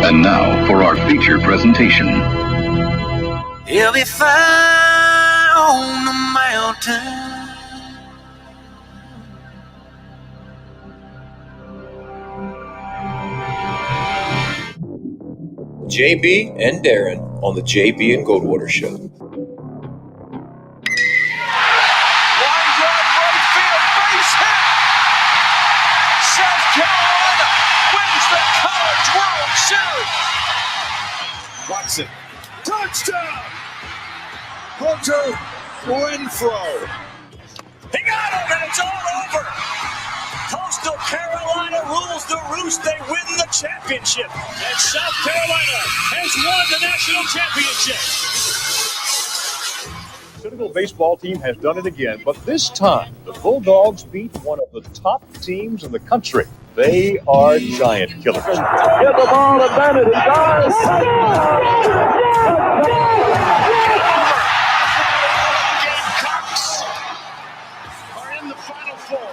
And now for our feature presentation. He'll be fine on the mountain. JB and Darren on the JB and Goldwater Show. Line drive right field, base hit. South Carolina wins the College World Series. Watson, touchdown. Hunter Renfrow. He got him, and it's all over. Coastal Carolina rules the roost. They win the championship. And South Carolina has won the national championship. The Citadel baseball team has done it again, but this time the Bulldogs beat one of the top teams in the country. They are giant killers. Get the ball to Bennett. He does. Gamecocks are in the Final Four.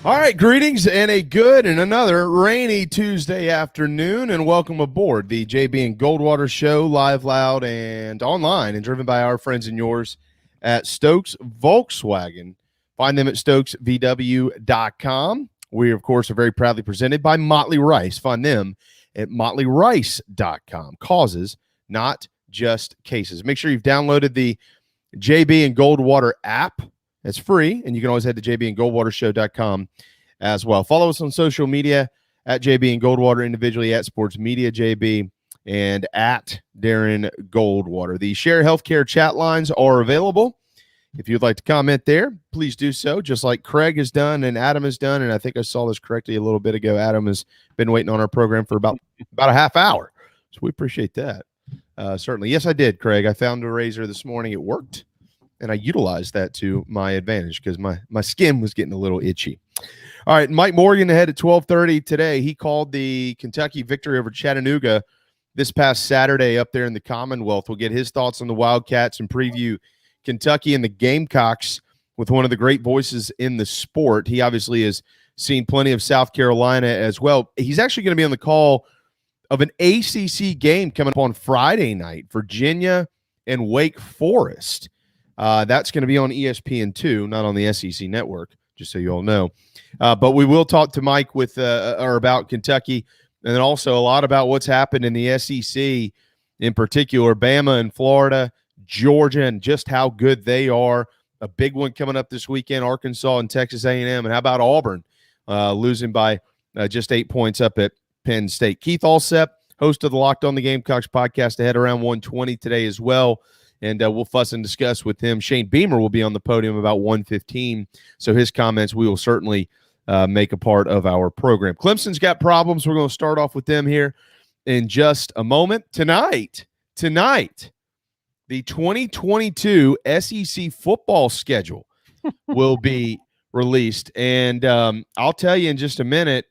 All right, greetings and a good and another rainy Tuesday afternoon, and welcome aboard the JB and Goldwater Show, live, loud, and online, and driven by our friends and yours at Stokes Volkswagen. Find them at stokesvw.com. We, of course, are very proudly presented by Motley Rice. Find them at motleyrice.com. Causes, not just cases. Make sure you've downloaded the JB and Goldwater app. It's free, and you can always head to jbandgoldwatershow.com as well. Follow us on social media at JB and Goldwater, individually at Sports Media JB and at Darren Goldwater. The Share Healthcare chat lines are available. If you'd like to comment there, please do so, just like Craig has done and Adam has done. And I think I saw this correctly a little bit ago. Adam has been waiting on our program for about a half hour, so we appreciate that. Certainly. Yes, I did, Craig. I found a razor this morning. It worked. And I utilized that to my advantage because my skin was getting a little itchy. All right, Mike Morgan ahead at 12:30 today. He called the Kentucky victory over Chattanooga this past Saturday up there in the Commonwealth. We'll get his thoughts on the Wildcats and preview Kentucky and the Gamecocks with one of the great voices in the sport. He obviously has seen plenty of South Carolina as well. He's actually going to be on the call of an ACC game coming up on Friday night, Virginia and Wake Forest. That's going to be on ESPN2, not on the SEC network, just so you all know. But we will talk to Mike with or about Kentucky, and then also a lot about what's happened in the SEC, in particular, Bama and Florida, Georgia, and just how good they are. A big one coming up this weekend, Arkansas and Texas A&M. And how about Auburn losing by just 8 points up at Penn State? Keith Allsep, host of the Locked on the Gamecocks podcast, ahead around 1:20 today as well. And we'll fuss and discuss with him. Shane Beamer will be on the podium about 1:15. So his comments we will certainly make a part of our program. Clemson's got problems. We're going to start off with them here in just a moment. Tonight, the 2022 SEC football schedule will be released. And I'll tell you in just a minute,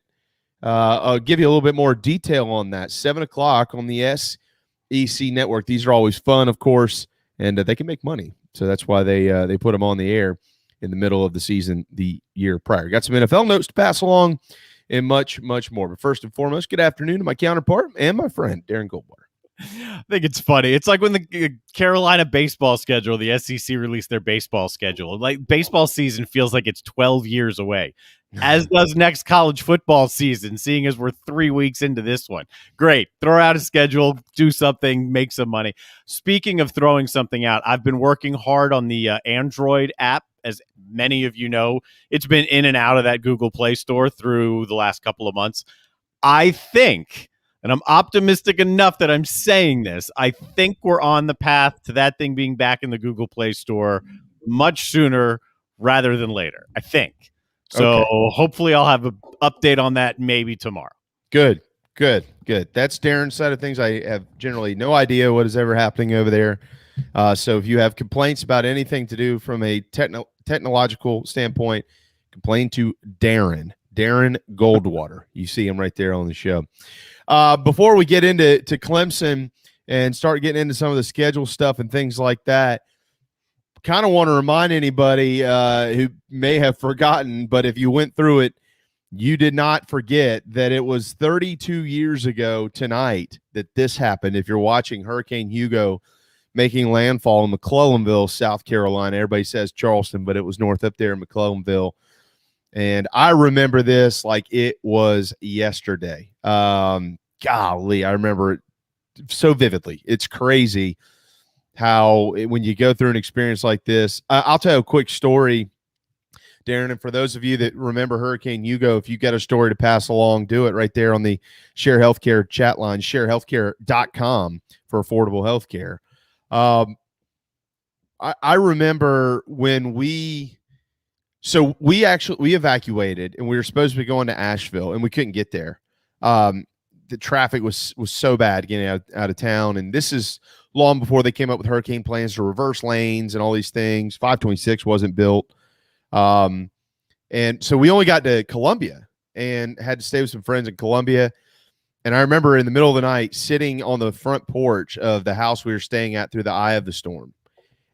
I'll give you a little bit more detail on that. 7 o'clock on the SEC network. These are always fun, of course. And they can make money. So that's why they put them on the air in the middle of the season the year prior. Got some NFL notes to pass along and much, much more. But first and foremost, good afternoon to my counterpart and my friend, Darren Goldwater. I think it's funny. It's like when the Carolina baseball schedule, the SEC released their baseball schedule. Like baseball season feels like it's 12 years away, as does next college football season, seeing as we're 3 weeks into this one. Great. Throw out a schedule, do something, make some money. Speaking of throwing something out, I've been working hard on the Android app. As many of you know, it's been in and out of that Google Play Store through the last couple of months. I think, and I'm optimistic enough that I'm saying this, I think we're on the path to that thing being back in the Google Play Store much sooner rather than later, I think. So Hopefully I'll have an update on that maybe tomorrow. Good. That's Darren's side of things. I have generally no idea what is ever happening over there. So if you have complaints about anything to do from a technological standpoint, complain to Darren Goldwater. You see him right there on the show. Before we get into Clemson and start getting into some of the schedule stuff and things like that, kind of want to remind anybody who may have forgotten, but if you went through it, you did not forget that it was 32 years ago tonight that this happened. If you're watching Hurricane Hugo making landfall in McClellanville, South Carolina, everybody says Charleston, but it was north up there in McClellanville. And I remember this like it was yesterday. Golly, I remember it so vividly. It's crazy how when you go through an experience like this. I'll tell you a quick story, Darren, and for those of you that remember Hurricane Hugo, if you got a story to pass along, do it right there on the Share Healthcare chat line, sharehealthcare.com for affordable healthcare. I remember when we evacuated and we were supposed to be going to Asheville and we couldn't get there. The traffic was so bad getting out of town. And this is long before they came up with hurricane plans to reverse lanes and all these things. 526 wasn't built. And so we only got to Columbia and had to stay with some friends in Columbia. And I remember in the middle of the night sitting on the front porch of the house we were staying at through the eye of the storm.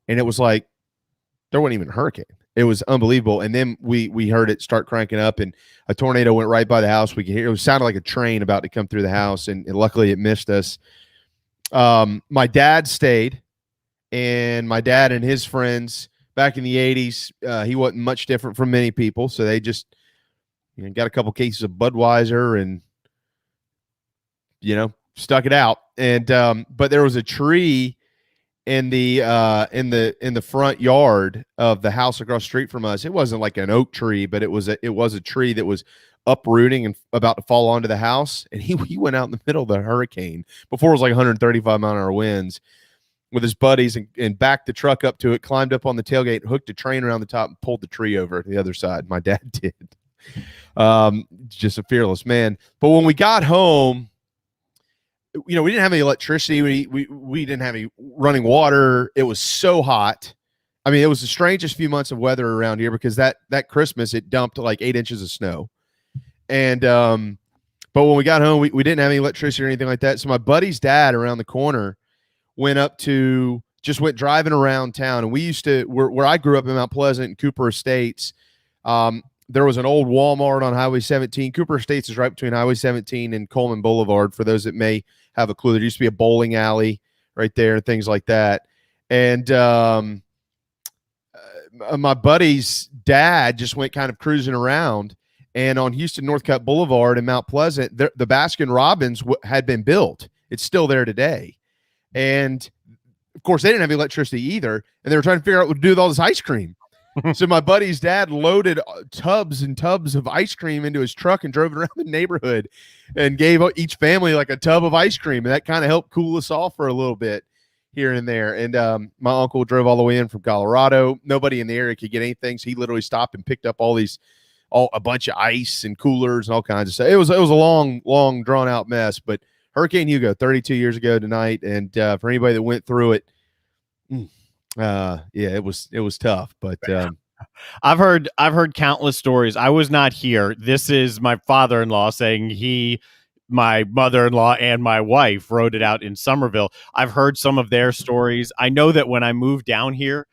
And it was like, there wasn't even a hurricane. It was unbelievable. And then we heard it start cranking up and a tornado went right by the house. We could hear, it sounded like a train about to come through the house. And luckily it missed us. My dad stayed, and my dad and his friends back in the 80s, he wasn't much different from many people. So they just got a couple cases of Budweiser and, stuck it out. And but there was a tree in the front yard of the house across the street from us. It wasn't like an oak tree, but it was a tree that was uprooting and about to fall onto the house. And he went out in the middle of the hurricane before it was like 135-mile-an-hour winds with his buddies and backed the truck up to it, climbed up on the tailgate, hooked a train around the top, and pulled the tree over to the other side. My dad did. Just a fearless man. But when we got home, we didn't have any electricity. We didn't have any running water. It was so hot. I mean, it was the strangest few months of weather around here because that Christmas it dumped like 8 inches of snow. And but when we got home, we didn't have any electricity or anything like that. So my buddy's dad around the corner went driving around town. And we used to where I grew up in Mount Pleasant and Cooper Estates. There was an old Walmart on Highway 17. Cooper Estates is right between Highway 17 and Coleman Boulevard. For those that may have a clue, there used to be a bowling alley right there and things like that. And my buddy's dad just went kind of cruising around, and on Houston Northcutt Boulevard in Mount Pleasant, the Baskin Robbins had been built. It's still there today. And of course, they didn't have electricity either, and they were trying to figure out what to do with all this ice cream. So my buddy's dad loaded tubs and tubs of ice cream into his truck and drove it around the neighborhood and gave each family like a tub of ice cream. And that kind of helped cool us off for a little bit here and there. And my uncle drove all the way in from Colorado. Nobody in the area could get anything. So he literally stopped and picked up a bunch of ice and coolers and all kinds of stuff. It was a long drawn out mess, but Hurricane Hugo 32 years ago tonight. And for anybody that went through it, it was tough, but I've heard countless stories. I was not here. This is my father-in-law saying my mother-in-law and my wife rode it out in Somerville. I've heard some of their stories. I know that when I moved down here,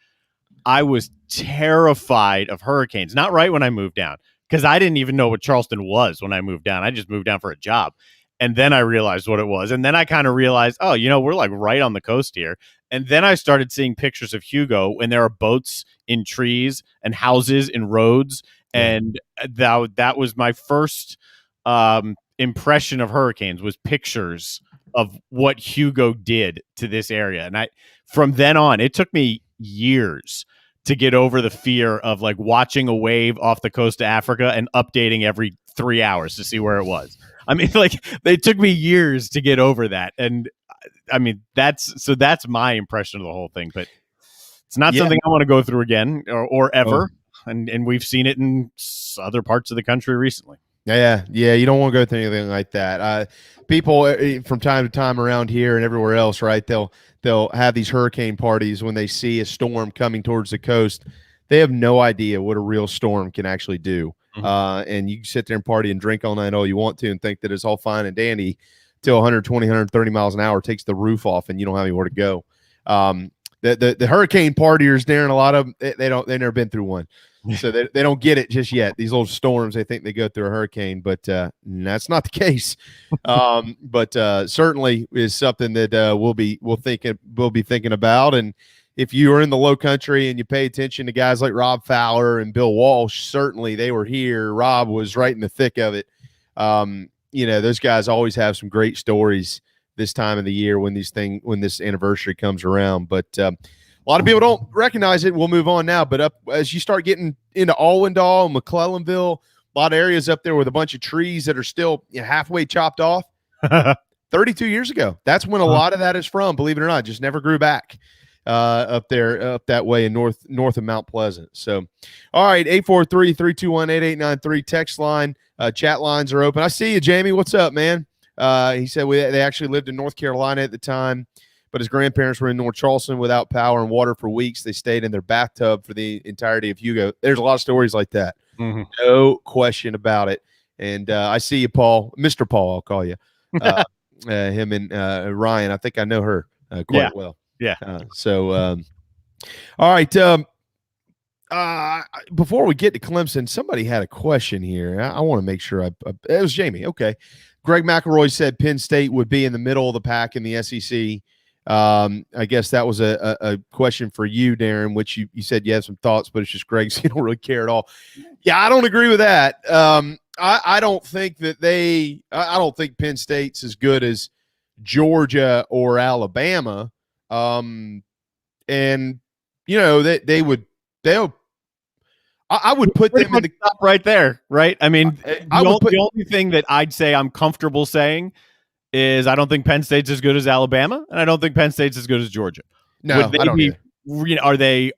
I was terrified of hurricanes. Not right when I moved down, because I didn't even know what Charleston was when I moved down. I just moved down for a job. And then I realized what it was. And then I kind of realized, we're like right on the coast here. And then I started seeing pictures of Hugo when there are boats in trees and houses in roads. And that was my first impression of hurricanes, was pictures of what Hugo did to this area. And from then on, it took me years to get over the fear of like watching a wave off the coast of Africa and updating every 3 hours to see where it was. I mean, like, they took me years to get over that. And I mean, that's my impression of the whole thing, but it's not something I want to go through again or ever. Oh. And we've seen it in other parts of the country recently. Yeah. You don't want to go through anything like that. People from time to time around here and everywhere else, right? They'll have these hurricane parties when they see a storm coming towards the coast. They have no idea what a real storm can actually do. Mm-hmm. And you can sit there and party and drink all night all you want to and think that it's all fine and dandy till 120, 130 miles an hour takes the roof off and you don't have anywhere to go. the hurricane partiers there, and a lot of them, they've never been through one. So they don't get it just yet. These little storms, they think they go through a hurricane, but that's not the case. But certainly is something that we'll be thinking about. And if you are in the Low Country and you pay attention to guys like Rob Fowler and Bill Walsh, certainly they were here. Rob was right in the thick of it. Those guys always have some great stories this time of the year when this anniversary comes around. But a lot of people don't recognize it. We'll move on now. But up as you start getting into Allendale, McClellanville, a lot of areas up there with a bunch of trees that are still halfway chopped off. 32 years ago. That's when a lot of that is from, believe it or not. Just never grew back up there, up that way in north of Mount Pleasant. So, all right, 843-321-8893 text line. Chat lines are open. I see you, Jamie. What's up, man? He said they actually lived in North Carolina at the time, but his grandparents were in North Charleston without power and water for weeks. They stayed in their bathtub for the entirety of Hugo. There's a lot of stories like that. Mm-hmm. No question about it. And I see you, Paul. Mr. Paul, I'll call you. Him and Ryan. I think I know her quite well. Yeah. All right. Before we get to Clemson, somebody had a question here. I want to make sure it was Jamie. Okay. Greg McElroy said Penn State would be in the middle of the pack in the SEC. I guess that was a question for you, Darren, which you said you had some thoughts, but it's just Greg's, you don't really care at all. Yeah, I don't agree with that. I don't think I don't think Penn State's as good as Georgia or Alabama. I would put them in the top right there, right? I mean, the only thing that I'd say I'm comfortable saying is I don't think Penn State's as good as Alabama, and I don't think Penn State's as good as Georgia. No, I don't either. Are they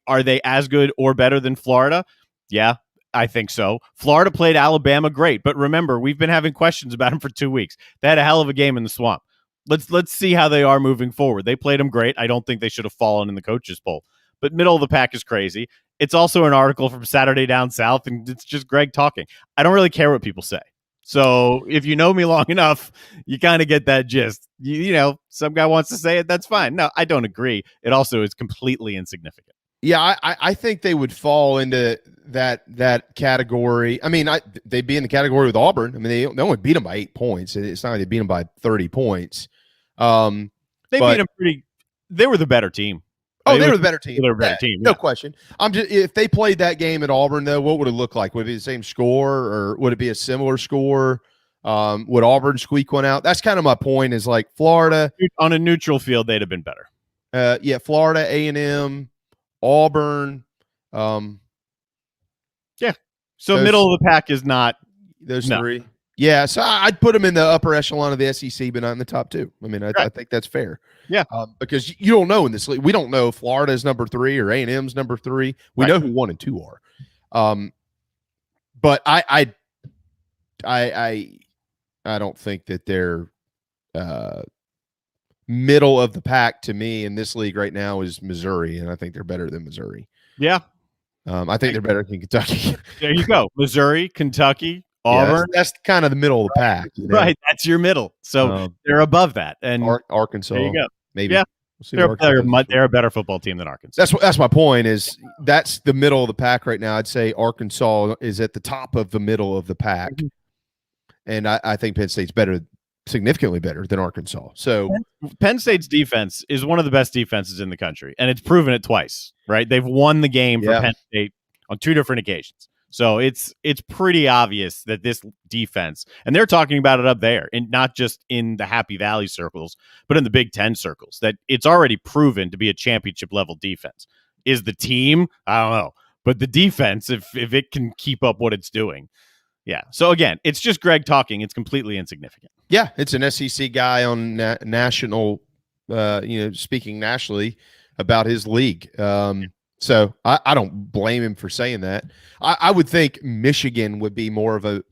as good or better than Florida? Yeah, I think so. Florida played Alabama great, but remember, we've been having questions about them for 2 weeks. They had a hell of a game in the Swamp. Let's see how they are moving forward. They played them great. I don't think they should have fallen in the coaches poll, but middle of the pack is crazy. It's also an article from Saturday Down South, and it's just Greg talking. I don't really care what people say. So if you know me long enough, you kind of get that gist. You know, some guy wants to say it, that's fine. No, I don't agree. It also is completely insignificant. Yeah, I think they would fall into that category. I mean, they'd be in the category with Auburn. I mean, they only beat them by 8 points. It's not like they beat them by 30 points. They beat them pretty. They were the better team. Oh, they were the better team. They were the better team. No question. If they played that game at Auburn, though, what would it look like? Would it be the same score, or would it be a similar score? Would Auburn squeak one out? That's kind of my point. Is like Florida on a neutral field, they'd have been better. Florida, A&M, Auburn. So middle of the pack is not those three. Yeah, so I'd put them in the upper echelon of the SEC, but not in the top two. I mean, I think that's fair. Yeah, because you don't know in this league. We don't know if Florida is number 3 or A&M's number 3. We know who 1 and 2 are. But I don't think that they're middle of the pack to me in this league right now is Missouri, and I think they're better than Missouri. Yeah, I think they're better than Kentucky. There you go, Missouri, Kentucky. Auburn, that's kind of the middle of the pack, you know? Right? That's your middle, so they're above that. And Arkansas, there you go. Maybe, yeah, they're a better football team than Arkansas. That's my point. Is that's the middle of the pack right now. I'd say Arkansas is at the top of the middle of the pack, and I think Penn State's significantly better than Arkansas. So Penn State's defense is one of the best defenses in the country, and it's proven it twice. Right? They've won the game for Penn State on 2 different occasions. So it's pretty obvious that this defense, and they're talking about it up there, and not just in the Happy Valley circles, but in the Big Ten circles, that it's already proven to be a championship level defense. Is the team? I don't know. But the defense, if it can keep up what it's doing. Yeah. So again, it's just Greg talking. It's completely insignificant. Yeah. It's an SEC guy on national, speaking nationally about his league. So I don't blame him for saying that. I would think Michigan would be more of a,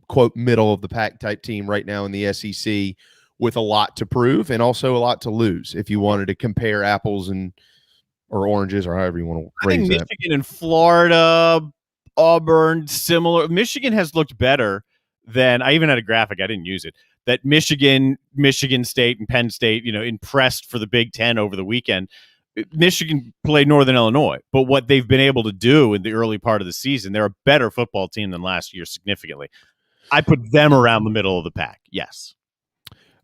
quote, middle of the pack type team right now in the SEC with a lot to prove and also a lot to lose if you wanted to compare apples or oranges or however you want to phrase that. Michigan and Florida, Auburn, similar. Michigan has looked better than, I even had a graphic, I didn't use it, that Michigan State and Penn State, impressed for the Big Ten over the weekend. Michigan played Northern Illinois, but what they've been able to do in the early part of the season, they're a better football team than last year significantly. I put them around the middle of the pack. Yes.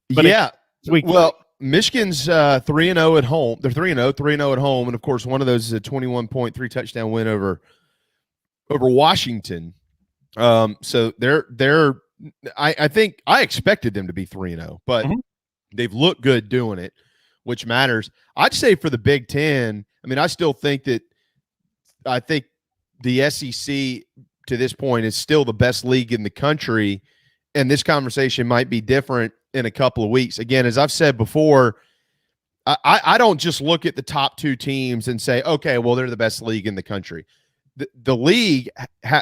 But yeah. Well, Michigan's 3-0 at home. They're 3-0 at home, and of course, one of those is a 21-point touchdown win over Washington. So they're. I think I expected them to be 3-0, but they've looked good doing it, which matters. I'd say for the Big Ten, I mean, I still think that I think the SEC to this point is still the best league in the country, and this conversation might be different in a couple of weeks. Again, as I've said before, I don't just look at the top two teams and say, okay, well, they're the best league in the country. The league,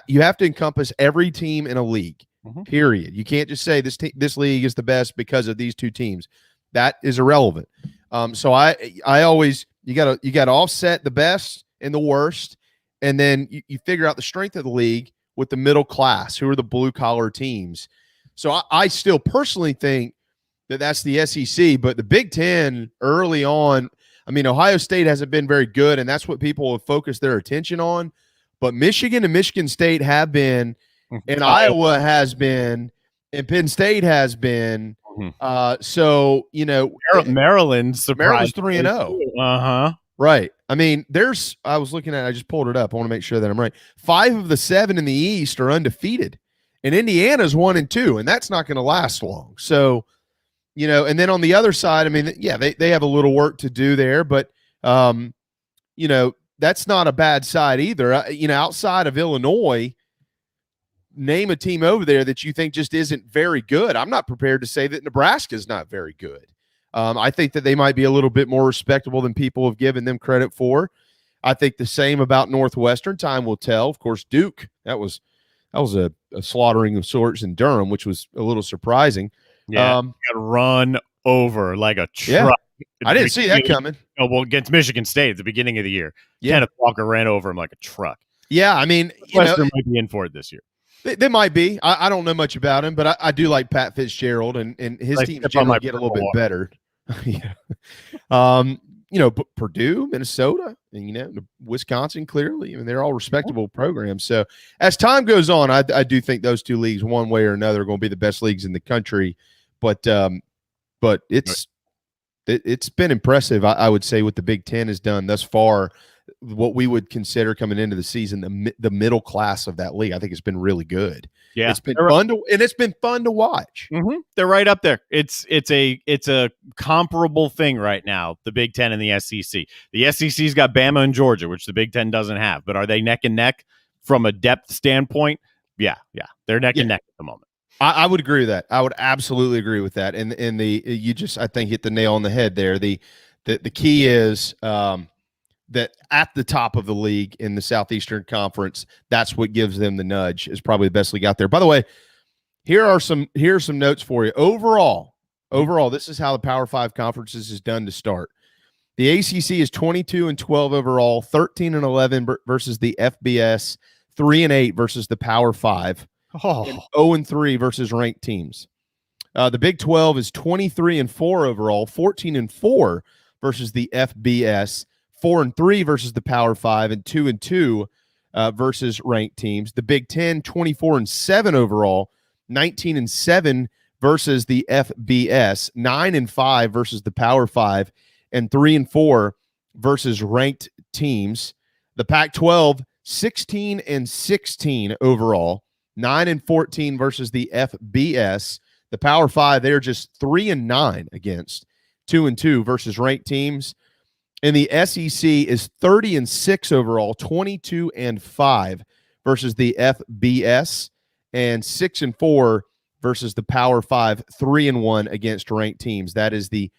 you have to encompass every team in a league, period. You can't just say this league is the best because of these two teams. That is irrelevant. So I always you got to offset the best and the worst, and then you figure out the strength of the league with the middle class, who are the blue collar teams. So I still personally think that that's the SEC, but the Big Ten early on, I mean, Ohio State hasn't been very good, and that's what people have focused their attention on. But Michigan and Michigan State have been, and Iowa has been, and Penn State has been. So, Maryland's 3-0. Right. I mean, I was looking at, I just pulled it up. I want to make sure that I'm right. 5 of the 7 in the East are undefeated, and Indiana's 1-2, and that's not going to last long. So, and then on the other side, I mean, yeah, they have a little work to do there, but, that's not a bad side either. Outside of Illinois, name a team over there that you think just isn't very good. I'm not prepared to say that Nebraska is not very good. I think that they might be a little bit more respectable than people have given them credit for. I think the same about Northwestern. Time will tell. Of course, Duke, that was a slaughtering of sorts in Durham, which was a little surprising. Yeah, got run over like a truck. Yeah, I didn't see that coming. Oh, well, against Michigan State at the beginning of the year, Kenneth Walker ran over him like a truck. Yeah, I mean, Western might be in for it this year. They might be. I don't know much about him, but I do like Pat Fitzgerald, and his teams generally get a little bit better. Yeah. Purdue, Minnesota, and Wisconsin. Clearly, I mean, they're all respectable programs. So as time goes on, I do think those two leagues, one way or another, are going to be the best leagues in the country. But it's been impressive, I would say, what the Big Ten has done thus far. What we would consider coming into the season the middle class of that league, I think it's been really good. Yeah, it's been fun to watch. They're right up there. It's a comparable thing right now. The Big Ten and the SEC. The SEC's got Bama and Georgia, which the Big Ten doesn't have. But are they neck and neck from a depth standpoint? Yeah, they're neck and neck at the moment. I would agree with that. I would absolutely agree with that. And you just, I think, hit the nail on the head there. The key is that at the top of the league in the Southeastern Conference, that's what gives them the nudge, is probably the best league out there. By the way, here's some notes for you. Overall, this is how the Power 5 conferences is done to start. The ACC is 22-12 overall, 13-11 versus the FBS, 3-8 versus the Power 5. And 0-3 versus ranked teams. The Big 12 is 23-4 overall, 14-4 versus the FBS, 4-3 versus the Power 5, and 2-2 versus ranked teams. The Big 10, 24-7 overall, 19-7 versus the FBS, 9-5 versus the Power 5, and 3-4 versus ranked teams. The Pac-12, 16-16 overall, 9-14 versus the FBS. The Power 5, they're just 3-9 against, 2-2 versus ranked teams. And the SEC is 30-6 overall, 22-5 versus the FBS, and 6-4 versus the Power 5, 3-1 against ranked teams. That is the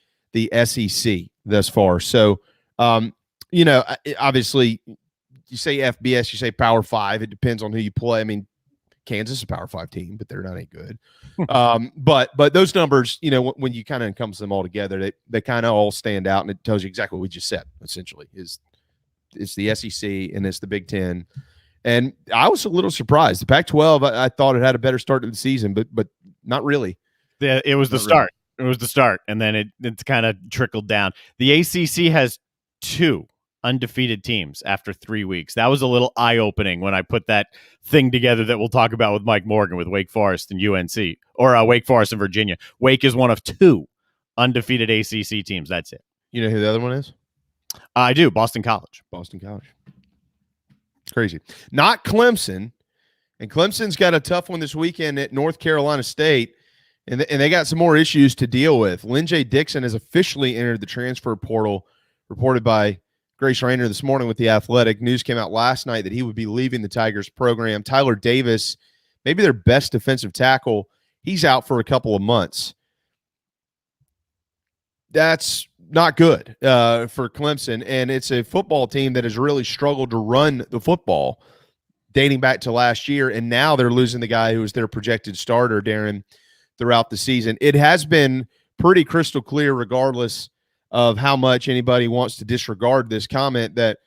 SEC thus far. So, obviously, you say FBS, you say Power 5. It depends on who you play. I mean, Kansas is a Power 5 team, but they're not any good. But those numbers, when you kind of encompass them all together, they kind of all stand out, and it tells you exactly what we just said. Essentially, it's the SEC and it's the Big Ten. And I was a little surprised. The Pac-12, I thought it had a better start to the season, but not really. Yeah, it was the start. It was the start, and then it's kind of trickled down. The ACC has 2 undefeated teams after 3 weeks. That was a little eye-opening when I put that thing together that we'll talk about with Mike Morgan with Wake Forest and UNC, or Wake Forest and Virginia. Wake is one of 2 undefeated ACC teams. That's it. You know who the other one is? I do. Boston College. Boston College. It's crazy. Not Clemson. And Clemson's got a tough one this weekend at North Carolina State. And they got some more issues to deal with. Lynn J. Dixon has officially entered the transfer portal, reported by Grace Rayner this morning with The Athletic. News came out last night that he would be leaving the Tigers program. Tyler Davis, maybe their best defensive tackle, he's out for a couple of months. That's not good for Clemson, and it's a football team that has really struggled to run the football dating back to last year, and now they're losing the guy who was their projected starter, Darren, throughout the season. It has been pretty crystal clear, regardless of how much anybody wants to disregard this comment, that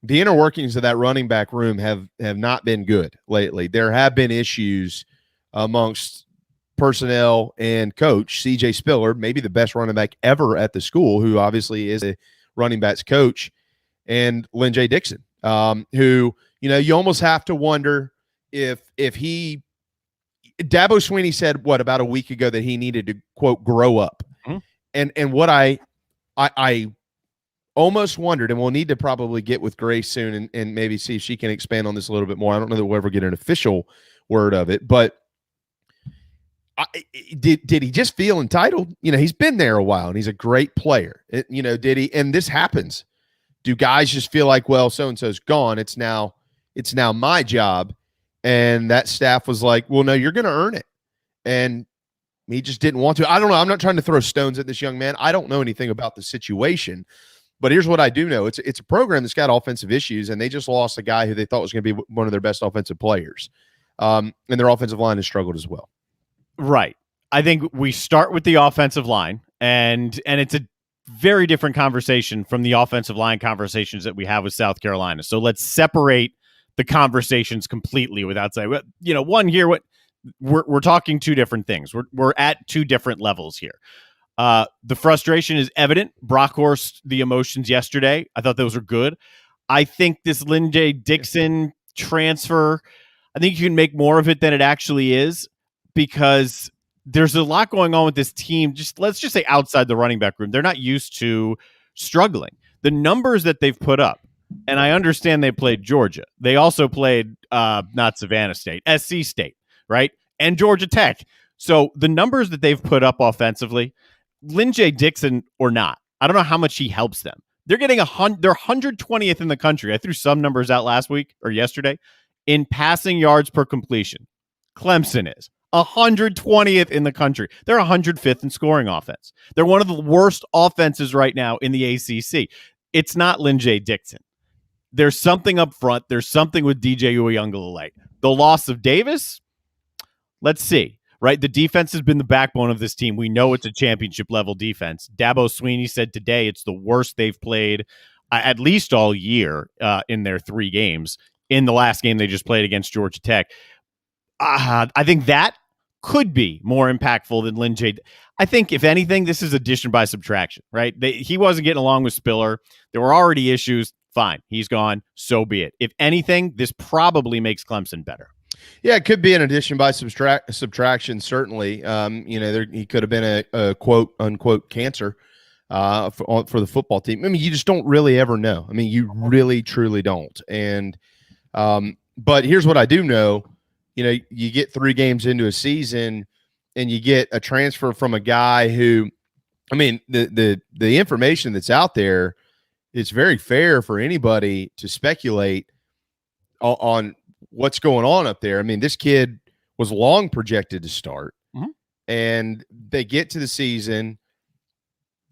the inner workings of that running back room have not been good lately. There have been issues amongst personnel and coach CJ Spiller, maybe the best running back ever at the school, who obviously is a running backs coach, and Lynn J. Dixon, who, you almost have to wonder if he – Dabo Swinney said, about a week ago that he needed to, quote, grow up. Mm-hmm. And what I almost wondered, and we'll need to probably get with Grace soon and maybe see if she can expand on this a little bit more. I don't know that we'll ever get an official word of it, but did he just feel entitled? He's been there a while and he's a great player. Did he? And this happens. Do guys just feel like, well, so-and-so's gone. It's now my job. And that staff was like, well, no, you're going to earn it. And he just didn't want to. I don't know. I'm not trying to throw stones at this young man. I don't know anything about the situation. But here's what I do know. It's a program that's got offensive issues, and they just lost a guy who they thought was going to be one of their best offensive players. And their offensive line has struggled as well. Right. I think we start with the offensive line, and it's a very different conversation from the offensive line conversations that we have with South Carolina. So let's separate the conversations completely without saying, one here, we're talking 2 different things. We're at 2 different levels here. The frustration is evident. Brockhorst, the emotions yesterday, I thought those were good. I think this Lynn J. Dixon transfer, I think you can make more of it than it actually is, because there's a lot going on with this team. Let's just say outside the running back room, they're not used to struggling. The numbers that they've put up, and I understand they played Georgia. They also played not Savannah State, SC State, right? And Georgia Tech. So the numbers that they've put up offensively, Lynn J. Dixon or not, I don't know how much he helps them. They're getting they're 120th in the country. I threw some numbers out last week or yesterday in passing yards per completion. Clemson is 120th in the country. They're 105th in scoring offense. They're one of the worst offenses right now in the ACC. It's not Lynn J. Dixon. There's something up front. There's something with DJ Uiagalelei. The loss of Davis, let's see, right? The defense has been the backbone of this team. We know it's a championship-level defense. Dabo Swinney said today it's the worst they've played at least all year in their 3 games. In the last game they just played against Georgia Tech. I think that could be more impactful than Lynn J. I think, if anything, this is addition by subtraction, right? He wasn't getting along with Spiller. There were already issues. Fine. He's gone. So be it. If anything, this probably makes Clemson better. Yeah, it could be an addition by subtraction, certainly. He could have been a quote, unquote, cancer for the football team. I mean, you just don't really ever know. I mean, you really, truly don't. And but here's what I do know. You get 3 games into a season and you get a transfer from a guy who, I mean, the information that's out there, it's very fair for anybody to speculate on what's going on up there. I mean, this kid was long projected to start, and they get to the season.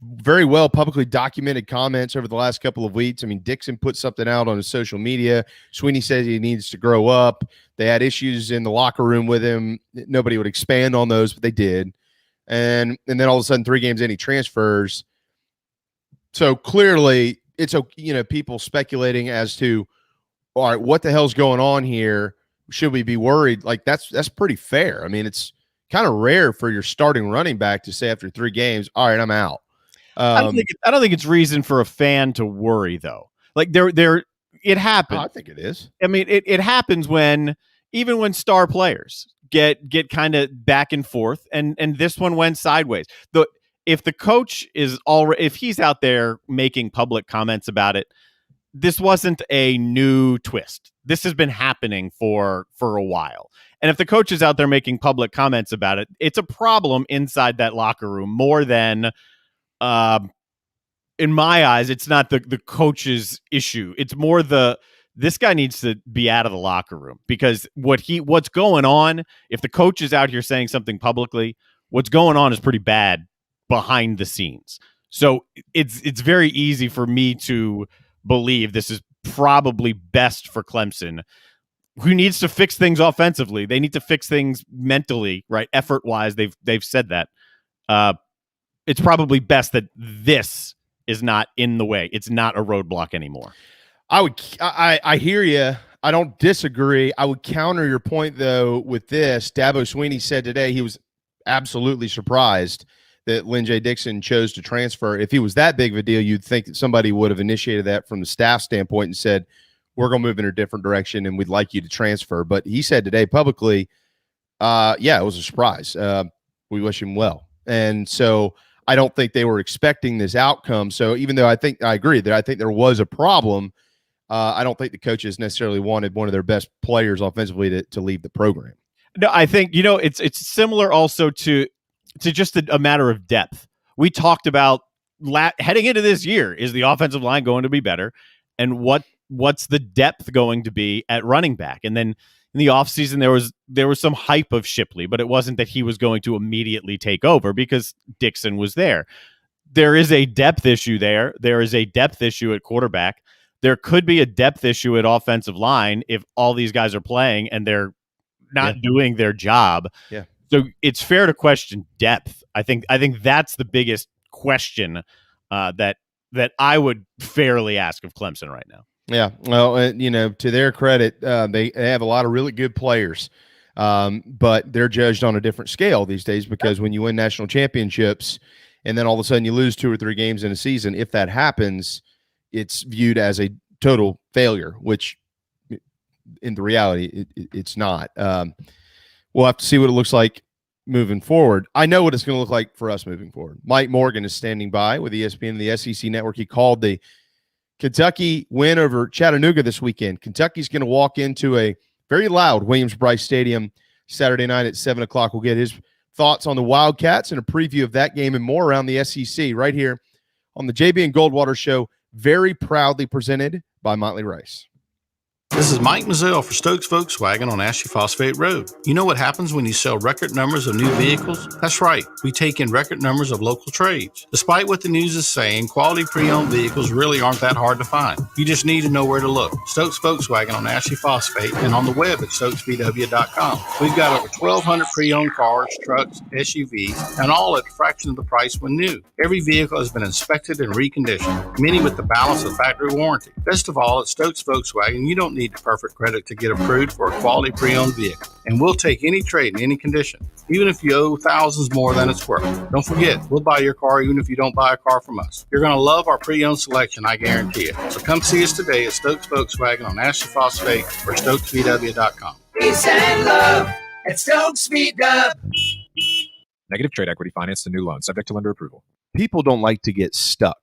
Very well publicly documented comments over the last couple of weeks. I mean, Dixon put something out on his social media. Swinney says he needs to grow up. They had issues in the locker room with him. Nobody would expand on those, but they did. And then all of a sudden, 3 games in, he transfers. So clearly, it's people speculating as to, all right, what the hell's going on here? Should we be worried? Like, that's pretty fair. I mean, it's kind of rare for your starting running back to say after 3 games, all right, I'm out. I don't think it's reason for a fan to worry though. Like it happens. I think it is. I mean, it happens even when star players get kind of back and forth, and this one went sideways. If the coach if he's out there making public comments about it, this wasn't a new twist. This has been happening for a while. And if the coach is out there making public comments about it, it's a problem inside that locker room more than, in my eyes, it's not the coach's issue. It's more this guy needs to be out of the locker room, because what's going on, if the coach is out here saying something publicly, what's going on is pretty bad behind the scenes. So it's very easy for me to believe this is probably best for Clemson, who needs to fix things offensively. They need to fix things mentally, right? Effort wise, they've said that. It's probably best that this is not in the way. It's not a roadblock anymore. I hear you. I don't disagree. I would counter your point though with this. Dabo Sweeney said today he was absolutely surprised that Lynn J. Dixon chose to transfer. If he was that big of a deal, you'd think that somebody would have initiated that from the staff standpoint and said, we're going to move in a different direction and we'd like you to transfer. But he said today publicly, it was a surprise. We wish him well. And so I don't think they were expecting this outcome. So even though I agree that I think there was a problem, I don't think the coaches necessarily wanted one of their best players offensively to leave the program. No, I think, it's similar also to just a matter of depth. We talked about heading into this year, is the offensive line going to be better? And what's the depth going to be at running back? And then in the offseason, there was some hype of Shipley, but it wasn't that he was going to immediately take over because Dixon was there. There is a depth issue there. There is a depth issue at quarterback. There could be a depth issue at offensive line if all these guys are playing and they're not doing their job. Yeah. So it's fair to question depth. I think that's the biggest question that I would fairly ask of Clemson right now. Yeah, well, to their credit, they have a lot of really good players, but they're judged on a different scale these days because when you win national championships and then all of a sudden you lose 2 or 3 games in a season, if that happens, it's viewed as a total failure, which in the reality, it's not. We'll have to see what it looks like moving forward. I know what it's going to look like for us moving forward. Mike Morgan is standing by with ESPN and the SEC Network. He called the Kentucky win over Chattanooga this weekend. Kentucky's going to walk into a very loud Williams-Brice Stadium Saturday night at 7 o'clock. We'll get his thoughts on the Wildcats and a preview of that game and more around the SEC right here on the JB and Goldwater Show, very proudly presented by Motley Rice. This is Mike Mazzell for Stokes Volkswagen on Ashley Phosphate Road. You know what happens when you sell record numbers of new vehicles? That's right, we take in record numbers of local trades. Despite what the news is saying, quality pre-owned vehicles really aren't that hard to find. You just need to know where to look. Stokes Volkswagen on Ashley Phosphate and on the web at stokesvw.com. We've got over 1,200 pre-owned cars, trucks, SUVs, and all at a fraction of the price when new. Every vehicle has been inspected and reconditioned, many with the balance of factory warranty. Best of all, at Stokes Volkswagen, you don't need the perfect credit to get approved for a quality pre-owned vehicle. And we'll take any trade in any condition, even if you owe thousands more than it's worth. Don't forget, we'll buy your car even if you don't buy a car from us. You're going to love our pre-owned selection, I guarantee it. So come see us today at Stokes Volkswagen on Ashley Phosphate or stokesvw.com. Peace and love at Stokes VW. Negative trade equity financed a new loan subject to lender approval. People don't like to get stuck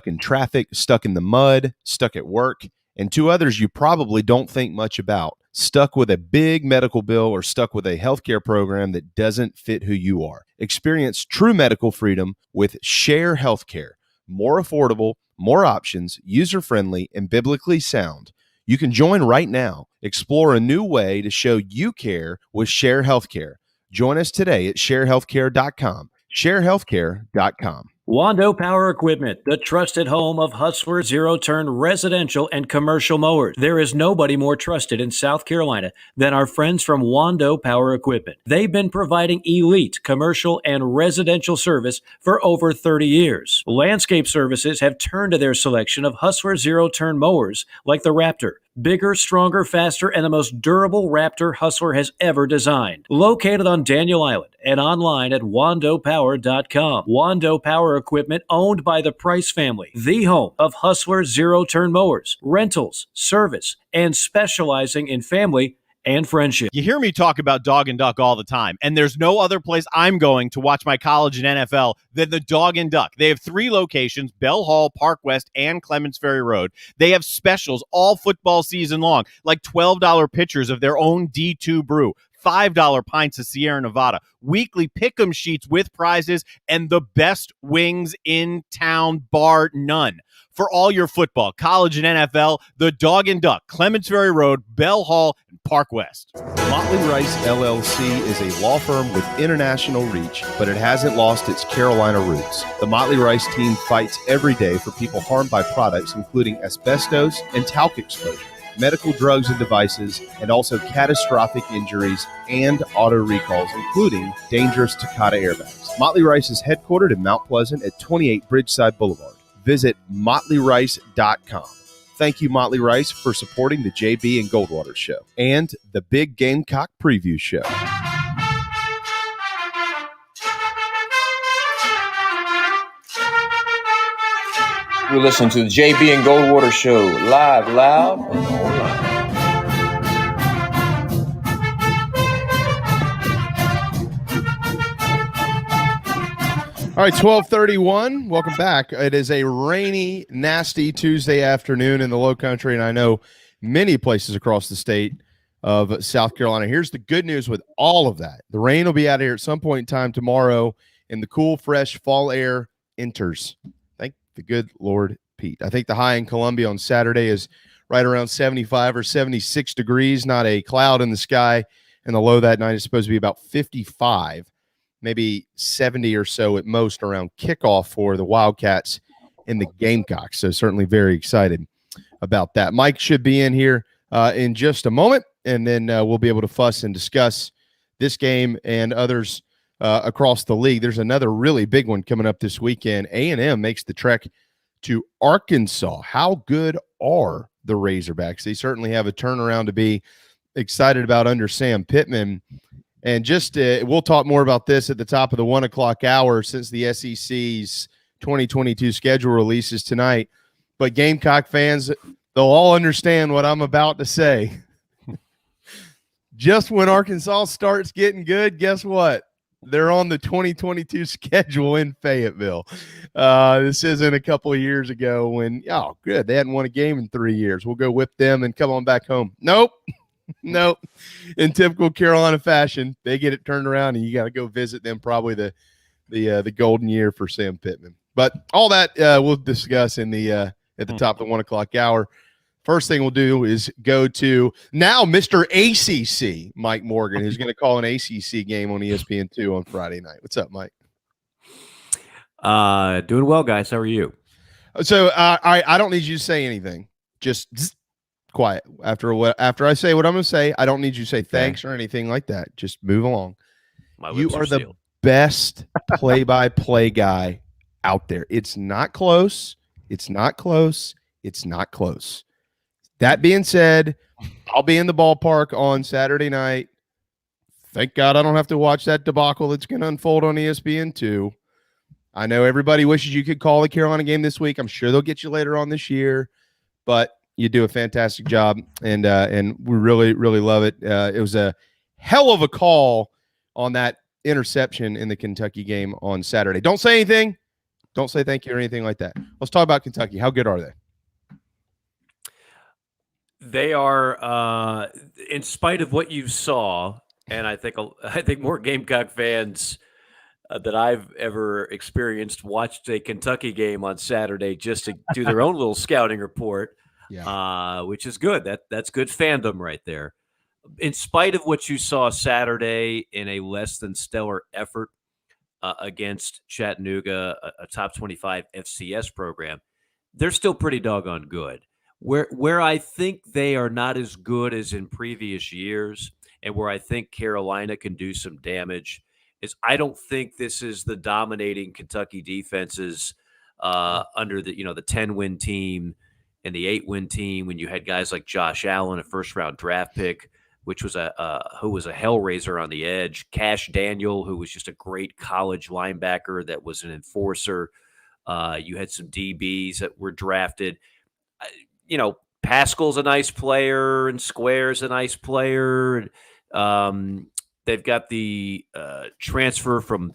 in traffic, stuck in the mud, stuck at work. And 2 others you probably don't think much about, stuck with a big medical bill or stuck with a healthcare program that doesn't fit who you are. Experience true medical freedom with Share Healthcare. More affordable, more options, user-friendly, and biblically sound. You can join right now. Explore a new way to show you care with Share Healthcare. Join us today at sharehealthcare.com. sharehealthcare.com. Wando Power Equipment, the trusted home of Hustler zero-turn residential and commercial mowers. There is nobody more trusted in South Carolina than our friends from Wando Power Equipment. They've been providing elite commercial and residential service for over 30 years. Landscape Services have turned to their selection of Hustler zero-turn mowers like the Raptor, Bigger, stronger, faster, and the most durable Raptor Hustler has ever designed. Located on Daniel Island and online at wandopower.com. Wando Power Equipment, owned by the Price family, the home of Hustler zero-turn mowers, rentals, service, and specializing in family and friendship. You hear me talk about Dog and Duck all the time, and there's no other place I'm going to watch my college and NFL than the Dog and Duck. They have 3 locations, Bell Hall, Park West, and Clements Ferry Road. They have specials all football season long, like $12 pitchers of their own D2 brew, $5 pints of Sierra Nevada, weekly pick'em sheets with prizes, and the best wings in town, bar none. For all your football, college, and NFL, the Dog and Duck, Clements Ferry Road, Bell Hall, and Park West. Motley Rice LLC is a law firm with international reach, but it hasn't lost its Carolina roots. The Motley Rice team fights every day for people harmed by products including asbestos and talc exposure, medical drugs and devices, and also catastrophic injuries and auto recalls, including dangerous Takata airbags. Motley Rice is headquartered in Mount Pleasant at 28 Bridgeside Boulevard. Visit motleyrice.com. Thank you, Motley Rice, for supporting the JB and Goldwater Show and the Big Gamecock Preview Show. You're listening to the JB and Goldwater Show, live, loud, and online. All right, 12:31. Welcome back. It is a rainy, nasty Tuesday afternoon in the Low Country, and I know many places across the state of South Carolina. Here's the good news with all of that. The rain will be out here at some point in time tomorrow, and the cool, fresh fall air enters. Thank the good Lord, Pete. I think the high in Columbia on Saturday is right around 75 or 76 degrees, not a cloud in the sky, and the low that night is supposed to be about 55. Maybe 70 or so at most around kickoff for the Wildcats and the Gamecocks. So certainly very excited about that. Mike should be in here in just a moment, and then we'll be able to fuss and discuss this game and others across the league. There's another really big one coming up this weekend. A&M makes the trek to Arkansas. How good are the Razorbacks? They certainly have a turnaround to be excited about under Sam Pittman. And just we'll talk more about this at the top of the 1 o'clock hour since the SEC's 2022 schedule releases tonight. But Gamecock fans, they'll all understand what I'm about to say. Just when Arkansas starts getting good, guess what? They're on the 2022 schedule in Fayetteville. This isn't a couple of years ago when, oh, good, they hadn't won a game in 3 years. We'll go whip them and come on back home. Nope. Nope. In typical Carolina fashion, they get it turned around, and you got to go visit them. Probably the golden year for Sam Pittman. But all that we'll discuss in the at the top of the 1 o'clock hour. First thing we'll do is go to now Mr. ACC, Mike Morgan, who's going to call an ACC game on ESPN2 on Friday night. What's up, Mike? Doing well, guys. How are you? So I don't need you to say anything. Just quiet. After I say what I'm going to say, I don't need you to say thanks or anything like that. Just move along. You are the best play-by-play guy out there. It's not close. It's not close. It's not close. That being said, I'll be in the ballpark on Saturday night. Thank God I don't have to watch that debacle that's going to unfold on ESPN2. I know everybody wishes you could call the Carolina game this week. I'm sure they'll get you later on this year, but you do a fantastic job, and we really, really love it. It was a hell of a call on that interception in the Kentucky game on Saturday. Don't say anything. Don't say thank you or anything like that. Let's talk about Kentucky. How good are they? They are, in spite of what you saw, and I think more Gamecock fans that I've ever experienced watched a Kentucky game on Saturday just to do their own little scouting report, which is good. That's good fandom right there. In spite of what you saw Saturday in a less than stellar effort against Chattanooga, a top 25 FCS program, they're still pretty doggone good. Where I think they are not as good as in previous years, and where I think Carolina can do some damage, is I don't think this is the dominating Kentucky defenses under the 10-win team and the 8-win team when you had guys like Josh Allen, a first-round draft pick, which was who was a hellraiser on the edge. Cash Daniel, who was just a great college linebacker that was an enforcer. You had some DBs that were drafted. Pascal's a nice player, and Square's a nice player. They've got the transfer from,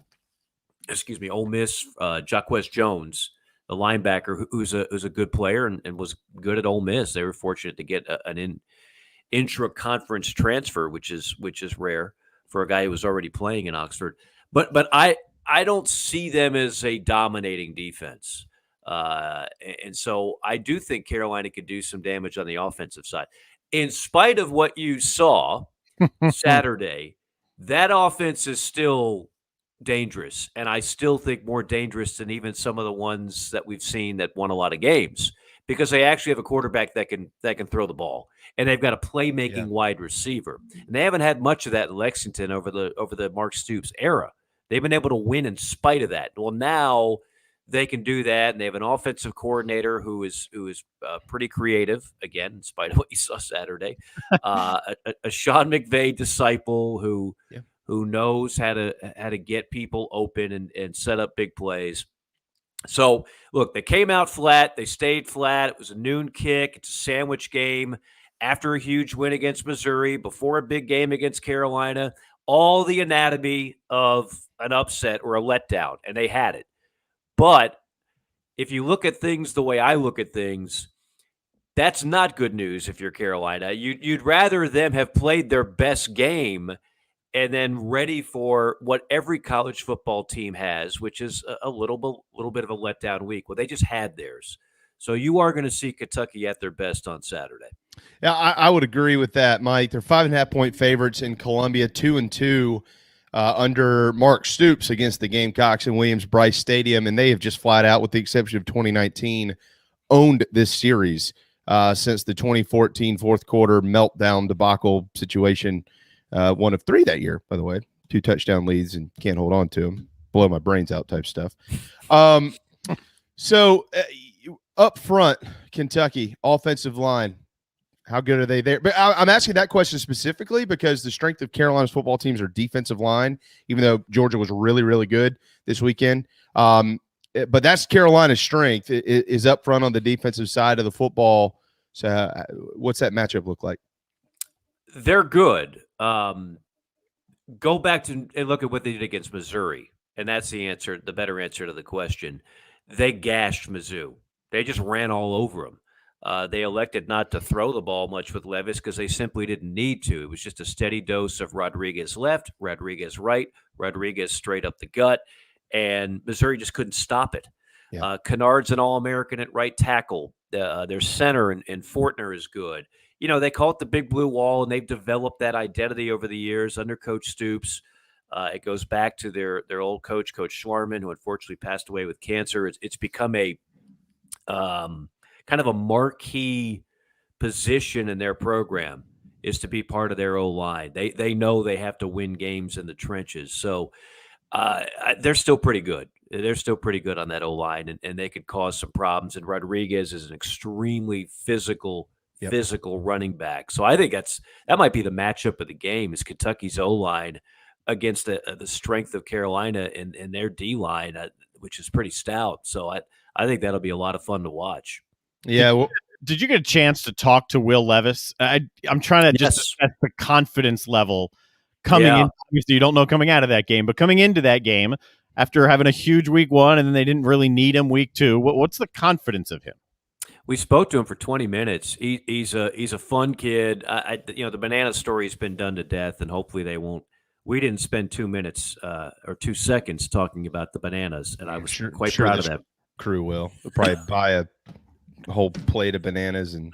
Ole Miss, Jaquez Jones, the linebacker, who's a good player and was good at Ole Miss. They were fortunate to get an intra-conference transfer, which is rare for a guy who was already playing in Oxford. But I don't see them as a dominating defense. And so I do think Carolina could do some damage on the offensive side. In spite of what you saw Saturday, that offense is still dangerous, and I still think more dangerous than even some of the ones that we've seen that won a lot of games, because they actually have a quarterback that can throw the ball, and they've got a playmaking wide receiver. And they haven't had much of that in Lexington over the Mark Stoops era. They've been able to win in spite of that. Well, now they can do that, and they have an offensive coordinator who is pretty creative, again, in spite of what you saw Saturday. A Sean McVay disciple who knows how to get people open and set up big plays. So, look, they came out flat. They stayed flat. It was a noon kick. It's a sandwich game after a huge win against Missouri, before a big game against Carolina. All the anatomy of an upset or a letdown, and they had it. But if you look at things the way I look at things, that's not good news if you're Carolina. You'd rather them have played their best game and then ready for what every college football team has, which is a little bit of a letdown week. Well, they just had theirs. So you are going to see Kentucky at their best on Saturday. Yeah, I would agree with that, Mike. They're 5.5-point favorites in Columbia, 2-2 under Mark Stoops against the Gamecocks in Williams-Brice Stadium, and they have just flat out, with the exception of 2019, owned this series since the 2014 fourth quarter meltdown debacle situation. One of 3 that year, by the way, 2 touchdown leads and can't hold on to them. Blow my brains out type stuff. So up front, Kentucky, offensive line, how good are they there? But I'm asking that question specifically because the strength of Carolina's football teams are defensive line, even though Georgia was really, really good this weekend. But that's Carolina's strength is up front on the defensive side of the football. So what's that matchup look like? They're good. Go back and look at what they did against Missouri, and that's the answer, the better answer to the question. They gashed Mizzou. They just ran all over them. They elected not to throw the ball much with Levis because they simply didn't need to. It was just a steady dose of Rodriguez left, Rodriguez right, Rodriguez straight up the gut, and Missouri just couldn't stop it. Yeah. Kennard's an All-American at right tackle. Their center and Fortner is good. You know, they call it the Big Blue Wall, and they've developed that identity over the years under Coach Stoops. It goes back to their old coach, Coach Schwarman, who unfortunately passed away with cancer. It's become a kind of a marquee position in their program, is to be part of their O-line. They know they have to win games in the trenches. So they're still pretty good. They're still pretty good on that O-line, and they could cause some problems. And Rodriguez is an extremely physical running back. So I think that might be the matchup of the game, is Kentucky's O-line against the strength of Carolina and their D-line, which is pretty stout. So I think that'll be a lot of fun to watch. Yeah. Well, did you get a chance to talk to Will Levis? I'm trying to just assess the confidence level coming in. Obviously, you don't know coming out of that game, but coming into that game after having a huge week 1 and then they didn't really need him week 2, what's the confidence of him? We spoke to him for 20 minutes. He's a fun kid. The banana story's been done to death, and hopefully they won't. We didn't spend 2 minutes or 2 seconds talking about the bananas, and I was quite proud of that. Crew will probably buy a whole plate of bananas and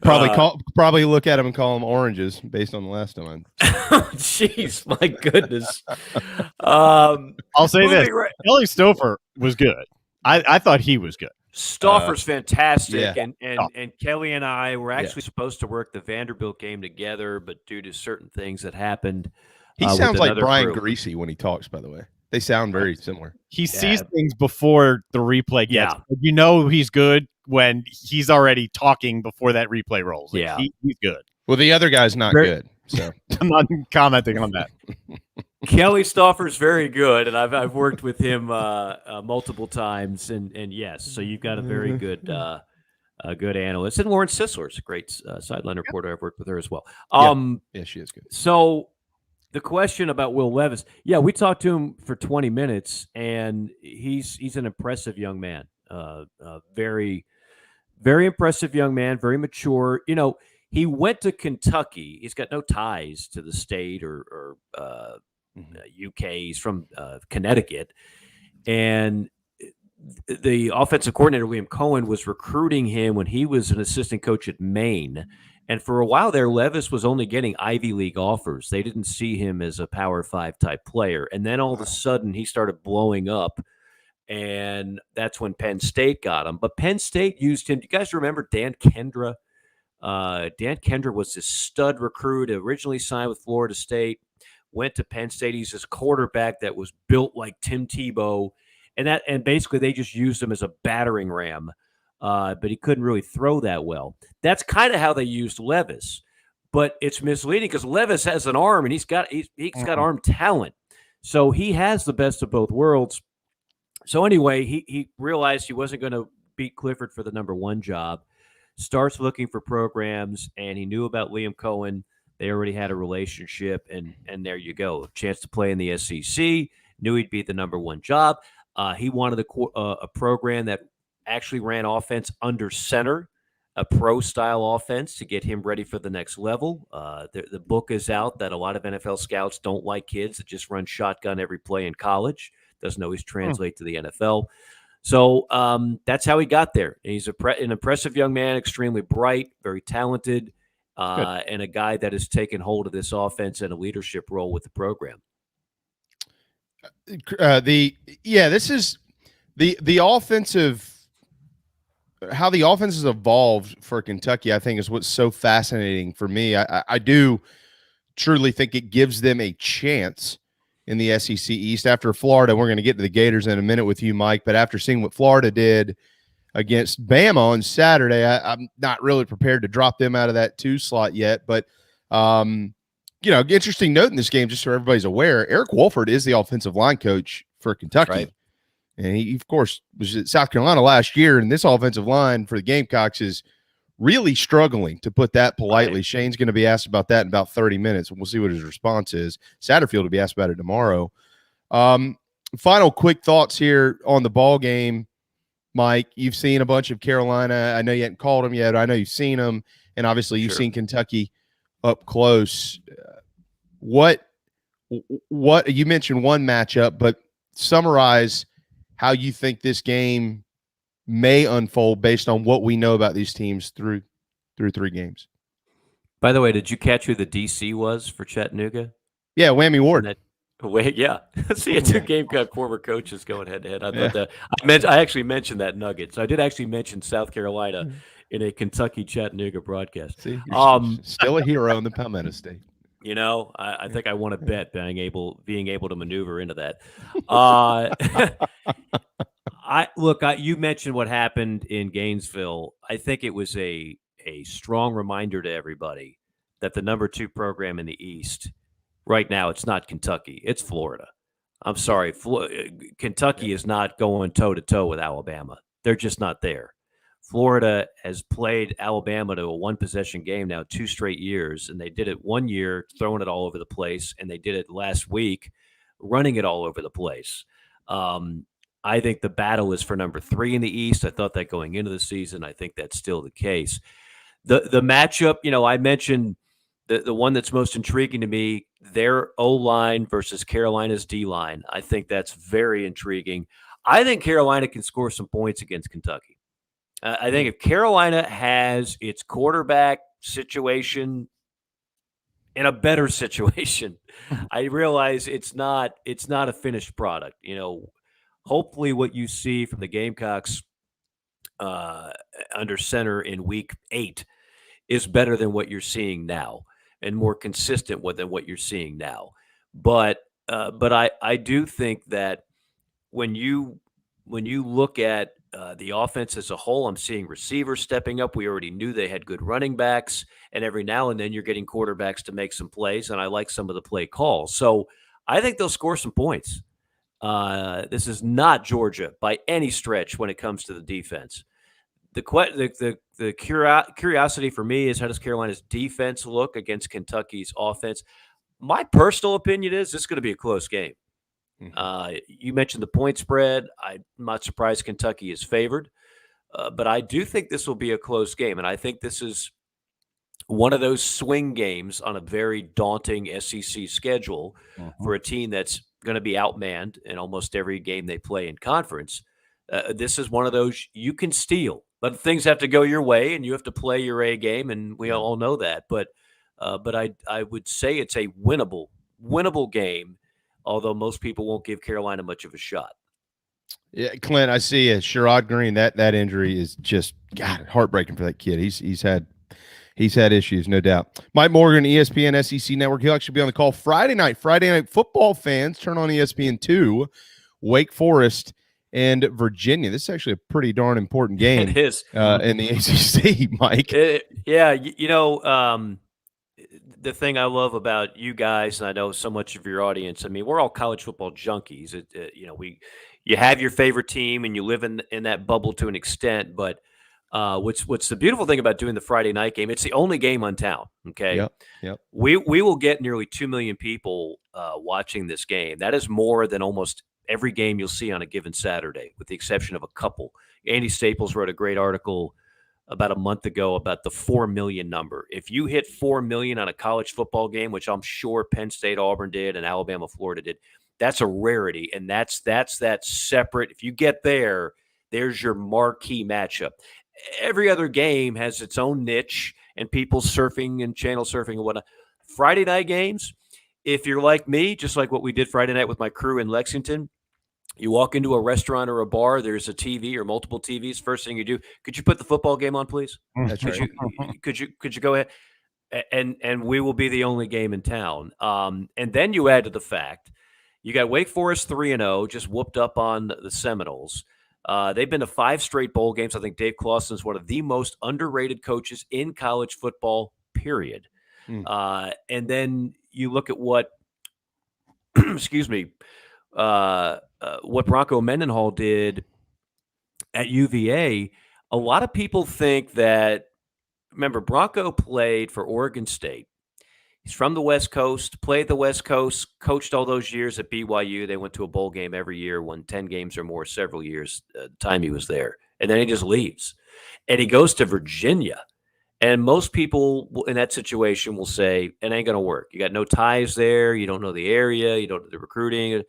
probably look at them and call them oranges based on the last time. Jeez, my goodness. I'll say this: Kelly Stouffer was good. I thought he was good. Stauffer's fantastic, and Kelly and I were actually supposed to work the Vanderbilt game together, but due to certain things that happened, he sounds like Brian Greasy when he talks. By the way, They sound very similar. He sees things before the replay gets. Yeah. He's good when he's already talking before that replay rolls. He's good. Well, the other guy's not good, so I'm not commenting on that. Kelly Stauffer's very good, and I've worked with him multiple times, and yes, so you've got a very good good analyst. And Lauren Sisler's a great sideline reporter. I've worked with her as well. Yeah, she is good. So the question about Will Levis, we talked to him for 20 minutes, and he's an impressive young man. Very, very impressive young man, very mature. He went to Kentucky. He's got no ties to the state or UK. He's from Connecticut. And the offensive coordinator, Liam Cohen, was recruiting him when he was an assistant coach at Maine. And for a while there, Levis was only getting Ivy League offers. They didn't see him as a Power 5 type player. And then all of a sudden, he started blowing up. And that's when Penn State got him. But Penn State used him. Do you guys remember Dan Kendra? Dan Kendra was this stud recruit, originally signed with Florida State, went to Penn State. He's this quarterback that was built like Tim Tebow. And basically they just used him as a battering ram. But he couldn't really throw that well. That's kind of how they used Levis. But it's misleading because Levis has an arm, and he's got arm talent. So he has the best of both worlds. So anyway, he realized he wasn't going to beat Clifford for the number 1 job, starts looking for programs, and he knew about Liam Cohen. They already had a relationship, and there you go. A chance to play in the SEC, knew he'd be the number 1 job. He wanted a program that actually ran offense under center, a pro-style offense to get him ready for the next level. The book is out that a lot of NFL scouts don't like kids that just run shotgun every play in college. Doesn't always translate to the NFL. So that's how he got there. And he's an impressive young man, extremely bright, very talented, and a guy that has taken hold of this offense and a leadership role with the program. This is the offensive. How the offense has evolved for Kentucky, I think, is what's so fascinating for me. I do truly think it gives them a chance in the SEC East after Florida. We're going to get to the Gators in a minute with you, Mike, but after seeing what Florida did against Bama on Saturday, I'm not really prepared to drop them out of that 2 slot yet. But, interesting note in this game, just so everybody's aware, Eric Wolford is the offensive line coach for Kentucky. Right. And he, of course, was at South Carolina last year, and this offensive line for the Gamecocks is really struggling, to put that politely. Right. Shane's going to be asked about that in about 30 minutes, and we'll see what his response is. Satterfield will be asked about it tomorrow. Final quick thoughts here on the ball game. Mike, you've seen a bunch of Carolina. I know you hadn't called them yet. I know you've seen them, and obviously you've seen Kentucky up close. What you mentioned one matchup, but summarize how you think this game may unfold based on what we know about these teams through 3 games. By the way, did you catch who the DC was for Chattanooga? Yeah, Whammy Ward. See, 2 Gamecock former coaches going head to head. I thought that I actually mentioned that nugget. So I did actually mention South Carolina in a Kentucky Chattanooga broadcast. See, you're still a hero in the Palmetto State. I think I won a bet being able to maneuver into that. You mentioned what happened in Gainesville. I think it was a strong reminder to everybody that the number 2 program in the East right now, it's not Kentucky, it's Florida. I'm sorry, Kentucky is not going toe to toe with Alabama. They're just not there. Florida has played Alabama to a 1-possession game now 2 straight years, and they did it one year throwing it all over the place, and they did it last week running it all over the place. I think the battle is for number 3 in the East. I thought that going into the season. I think that's still the case. The matchup, I mentioned the one that's most intriguing to me, their O-line versus Carolina's D-line. I think that's very intriguing. I think Carolina can score some points against Kentucky. I think if Carolina has its quarterback situation in a better situation, I realize it's not a finished product. Hopefully what you see from the Gamecocks under center in week 8 is better than what you're seeing now and more consistent than what you're seeing now. But but I do think that when you look at the offense as a whole, I'm seeing receivers stepping up. We already knew they had good running backs, and every now and then you're getting quarterbacks to make some plays, and I like some of the play calls. So I think they'll score some points. This is not Georgia by any stretch when it comes to the defense. The curiosity for me is, how does Carolina's defense look against Kentucky's offense? My personal opinion is this is going to be a close game. You mentioned the point spread. I'm not surprised Kentucky is favored, but I do think this will be a close game, and I think this is one of those swing games on a very daunting SEC schedule for a team that's going to be outmanned in almost every game they play in conference. This is one of those you can steal, but things have to go your way, and you have to play your A game, and we all know that. But I would say it's a winnable game, although most people won't give Carolina much of a shot. Yeah, Clint, I see it. Sherrod Green, that injury is just heartbreaking for that kid. He's had issues, no doubt. Mike Morgan, ESPN SEC Network. He'll actually be on the call Friday night. Friday night football fans, turn on ESPN2. Wake Forest and Virginia. This is actually a pretty darn important game. It is in the ACC, Mike. The thing I love about you guys, and I know so much of your audience, I mean, we're all college football junkies. You have your favorite team and you live in that bubble to an extent, but what's the beautiful thing about doing the Friday night game, it's the only game on town, okay? Yep. We will get nearly 2 million people watching this game. That is more than almost every game you'll see on a given Saturday, with the exception of a couple. Andy Staples wrote a great article about a month ago about the 4 million number. If you hit 4 million on a college football game, which I'm sure Penn State, Auburn did, and Alabama, Florida did, that's a rarity. And that's that separate. If you get there, there's your marquee matchup. Every other game has its own niche and people surfing and channel surfing and whatnot. Friday night games, if you're like me, just like what we did Friday night with my crew in Lexington, you walk into a restaurant or a bar, there's a TV or multiple TVs. First thing you do, could you put the football game on, please? That's right. Could you go ahead? And we will be the only game in town. And then you add to the fact, you got Wake Forest 3-0, just whooped up on the Seminoles. They've been to 5 straight bowl games. I think Dave Clawson is one of the most underrated coaches in college football, period. And then you look at what, what Bronco Mendenhall did at UVA. A lot of people think that, remember, Bronco played for Oregon State. He's from the West Coast, played the West Coast, coached all those years at BYU. They went to a bowl game every year, won 10 games or more several years the time he was there. And then he just leaves. And he goes to Virginia. And most people in that situation will say, it ain't going to work. You got no ties there. You don't know the area. You don't know the recruiting.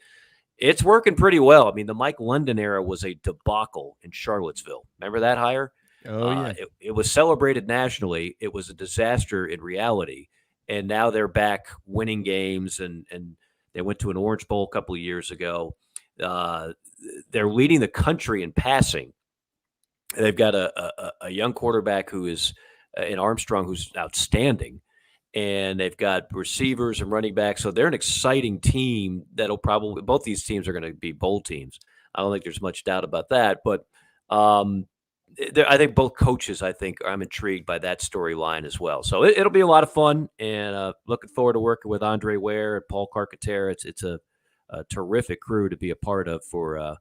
It's working pretty well. I mean, the Mike London era was a debacle in Charlottesville. Remember that hire? Oh, yeah. It was celebrated nationally. It was a disaster in reality. And now they're back winning games, and they went to an Orange Bowl a couple of years ago. They're leading the country in passing. They've got a young quarterback who is in Armstrong, who's outstanding. And they've got receivers and running backs. So they're an exciting team that'll probably – both these teams are going to be bowl teams. I don't think there's much doubt about that. But I think both coaches, I'm intrigued by that storyline as well. So it'll be a lot of fun, and looking forward to working with Andre Ware and Paul Carcaterra. It's a terrific crew to be a part of for a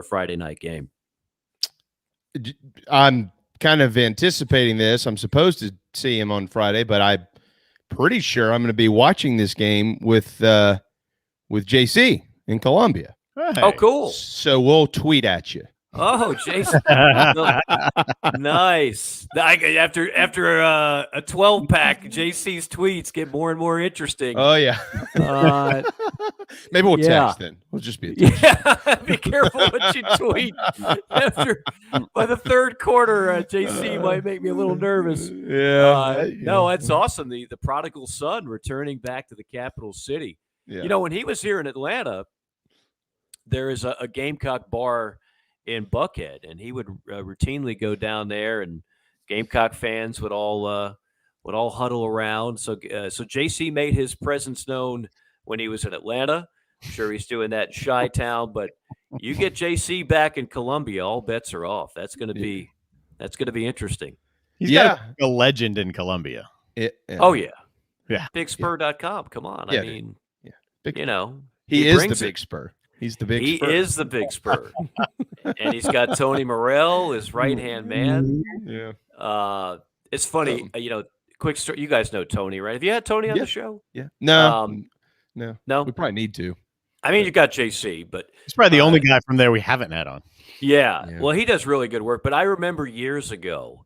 Friday night game. I'm kind of anticipating this. I'm supposed to see him on Friday, but I'm pretty sure I'm going to be watching this game with JC in Columbia. Hey. Oh, cool. So we'll tweet at you. Oh, Jason. Nice. After a 12-pack, JC's tweets get more and more interesting. Oh, yeah. Maybe we'll text then. We'll just be a text. Yeah, be careful what you tweet. By the third quarter, JC might make me a little nervous. No, that's awesome. The prodigal son returning back to the capital city. Yeah. When he was here in Atlanta, there is a Gamecock bar in Buckhead, and he would routinely go down there, and Gamecock fans would all huddle around. So JC made his presence known when he was in Atlanta. I'm sure he's doing that in Chi-Town, but you get JC back in Columbia, all bets are off. That's going to be interesting. He's got a legend in Columbia. Oh yeah. Yeah. BigSpur.com. Come on. Yeah, I mean, Big, he is the brings Big Spur. He's the Big He Spur. is the Big Spur. And he's got Tony Morrell, his right-hand man. Yeah. It's funny, quick story. You guys know Tony, right? Have you had Tony on the show? Yeah. No. No. We probably need to. I mean, you got JC, but he's probably the only guy from there we haven't had on. Yeah. Well, he does really good work. But I remember years ago,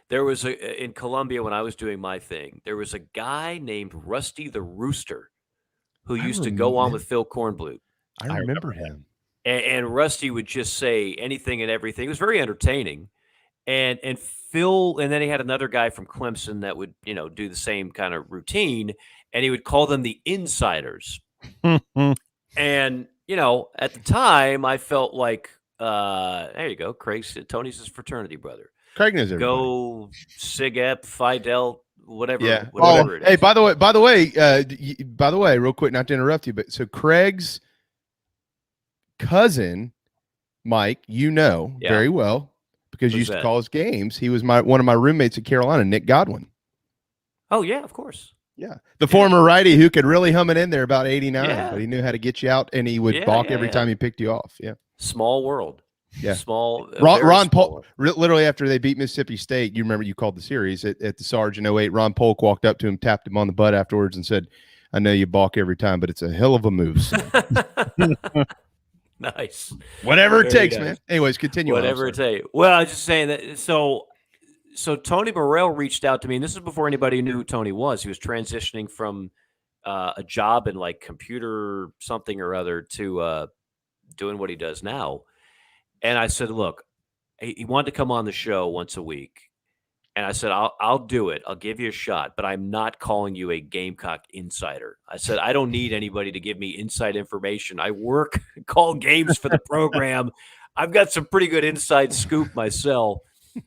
there was in Columbia when I was doing my thing, there was a guy named Rusty the Rooster who used to go on with Phil Kornbluth. I remember him. And Rusty would just say anything and everything. It was very entertaining. And Phil, and then he had another guy from Clemson that would, do the same kind of routine, and he would call them the insiders. And, at the time I felt like, there you go, Tony's his fraternity brother. Craig knows everybody. Go Sig-Ep, Fidel, whatever. Yeah. Whatever it is. Hey, by the way, real quick, not to interrupt you, but so Craig's cousin, Mike, very well because you used to call his games. He was one of my roommates at Carolina, Nick Godwin. Oh yeah, of course. Yeah, the former righty who could really hum it in there about 89, but he knew how to get you out, and he would balk every time he picked you off. Yeah, small world. Yeah, small. Ron Polk, literally after they beat Mississippi State, you remember you called the series at the Sarge in 08. Ron Polk walked up to him, tapped him on the butt afterwards, and said, "I know you balk every time, but it's a hell of a move." Nice. Whatever it takes, man. Anyways, continue. Whatever it takes. Well, I was just saying that. So Tony Morrell reached out to me, and this is before anybody knew who Tony was. He was transitioning from a job in like computer something or other to doing what he does now. And I said, look, he wanted to come on the show once a week. And I said, I'll do it. I'll give you a shot, but I'm not calling you a Gamecock insider. I said, I don't need anybody to give me inside information. I call games for the program. I've got some pretty good inside scoop myself.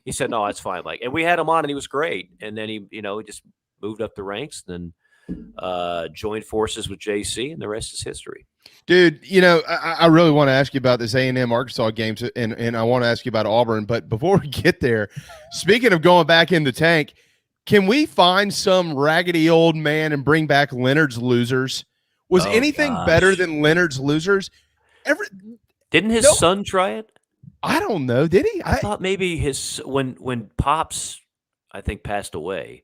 He said, no, that's fine. And we had him on and he was great. And then he just moved up the ranks, then joined forces with JC, and the rest is history. Dude, I really want to ask you about this A&M Arkansas game, and I want to ask you about Auburn. But before we get there, speaking of going back in the tank, can we find some raggedy old man and bring back Leonard's Losers? Was anything better than Leonard's Losers? Didn't his son try it? I don't know. Did he? I thought maybe when Pops, I think, passed away,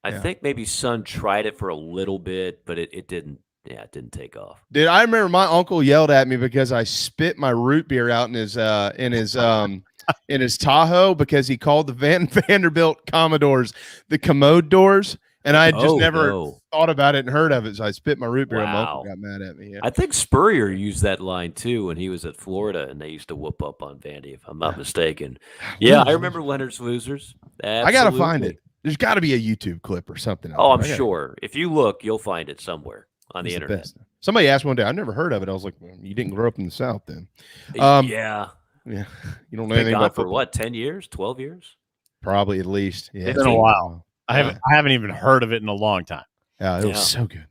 I think maybe son tried it for a little bit, but it didn't. Yeah, it didn't take off. Dude, I remember my uncle yelled at me because I spit my root beer out in his Tahoe because he called the Vanderbilt Commodores the commode doors, and I had just never thought about it and heard of it. So I spit my root beer, and my uncle got mad at me. Yeah. I think Spurrier used that line too when he was at Florida, and they used to whoop up on Vandy, if I'm not mistaken. Yeah, I remember Leonard's Losers. Absolutely. I gotta find it. There's got to be a YouTube clip or something. I'm sure. If you look, you'll find it somewhere on the internet. Somebody asked one day, I never heard of it. I was like, well, you didn't grow up in the South then. Yeah. You don't know anything about for what, 10 years, 12 years? Probably at least. Yeah. It's been a while. I haven't even heard of it in a long time. Yeah, it was so good.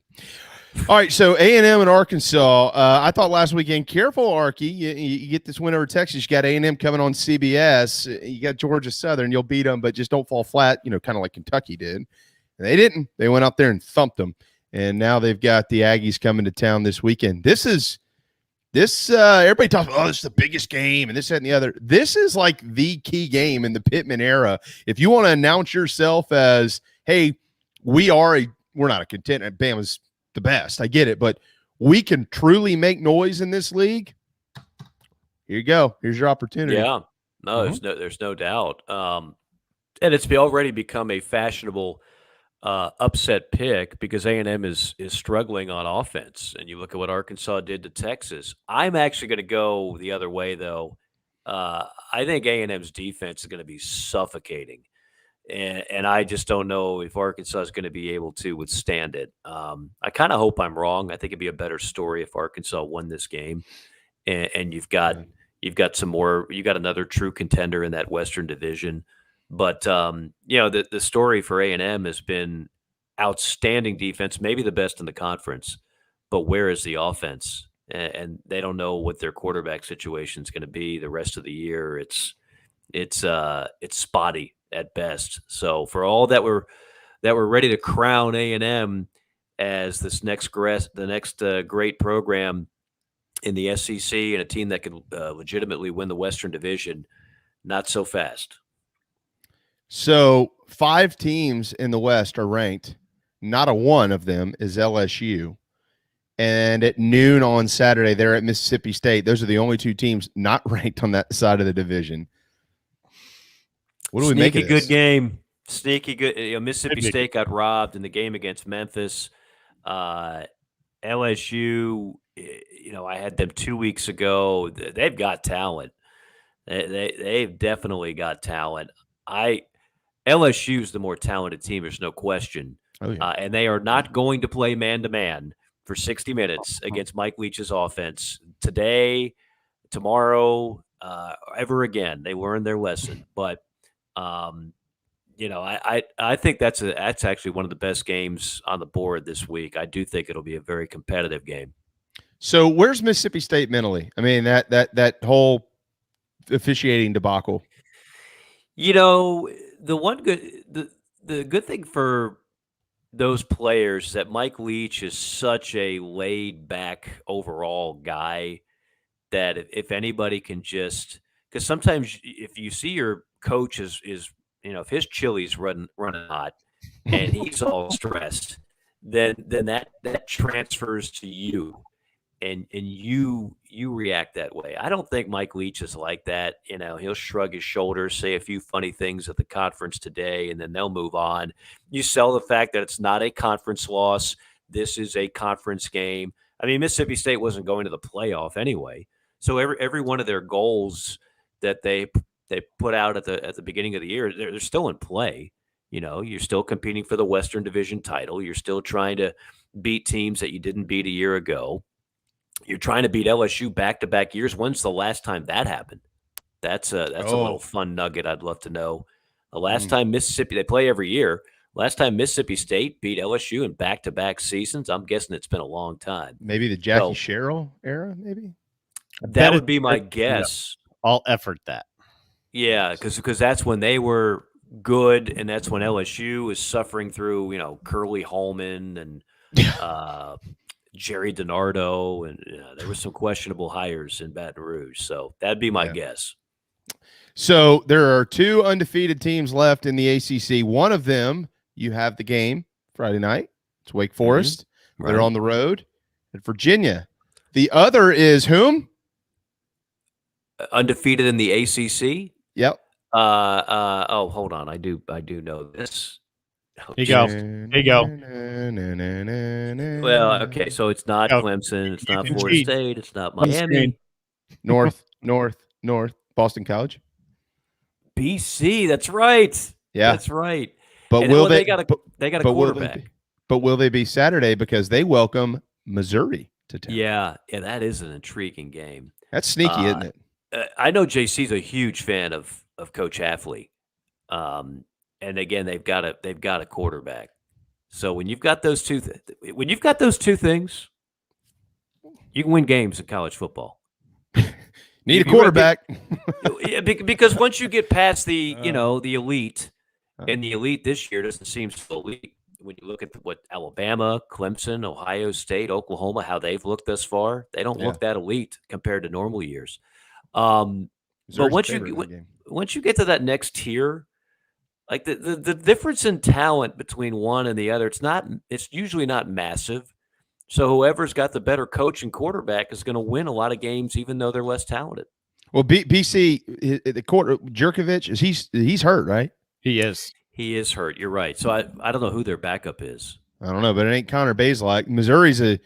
All right, so A&M and Arkansas. I thought last weekend, careful, Arky. You get this win over Texas. You got A&M coming on CBS. You got Georgia Southern. You'll beat them, but just don't fall flat, kind of like Kentucky did. And they didn't. They went out there and thumped them. And now they've got the Aggies coming to town this weekend. This everybody talks about, this is the biggest game and this, that, and the other. This is like the key game in the Pittman era. If you want to announce yourself as, hey, we're not a contender. Bama's the best. I get it. But we can truly make noise in this league. Here you go. Here's your opportunity. Yeah. No, there's no doubt. And it's already become a fashionable upset pick because A&M is struggling on offense. And you look at what Arkansas did to Texas. I'm actually going to go the other way, though. I think A&M's defense is going to be suffocating. And I just don't know if Arkansas is going to be able to withstand it. I kind of hope I'm wrong. I think it'd be a better story if Arkansas won this game. And you've got some more. You got another true contender in that Western Division. But the story for A&M has been outstanding defense, maybe the best in the conference. but where is the offense? And they don't know what their quarterback situation is going to be the rest of the year. It's spotty at best. So for all that we're ready to crown A&M as the next great program in the SEC and a team that can legitimately win the Western Division, not so fast. So 5 teams in the West are ranked. Not a one of them is LSU. And at noon on Saturday, they're at Mississippi State. Those are the only 2 teams not ranked on that side of the division. What do we make of this? Good game. Sneaky good. Mississippi State got robbed in the game against Memphis. LSU, I had them 2 weeks ago. They've got talent. They've definitely got talent. LSU's the more talented team. There's no question. Oh, yeah. And they are not going to play man-to-man for 60 minutes against Mike Leach's offense today, tomorrow, ever again. They learned their lesson. But, I think that's actually one of the best games on the board this week. I do think it'll be a very competitive game. So where's Mississippi State mentally? I mean, that whole officiating debacle. The good thing for those players is that Mike Leach is such a laid-back overall guy that if anybody can just – because sometimes if you see your coach is if his chili's running hot and he's all stressed, then that transfers to you. And you react that way. I don't think Mike Leach is like that. He'll shrug his shoulders, say a few funny things at the conference today, and then they'll move on. You sell the fact that it's not a conference loss. This is a conference game. I mean, Mississippi State wasn't going to the playoff anyway. So every one of their goals that they put out at the beginning of the year, they're still in play. You're still competing for the Western Division title. You're still trying to beat teams that you didn't beat a year ago. You're trying to beat LSU back-to-back years. When's the last time that happened? That's a little fun nugget I'd love to know. The last time Mississippi, they play every year. Last time Mississippi State beat LSU in back-to-back seasons, I'm guessing it's been a long time. Maybe the Jackie Sherrill era, maybe? That would be my guess. I'll effort that. Yeah, because that's when they were good, and that's when LSU is suffering through, Curly Holman and Jerry DiNardo, and there were some questionable hires in Baton Rouge. So that'd be my guess. So there are 2 undefeated teams left in the ACC. One of them, you have the game Friday night. It's Wake Forest. Right. They're on the road at Virginia. The other is whom? Undefeated in the ACC? Yep. Hold on. I do know this. Here you go. Well, okay, so it's not Clemson, it's not Florida State, it's not Miami. North, Boston College. BC, that's right. Yeah. That's right. But they got a quarterback. But will they be Saturday because they welcome Missouri to town? Yeah, that is an intriguing game. That's sneaky, isn't it? I know JC's a huge fan of Coach Hafley. And again, they've got a quarterback. So when you've got those two things, you can win games in college football. Need a quarterback. Because once you get past the elite, and the elite this year doesn't seem so elite. When you look at what Alabama, Clemson, Ohio State, Oklahoma, how they've looked thus far, they don't look that elite compared to normal years. But once you get to that next tier, like the difference in talent between one and the other, it's usually not massive. So whoever's got the better coach and quarterback is going to win a lot of games, even though they're less talented. Well, BC, the quarter Jerkovich, he's hurt, right? He is. He is hurt. You're right. So I don't know who their backup is. I don't know, but it ain't Connor Bazelak. Missouri's a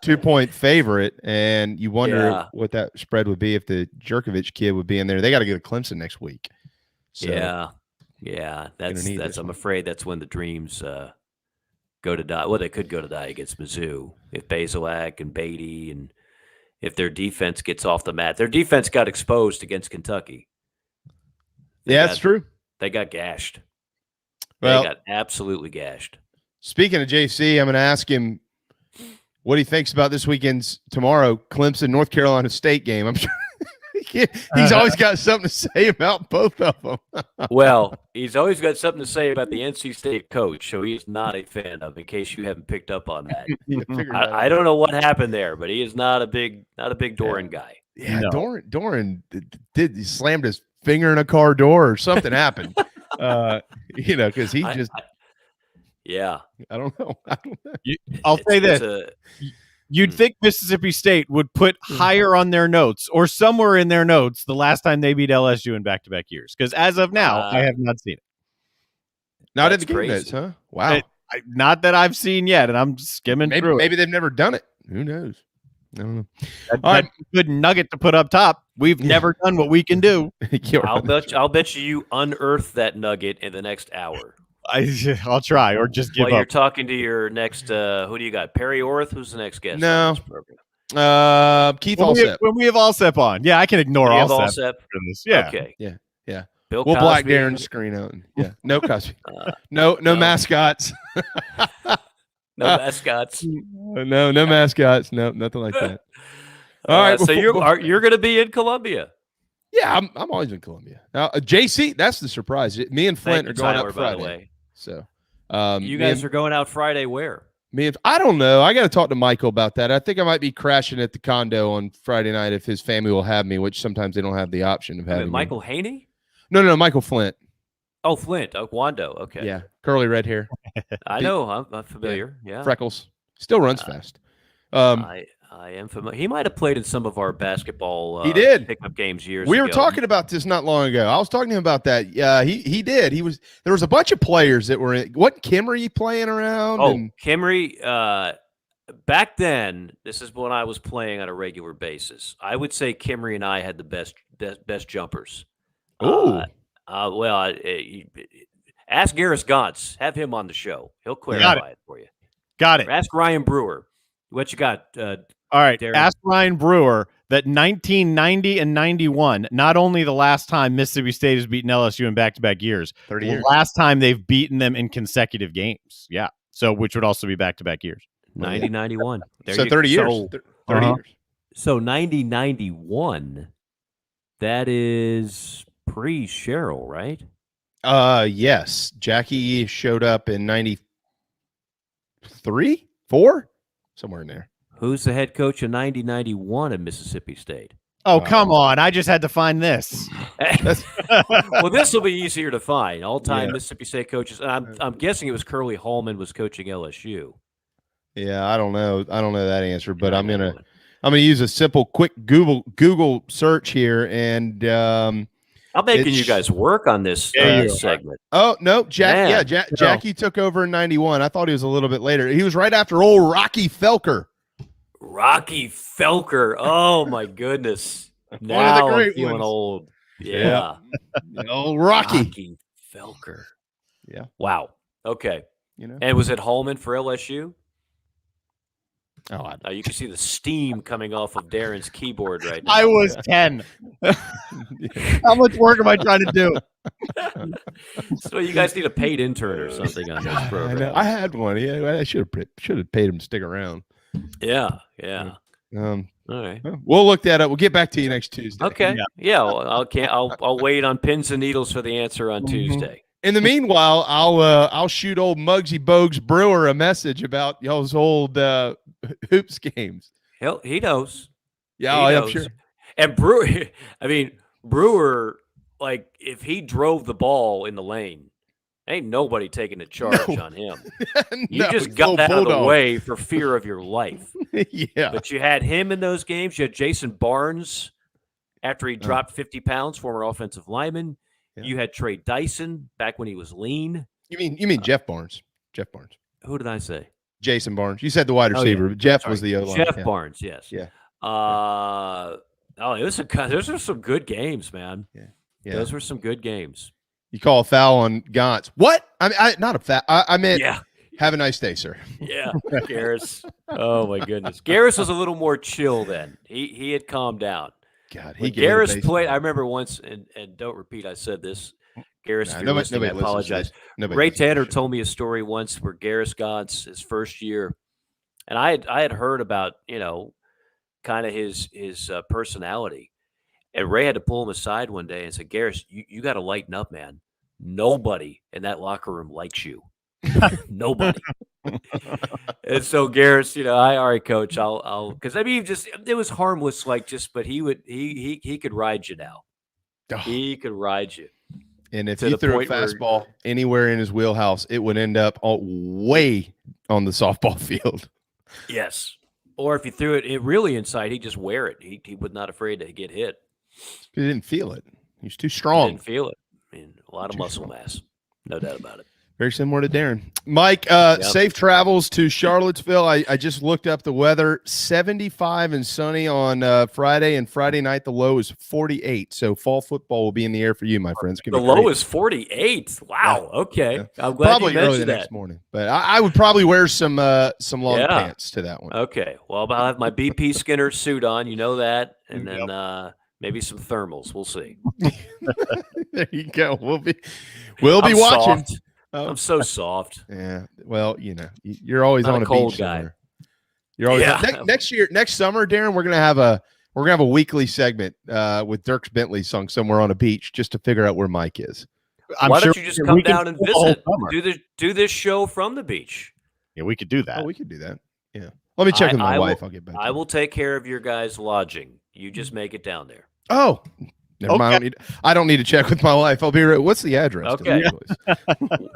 2-point favorite, and you wonder what that spread would be if the Jerkovich kid would be in there. They got to go to Clemson next week. So yeah. That's. I'm afraid that's when the dreams go to die. Well, they could go to die against Mizzou if Bazelak and Beatty, and if their defense gets off the mat. Their defense got exposed against Kentucky. That's true. They got gashed. Well, they got absolutely gashed. Speaking of JC, I'm going to ask him what he thinks about this weekend's tomorrow Clemson North Carolina State game. I'm sure he's always got something to say about both of them. Well, he's always got something to say about the NC State coach, so he's not a fan of. In case you haven't picked up on that, I don't know what happened there, but he is not a big Doran guy. Yeah, no. Doran did he slammed his finger in a car door or something happened. Because he just. Yeah, I don't know. I'll say this. You'd think Mississippi State would put higher on their notes or somewhere in their notes the last time they beat LSU in back-to-back years. Because as of now, I have not seen it. Not in the game notes, huh? Wow. Not that I've seen yet, and I'm skimming through it. Maybe they've never done it. Who knows? I don't know. That's a good nugget to put up top. We've never done what we can do. I'll bet you unearth that nugget in the next hour. I'll try, or just give up. You're talking to your next, who do you got? Perry Orth? Who's the next guest? No. Keith Allsep. When we have Allsep on. Yeah, I can ignore Allsep. Yeah. Okay. Yeah. Bill we'll Cosby. black Darren's screen out. Yeah. No Cosby. No mascots. No mascots. No mascots. No, nothing like that. All right. So you're going to be in Columbia. Yeah, I'm always in Columbia. Now, JC, that's the surprise. Me and Flint are going out Friday. By the way. So, you guys are going out Friday where? I don't know. I got to talk to Michael about that. I think I might be crashing at the condo on Friday night if his family will have me, which sometimes they don't have the option of having Michael Haney? No, Michael Flint. Oh, Flint. Oh, Wando. Okay. Yeah, curly red hair. I know. I'm familiar. Yeah. Freckles. Still runs fast. I am familiar. He might have played in some of our basketball he did. pickup games years We ago. were talking about this not long ago. I was talking to him about that. He did. There was a bunch of players that were in. What Kimry playing around? Kimry. Back then, this is when I was playing on a regular basis. I would say Kimry and I had the best jumpers. Ooh. Ask Garris Gantz. Have him on the show. He'll clarify it for you. Got it. Ask Ryan Brewer. What you got? All right. Darren? Ask Ryan Brewer that 1990 and 91, not only the last time Mississippi State has beaten LSU in back-to-back years, 30 years. Last time they've beaten them in consecutive games. Yeah. So, which would also be back-to-back years. 90, 91. So 30 years. 30 years. So 90, 91, that is pre-Cheryl, right? Yes. Jackie showed up in 93, 4, somewhere in there. Who's the head coach of 90, 91 at Mississippi State? Oh, come on. I just had to find this. Well, this will be easier to find. All-time Mississippi State coaches. And I'm guessing it was Curly Hallman was coaching LSU. Yeah, I don't know. I don't know that answer, but I'm gonna use a simple, quick Google search here, and I'm making you guys work on this segment. Oh no, Jackie took over in 91. I thought he was a little bit later. He was right after old Rocky Felker. Rocky Felker. Oh my goodness! Now I'm feeling old. Yeah. Old Rocky Felker. Yeah. Wow. Okay. And was it Hallman for LSU? Oh, you can see the steam coming off of Darren's keyboard right now. I was 10. How much work am I trying to do? So you guys need a paid intern or something on this program. I had one. Yeah, I should have paid him to stick around. Yeah. All right. We'll look that up. We'll get back to you next Tuesday. Okay. Yeah. Well, I'll wait on pins and needles for the answer on Tuesday. In the meanwhile, I'll shoot old Muggsy Bogues Brewer a message about y'all's old hoops games. He knows. Yeah, I'm sure. And Brewer, like if he drove the ball in the lane, ain't nobody taking a charge on him. You just got out of the way for fear of your life. Yeah. But you had him in those games. You had Jason Barnes after he dropped 50 pounds, former offensive lineman. Yeah. You had Trey Dyson back when he was lean. You mean Jeff Barnes? Jeff Barnes. Who did I say? Jason Barnes. You said the wide receiver, but Jeff was the O-line. Jeff Barnes, yes. Yeah. Those are some good games, man. Yeah. Those were some good games. You call a foul on Gantz. What? Not a foul. I meant have a nice day, sir. Yeah, Garris. Oh, my goodness. Garris was a little more chill then. He had calmed down. God, Garris played. I remember once, and don't repeat, I said this. Garris, if you're listening, I apologize. Ray Tanner told me a story once where Garris Gantz, his first year, And I had heard about, kind of his personality. And Ray had to pull him aside one day and said, Garris, you got to lighten up, man. Nobody in that locker room likes you. Nobody. And so Garris, all right, coach, because it was harmless, but he could ride you now. Oh. He could ride you. And if you threw a fastball anywhere in his wheelhouse, it would end up way on the softball field. Yes. Or if you threw it really inside, he'd just wear it. He was not afraid to get hit. He didn't feel it. He was too strong. He didn't feel it. I mean, a lot of muscle mass. No doubt about it. Very similar to Darren. Mike, safe travels to Charlottesville. I just looked up the weather. 75 and sunny on Friday, and Friday night the low is 48. So fall football will be in the air for you, my friends. The low is 48. Wow. Yeah. Okay. Yeah. I'm glad probably you mentioned early the that. Next morning. But I would probably wear some long pants to that one. Okay. Well, I'll have my BP Skinner suit on. You know that. And then maybe some thermals. We'll see. There you go. We'll be watching. Soft. I'm so soft. Yeah. Well, you're always Not on a cold beach guy. somewhere. You're always next summer, Darren. We're gonna have a weekly segment with Dierks Bentley sung somewhere on a beach just to figure out where Mike is. Why don't you just come down and visit? Do this show from the beach. Yeah, we could do that. Oh, we could do that. Yeah. Let me check with my wife. I'll get back. I will take care of your guys' lodging. You just make it down there. Oh. Never mind. I don't need to check with my wife. I'll be right. What's the address? Okay.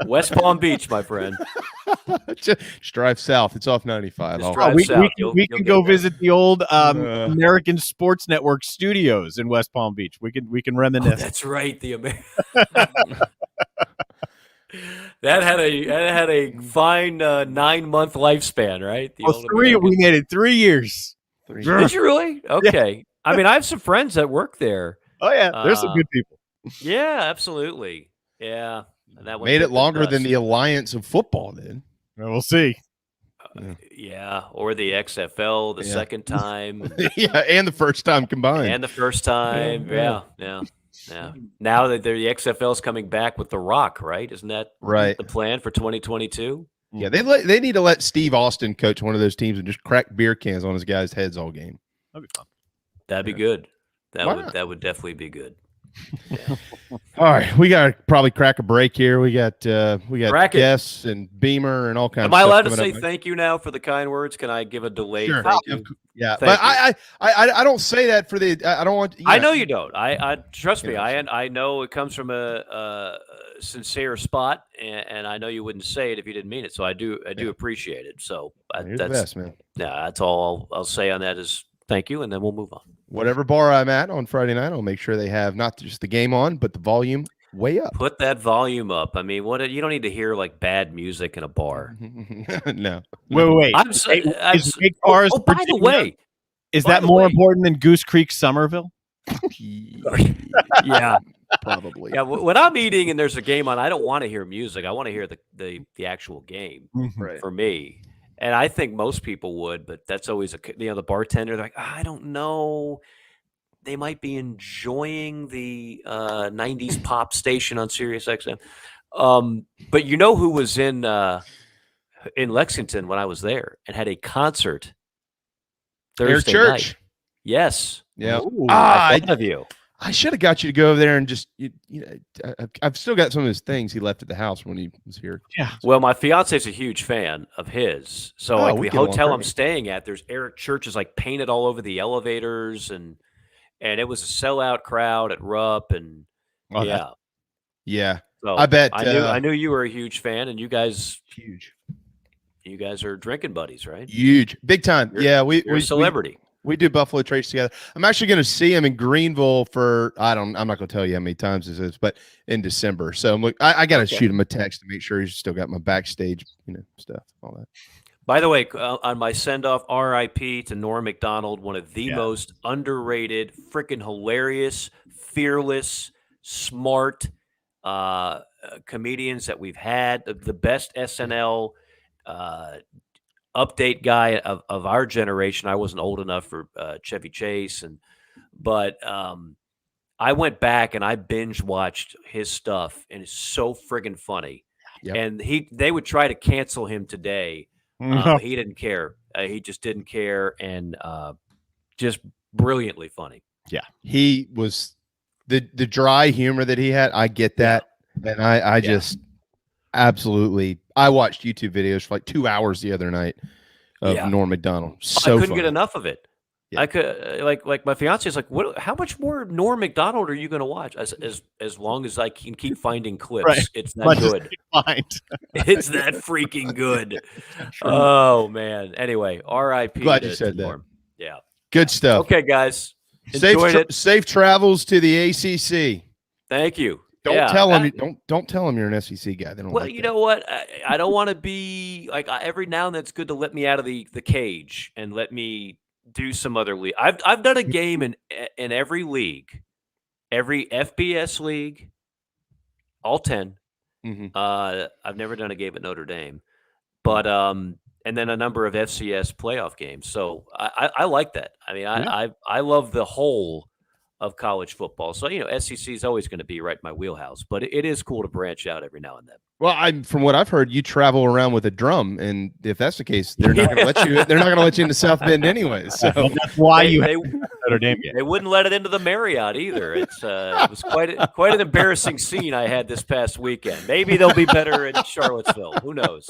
West Palm Beach, my friend. Just drive south. It's off 95. We can go visit the old American Sports Network studios in West Palm Beach. We can reminisce. Oh, that's right. The that had a fine 9-month lifespan, right? We made it 3 years. Did you really? Okay. Yeah. I mean, I have some friends that work there. Oh yeah, there's some good people. Yeah, absolutely. Yeah, that made it longer than the Alliance of Football did. Well, we'll see. Yeah, or the XFL the second time. Yeah, and the first time combined. And the first time, yeah. Now that the XFL is coming back with The Rock, right? Isn't that right? The plan for 2022? Yeah, they need to let Steve Austin coach one of those teams and just crack beer cans on his guys' heads all game. That'd be fun. That'd be good. That would definitely be good. Yeah. All right, we got to probably crack a break here. We got guests and Beamer and all kinds. Am I allowed to say thank you now for the kind words? Can I give a delayed thank you? Yeah, but I don't say that for the. I don't want. I know you don't. I trust me. I know it comes from a sincere spot, and I know you wouldn't say it if you didn't mean it. So I do appreciate it. So that's the best, man. Yeah, that's all I'll say on that is thank you, and then we'll move on. Whatever bar I'm at on Friday night, I'll make sure they have not just the game on, but the volume way up. Put that volume up. I mean, you don't need to hear like bad music in a bar. No. Wait. By the way, is that more important than Goose Creek, Somerville? Yeah, probably. Yeah, when I'm eating and there's a game on, I don't want to hear music. I want to hear the actual game for me. And I think most people would, but that's always the bartender. They're like, I don't know. They might be enjoying the 90s pop station on Sirius XM. But you know who was in Lexington when I was there and had a concert Thursday night? Yes. Yeah. I thought of you. I should have got you to go over there and just, I've still got some of his things he left at the house when he was here. Yeah. Well, my fiance's a huge fan of his. So the hotel I'm staying at, there's Eric Church's like painted all over the elevators and it was a sellout crowd at Rupp and yeah. So I bet I knew you were a huge fan and you guys huge. You guys are drinking buddies, right? Huge. Big time. We're a celebrity. We do Buffalo Trace together. I'm actually going to see him in Greenville for I'm not going to tell you how many times this is, but in December. So I got to shoot him a text to make sure he's still got my backstage, stuff, all that. By the way, on my send-off, RIP to Norm Macdonald, one of the most underrated, freaking hilarious, fearless, smart comedians that we've had. The best SNL update guy of our generation. I wasn't old enough for Chevy Chase, but I went back and I binge watched his stuff, and it's so friggin' funny. Yep. And they would try to cancel him today. He didn't care. He just didn't care, and just brilliantly funny. Yeah, he was the dry humor that he had. I get that, and I just absolutely. I watched YouTube videos for like 2 hours the other night of Norm Macdonald. So I couldn't funny. get enough of it. Yeah. I could like my fiance is like, what? How much more Norm Macdonald are you going to watch? As long as I can keep finding clips, Right. it's that good. It's that freaking good. Oh man. Anyway, R.I.P. Glad you said Norm. that. Yeah. Good stuff. Okay, guys. Enjoyed it. Safe travels to the ACC. Thank you. Don't tell them. Don't tell them you're an SEC guy. They don't. Well, like you that. know what? I don't want to be like every now and then. It's good to let me out of the cage and let me do some other league. I've done a game in every league, every FBS league, all 10. Mm-hmm. I've never done a game at Notre Dame, but and then a number of FCS playoff games. So I like that. I mean, I love the whole of college football. So, SEC is always going to be right in my wheelhouse, but it is cool to branch out every now and then. Well, from what I've heard, you travel around with a drum, and if that's the case, they're not going to let you. They're not going to let you into South Bend anyways. So that's why Notre Dame. They wouldn't let it into the Marriott either. It was quite an embarrassing scene I had this past weekend. Maybe they'll be better in Charlottesville. Who knows?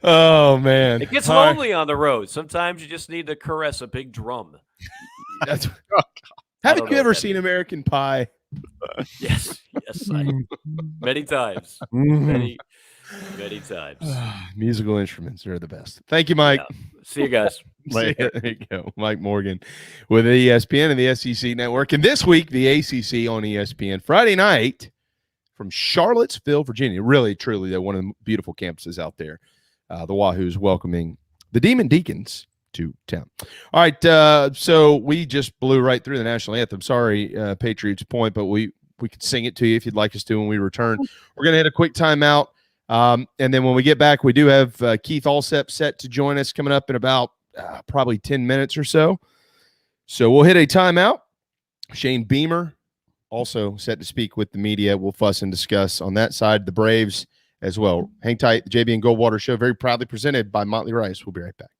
Oh man, it gets lonely on the road. Sometimes you just need to caress a big drum. Haven't you ever seen American Pie? Yes, many times, many times. Musical instruments are the best. Thank you, Mike. Yeah. See you guys. There you go, Mike Morgan with ESPN and the SEC Network, and this week the ACC on ESPN Friday night from Charlottesville, Virginia. Really, truly, they're one of the beautiful campuses out there. The Wahoos welcoming the Demon Deacons to town. All right, so we just blew right through the national anthem. Sorry, Patriots point, but we could sing it to you if you'd like us to when we return. We're going to hit a quick timeout, and then when we get back, we do have Keith Allsep set to join us coming up in about probably 10 minutes or so. So we'll hit a timeout. Shane Beamer also set to speak with the media. We'll fuss and discuss on that side, the Braves as well. Hang tight. The JB and Goldwater Show, very proudly presented by Motley Rice. We'll be right back.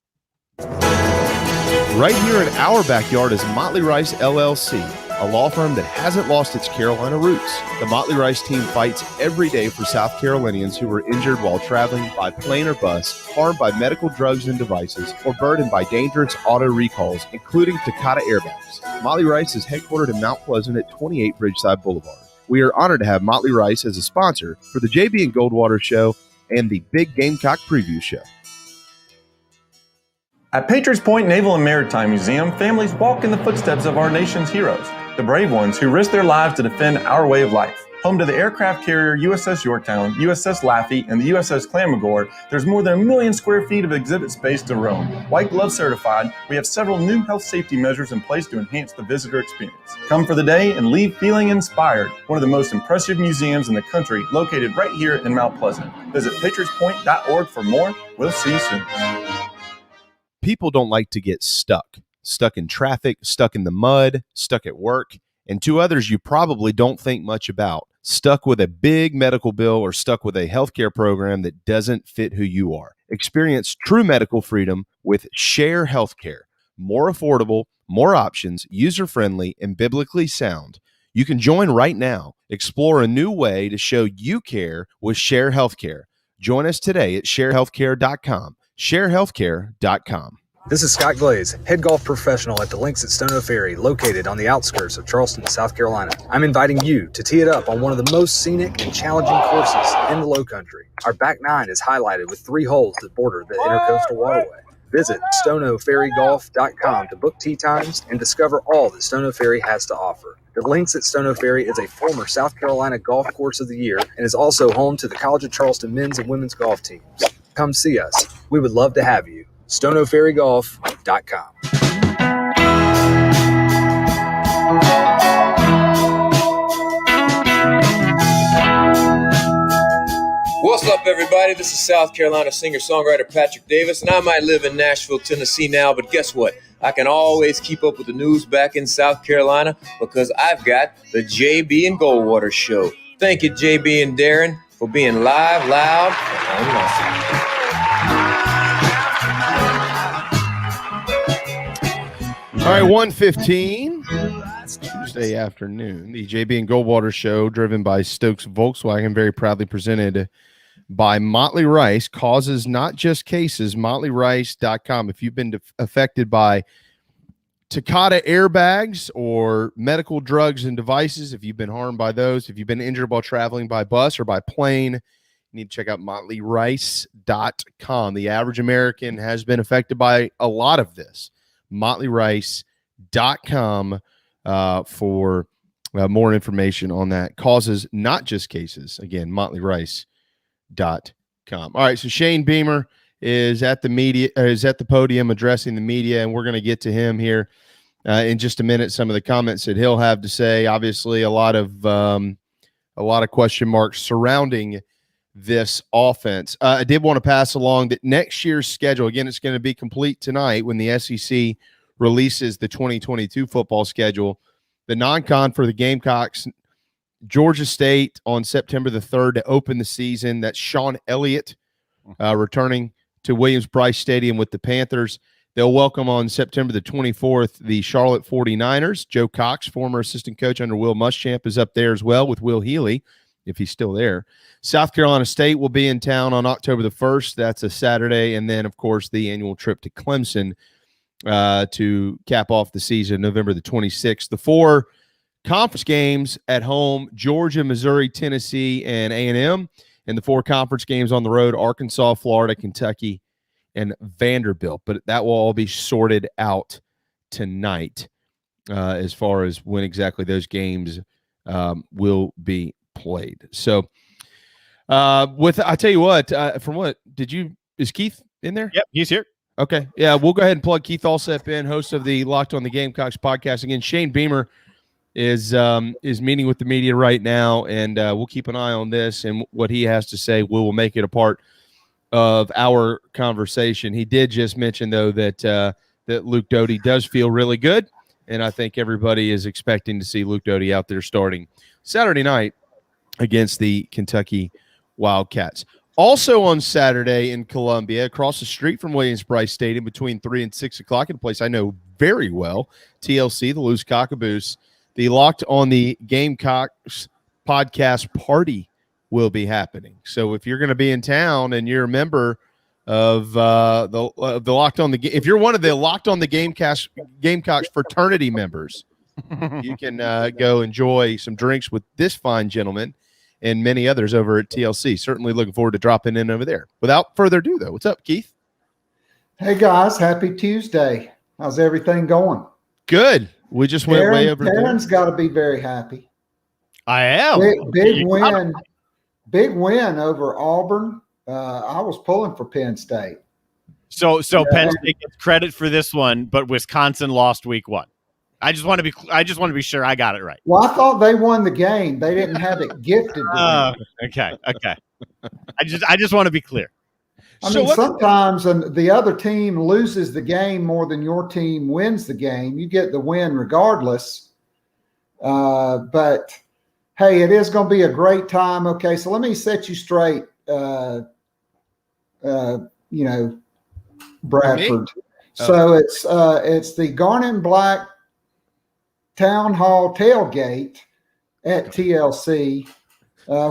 Right here in our backyard is Motley Rice LLC, a law firm that hasn't lost its Carolina roots. The Motley Rice team fights every day for South Carolinians who were injured while traveling by plane or bus, harmed by medical drugs and devices, or burdened by dangerous auto recalls, including Takata airbags. Motley Rice is headquartered in Mount Pleasant at 28 Bridgeside Boulevard. We are honored to have Motley Rice as a sponsor for the JB and Goldwater Show and the Big Gamecock Preview Show. At Patriots Point Naval and Maritime Museum, families walk in the footsteps of our nation's heroes, the brave ones who risked their lives to defend our way of life. Home to the aircraft carrier USS Yorktown, USS Laffey, and the USS Clamagore, there's more than 1 million square feet of exhibit space to roam. White Glove certified, we have several new health safety measures in place to enhance the visitor experience. Come for the day and leave feeling inspired. One of the most impressive museums in the country, located right here in Mount Pleasant. Visit patriotspoint.org for more. We'll see you soon. People don't like to get stuck in traffic, stuck in the mud, stuck at work, and to others you probably don't think much about, stuck with a big medical bill or stuck with a healthcare program that doesn't fit who you are. Experience true medical freedom with Share Healthcare. More affordable, more options, user-friendly, and biblically sound. You can join right now. Explore a new way to show you care with Share Healthcare. Join us today at sharehealthcare.com. sharehealthcare.com. This is Scott Glaze, head golf professional at the Links at Stono Ferry, located on the outskirts of Charleston, South Carolina. I'm inviting you to tee it up on one of the most scenic and challenging courses in the Lowcountry. Our back nine is highlighted with 3 holes that border the Intercoastal Waterway. Visit stonoferrygolf.com to book tee times and discover all that Stono Ferry has to offer. The Links at Stono Ferry is a former South Carolina Golf Course of the Year and is also home to the College of Charleston men's and women's golf teams. Come see us. We would love to have you. stonoferrygolf.com. What's up, everybody? This is South Carolina singer-songwriter Patrick Davis, and I might live in Nashville, Tennessee now, but guess what? I can always keep up with the news back in South Carolina because I've got the JB and Goldwater Show. Thank you, JB and Darren, for being live, loud, and unlocked. right, 1:15 Tuesday afternoon. The JB and Goldwater show, driven by Stokes Volkswagen, very proudly presented by Motley Rice. Causes, not just cases. MotleyRice.com. If you've been affected by Takata airbags or medical drugs and devices, if you've been harmed by those, if you've been injured while traveling by bus or by plane, you need to check out MotleyRice.com. The average American has been affected by a lot of this. MotleyRice.com for more information on that. Causes, not just cases. Again, MotleyRice.com. All right, so Shane Beamer is at the podium addressing the media, and we're going to get to him here in just a minute. Some of the comments that he'll have to say. Obviously, a lot of question marks surrounding this offense. I did want to pass along that next year's schedule, again, it's going to be complete tonight when the SEC releases the 2022 football schedule. The non-con for the Gamecocks, Georgia State on September the 3rd to open the season. That's Sean Elliott returning to Williams-Brice Stadium with the Panthers. They'll welcome on September the 24th the Charlotte 49ers. Joe Cox, former assistant coach under Will Muschamp, is up there as well with Will Healy, if he's still there. South Carolina State will be in town on October the 1st. That's a Saturday. And then, of course, the annual trip to Clemson to cap off the season, November the 26th. The 4 conference games at home, Georgia, Missouri, Tennessee, and A&M. And the 4 conference games on the road, Arkansas, Florida, Kentucky, and Vanderbilt. But that will all be sorted out tonight as far as when exactly those games will be played. So I tell you what, is Keith in there? Yep, he's here. Okay. Yeah, we'll go ahead and plug Keith Allsep in, host of the Locked on the Gamecocks podcast. Again, Shane Beamer is meeting with the media right now, and we'll keep an eye on this and what he has to say. We will make it a part of our conversation. He did just mention, though, that Luke Doty does feel really good, and I think everybody is expecting to see Luke Doty out there starting Saturday night against the Kentucky Wildcats. Also on Saturday in Columbia, across the street from Williams-Brice Stadium between 3 and 6 o'clock, in a place I know very well, TLC, the Loose Cockaboose, the Locked on the Gamecocks podcast party will be happening. So if you're going to be in town and you're a member of the Locked on the, if you're one of the Locked on the Gamecocks fraternity members, you can go enjoy some drinks with this fine gentleman and many others over at TLC. Certainly looking forward to dropping in over there. Without further ado, though, what's up, Keith? Hey, guys. Happy Tuesday. How's everything going? Good. We just went way over. Darren's got to be very happy. I am. Big win. Big win over Auburn. I was pulling for Penn State. So Penn State gets credit for this one, but Wisconsin lost week 1. I just want to be sure I got it right. Well, I thought they won the game. They didn't have it gifted to them. Okay. I just want to be clear. I mean, sometimes the other team loses the game more than your team wins the game. You get the win regardless. But hey, it is going to be a great time. Okay, so let me set you straight. Bradford. So it's the Garnet and Black Town Hall tailgate at TLC,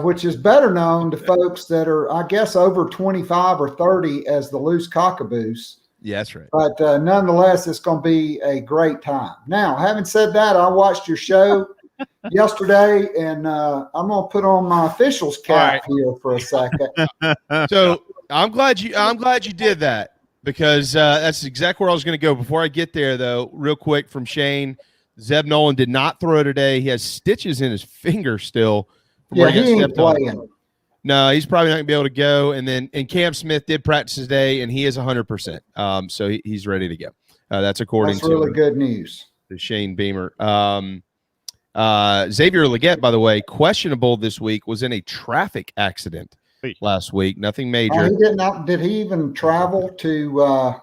which is better known to folks that are, I guess, over 25 or 30 as the Loose Cockaboose. Yeah, that's right. But nonetheless, it's going to be a great time. Now, having said that, I watched your show yesterday, and I'm going to put on my official's cap here for a second. So I'm glad you did that, because that's exactly where I was going to go. Before I get there, though, real quick from Shane, Zeb Nolan did not throw today. He has stitches in his finger still. Yeah, he ain't playing. No, he's probably not going to be able to go. And Cam Smith did practice today, and he is 100%. So he's ready to go. That's according to really good news. To Shane Beamer. Xavier Leggett, by the way, questionable this week, was in a traffic accident last week. Nothing major. Did he even travel to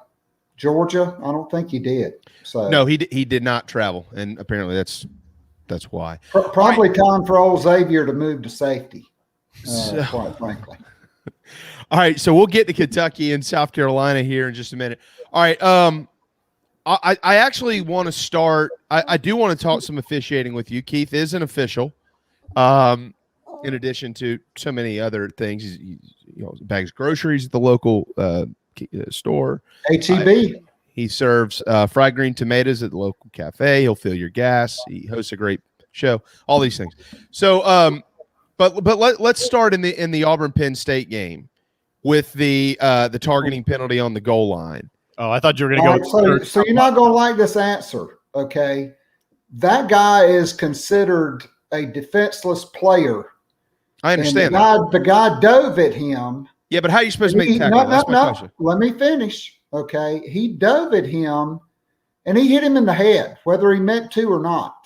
Georgia? I don't think he did. So no, he did not travel, and apparently that's why. Probably time for old Xavier to move to safety. Quite frankly. All right, so we'll get to Kentucky and South Carolina here in just a minute. All right, I actually want to start. I do want to talk some officiating with you. Keith is an official. In addition to so many other things, he bags groceries at the local store. HEB. He serves fried green tomatoes at the local cafe. He'll fill your gas. He hosts a great show. All these things. So, but let's start in the Auburn Penn State game with the targeting penalty on the goal line. Oh, I thought you were going to go. So you're not going to like this answer, okay? That guy is considered a defenseless player. I understand the guy dove at him. Yeah, but how are you supposed to make the tackle? That's my question. Let me finish, okay? He dove at him, and he hit him in the head, whether he meant to or not.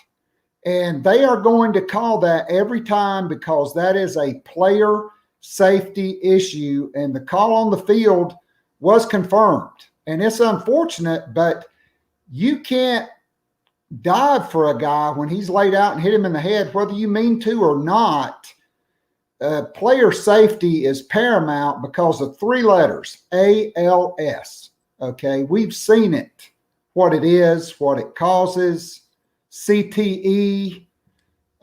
And they are going to call that every time because that is a player safety issue, and the call on the field was confirmed. And it's unfortunate, but you can't dive for a guy when he's laid out and hit him in the head, whether you mean to or not. Player safety is paramount because of 3 letters, ALS. Okay, we've seen it, what it is, what it causes. CTE,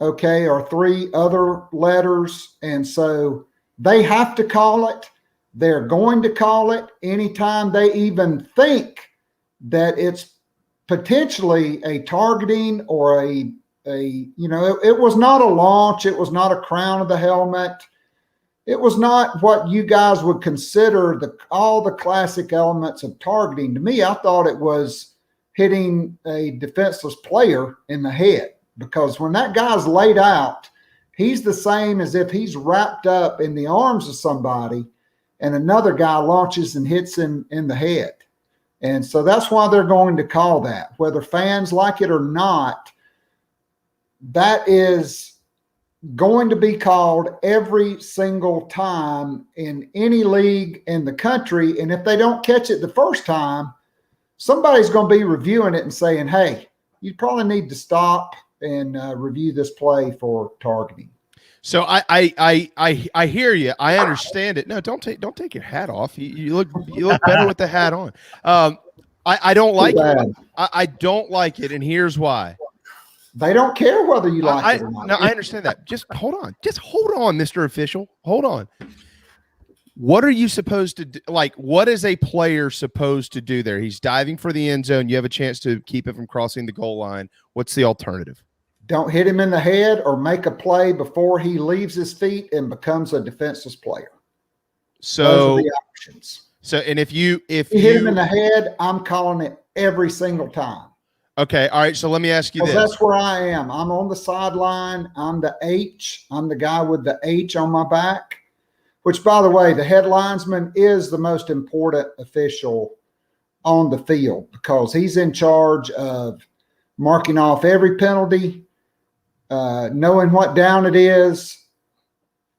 okay, are 3 other letters. And so they have to call it. They're going to call it anytime they even think that it's potentially a targeting or it was not a launch. It was not a crown of the helmet. It was not what you guys would consider all the classic elements of targeting. To me, I thought it was hitting a defenseless player in the head, because when that guy's laid out, he's the same as if he's wrapped up in the arms of somebody and another guy launches and hits him in the head. And so that's why they're going to call that. Whether fans like it or not, that is going to be called every single time in any league in the country. And if they don't catch it the first time, somebody's going to be reviewing it and saying, hey, you probably need to stop and review this play for targeting. So I hear you. I understand it. No, don't take your hat off. You look better with the hat on. I don't like it. I don't like it, and here's why. They don't care whether you like it or not. No, I understand that. Just hold on. Just hold on, Mr. Official. Hold on. What are you supposed to do? Like, what is a player supposed to do there? He's diving for the end zone. You have a chance to keep it from crossing the goal line. What's the alternative? Don't hit him in the head or make a play before he leaves his feet and becomes a defenseless player. So those are the options. So, and if you hit him in the head, I'm calling it every single time. Okay. All right. So let me ask you this. That's where I am. I'm on the sideline. I'm the H. I'm the guy with the H on my back, which, by the way, the head linesman is the most important official on the field because he's in charge of marking off every penalty, knowing what down it is,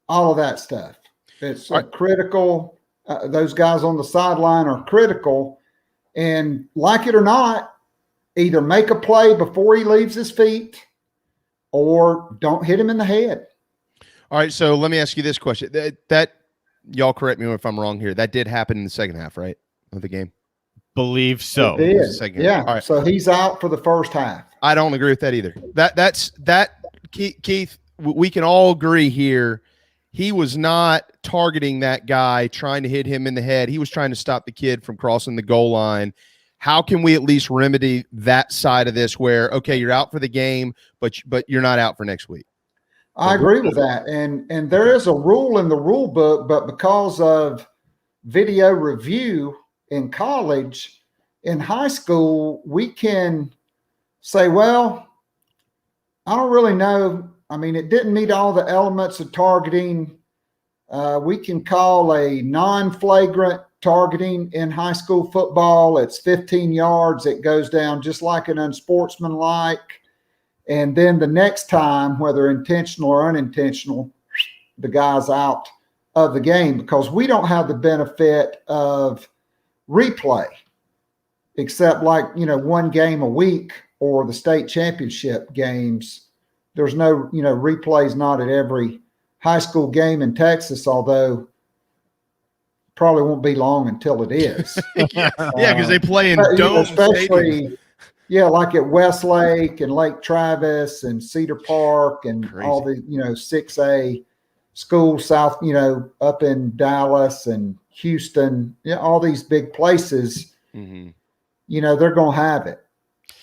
all of that stuff. It's critical. Those guys on the sideline are critical. And like it or not, either make a play before he leaves his feet or don't hit him in the head. All right, so let me ask you this question. That y'all correct me if I'm wrong here. That did happen in the second half, right, of the game? Believe so. Yeah. All right. So he's out for the first half. I don't agree with that either. That's Keith, we can all agree here. He was not targeting that guy, trying to hit him in the head. He was trying to stop the kid from crossing the goal line. How can we at least remedy that side of this where, okay, you're out for the game, but you're not out for next week? I agree with that. And there is a rule in the rule book, but because of video review in college, in high school, we can say, well, I don't really know. I mean, it didn't meet all the elements of targeting. We can call a non-flagrant targeting in high school football. It's 15 yards. It goes down just like an unsportsmanlike. And then the next time, whether intentional or unintentional, the guy's out of the game because we don't have the benefit of replay, except like, one game a week or the state championship games. There's no, replays not at every high school game in Texas, although probably won't be long until it is. Yeah, because they play in But, dome especially, stadiums. yeah, like at Westlake and Lake Travis and Cedar Park and Crazy. all the 6A schools south, up in Dallas and Houston, all these big places. Mm-hmm. They're going to have it.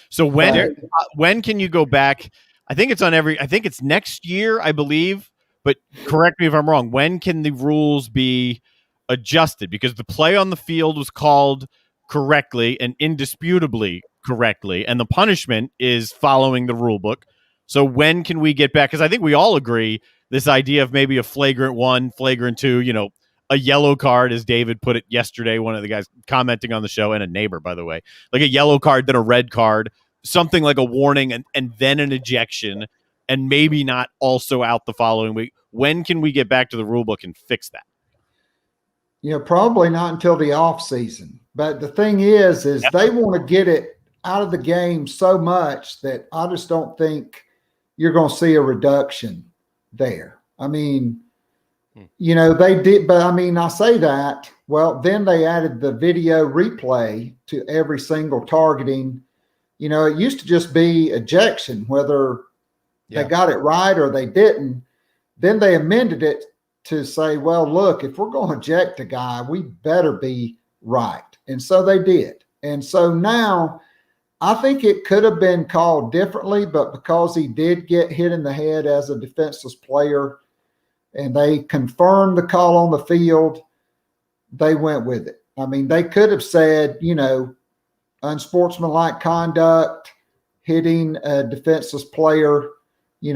So when can you go back? I think it's next year, I believe, but correct me if I'm wrong. When can the rules be adjusted? Because the play on the field was called correctly and indisputably correctly, and the punishment is following the rule book. So when can we get back? Because I think we all agree this idea of maybe a flagrant 1, flagrant 2, a yellow card, as David put it yesterday, one of the guys commenting on the show, and a neighbor, by the way, like a yellow card, then a red card, something like a warning, and then an ejection, and maybe not also out the following week. When can we get back to the rule book and fix that? Probably not until the off season. But the thing is they want to get it out of the game so much that I just don't think you're going to see a reduction there. I mean, they did, but I say that, well, then they added the video replay to every single targeting. It used to just be ejection, whether they got it right or they didn't. Then they amended it to say, well, look, if we're going to eject a guy, we better be right. And so they did. And so now I think it could have been called differently, but because he did get hit in the head as a defenseless player and they confirmed the call on the field, they went with it. I mean, they could have said, unsportsmanlike conduct, hitting a defenseless player, in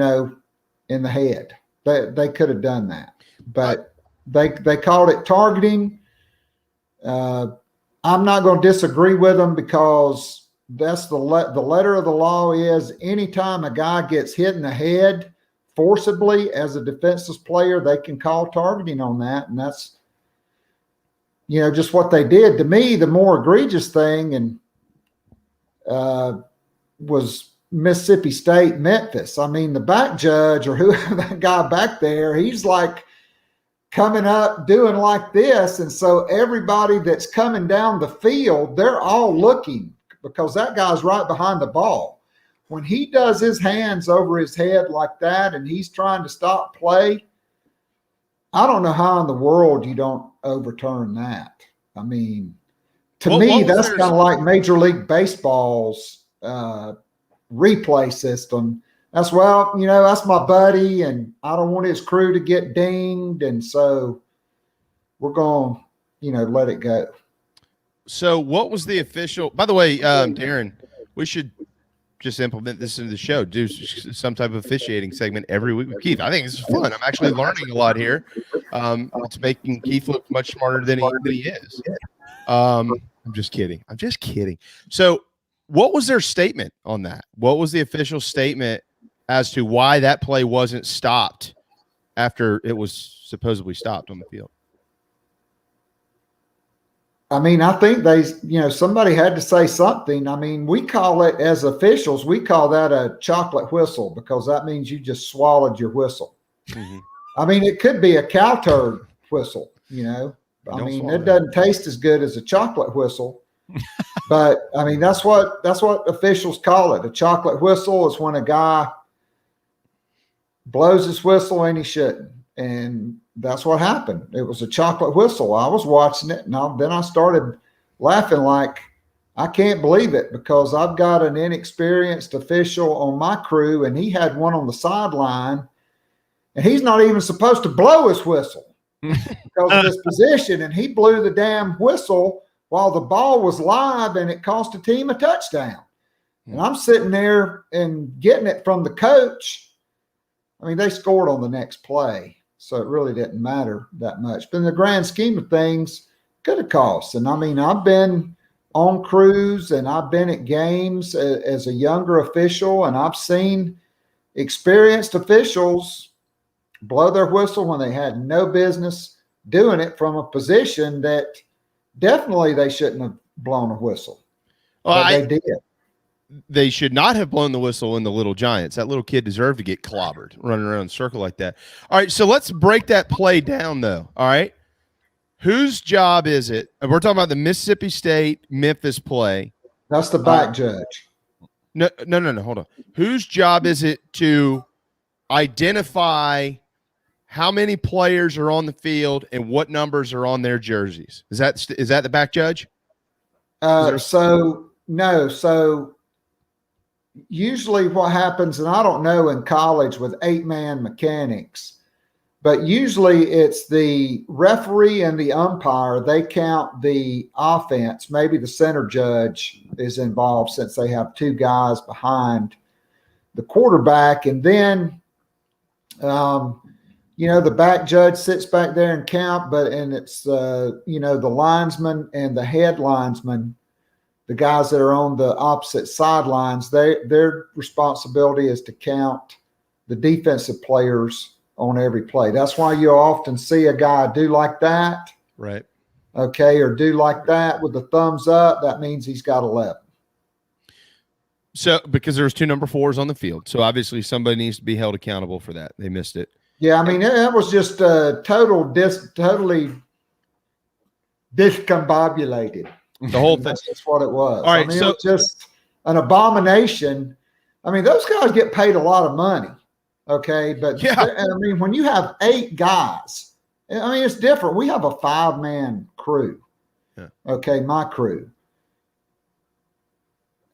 the head. They could have done that, but they called it targeting. I'm not going to disagree with them because that's the letter of the law is anytime a guy gets hit in the head forcibly as a defenseless player, they can call targeting on that. And that's, just what they did. To me, the more egregious thing was Mississippi State, Memphis. I mean, the back judge or whoever that guy back there, he's like coming up doing like this. And so everybody that's coming down the field, they're all looking because that guy's right behind the ball. When he does his hands over his head like that and he's trying to stop play, I don't know how in the world you don't overturn that. I mean, to me, that's kind of like Major League Baseball's replay system. That's, that's my buddy, and I don't want his crew to get dinged, and so we're going to, let it go. So what was the official – by the way, Darren, we should just implement this into the show, do some type of officiating segment every week with Keith. I think it's fun. I'm actually learning a lot here. It's making Keith look much smarter than he is. I'm just kidding. So what was their statement on that? What was the official statement as to why that play wasn't stopped after it was supposedly stopped on the field? I mean, I think somebody had to say something. I mean, we call it, as officials, we call that a chocolate whistle because that means you just swallowed your whistle. Mm-hmm. I mean, it could be a cow turd whistle, I mean, it doesn't taste as good as a chocolate whistle. But I mean, that's what officials call it. A chocolate whistle is when a guy blows his whistle and he shouldn't. And that's what happened. It was a chocolate whistle. I was watching it, and then I started laughing like, I can't believe it, because I've got an inexperienced official on my crew, and he had one on the sideline, and he's not even supposed to blow his whistle because of his position, and he blew the damn whistle while the ball was live, and it cost a team a touchdown. And I'm sitting there and getting it from the coach. I mean, they scored on the next play, so it really didn't matter that much. But in the grand scheme of things, could have cost. And I mean, I've been on crews and I've been at games as a younger official, and I've seen experienced officials blow their whistle when they had no business doing it from a position that definitely they shouldn't have blown a whistle. Well, but they did. They should not have blown the whistle in the Little Giants. That little kid deserved to get clobbered running around in a circle like that. All right, so let's break that play down, though. All right. Whose job is it? We're talking about the Mississippi State Memphis play. That's the back judge. No. Hold on. Whose job is it to identify how many players are on the field and what numbers are on their jerseys? Is that the back judge? So usually what happens, and I don't know in college with 8-man mechanics, but usually it's the referee and the umpire. They count the offense. Maybe the center judge is involved since they have 2 guys behind the quarterback. And then, the back judge sits back there and count, and it's, the linesman and the head linesman, the guys that are on the opposite sidelines, their responsibility is to count the defensive players on every play. That's why you'll often see a guy do like that. Right. Okay. Or do like that with the thumbs up. That means he's got 11. So, because there's 2 number 4s on the field. So obviously somebody needs to be held accountable for that. They missed it. Yeah. I mean, it was just totally discombobulated. The whole thing. That's what it was. All right. I mean, it was just an abomination. I mean, those guys get paid a lot of money. Okay. But yeah, I mean, when you have 8 guys, I mean, it's different. We have a 5-man crew. Yeah. Okay. My crew.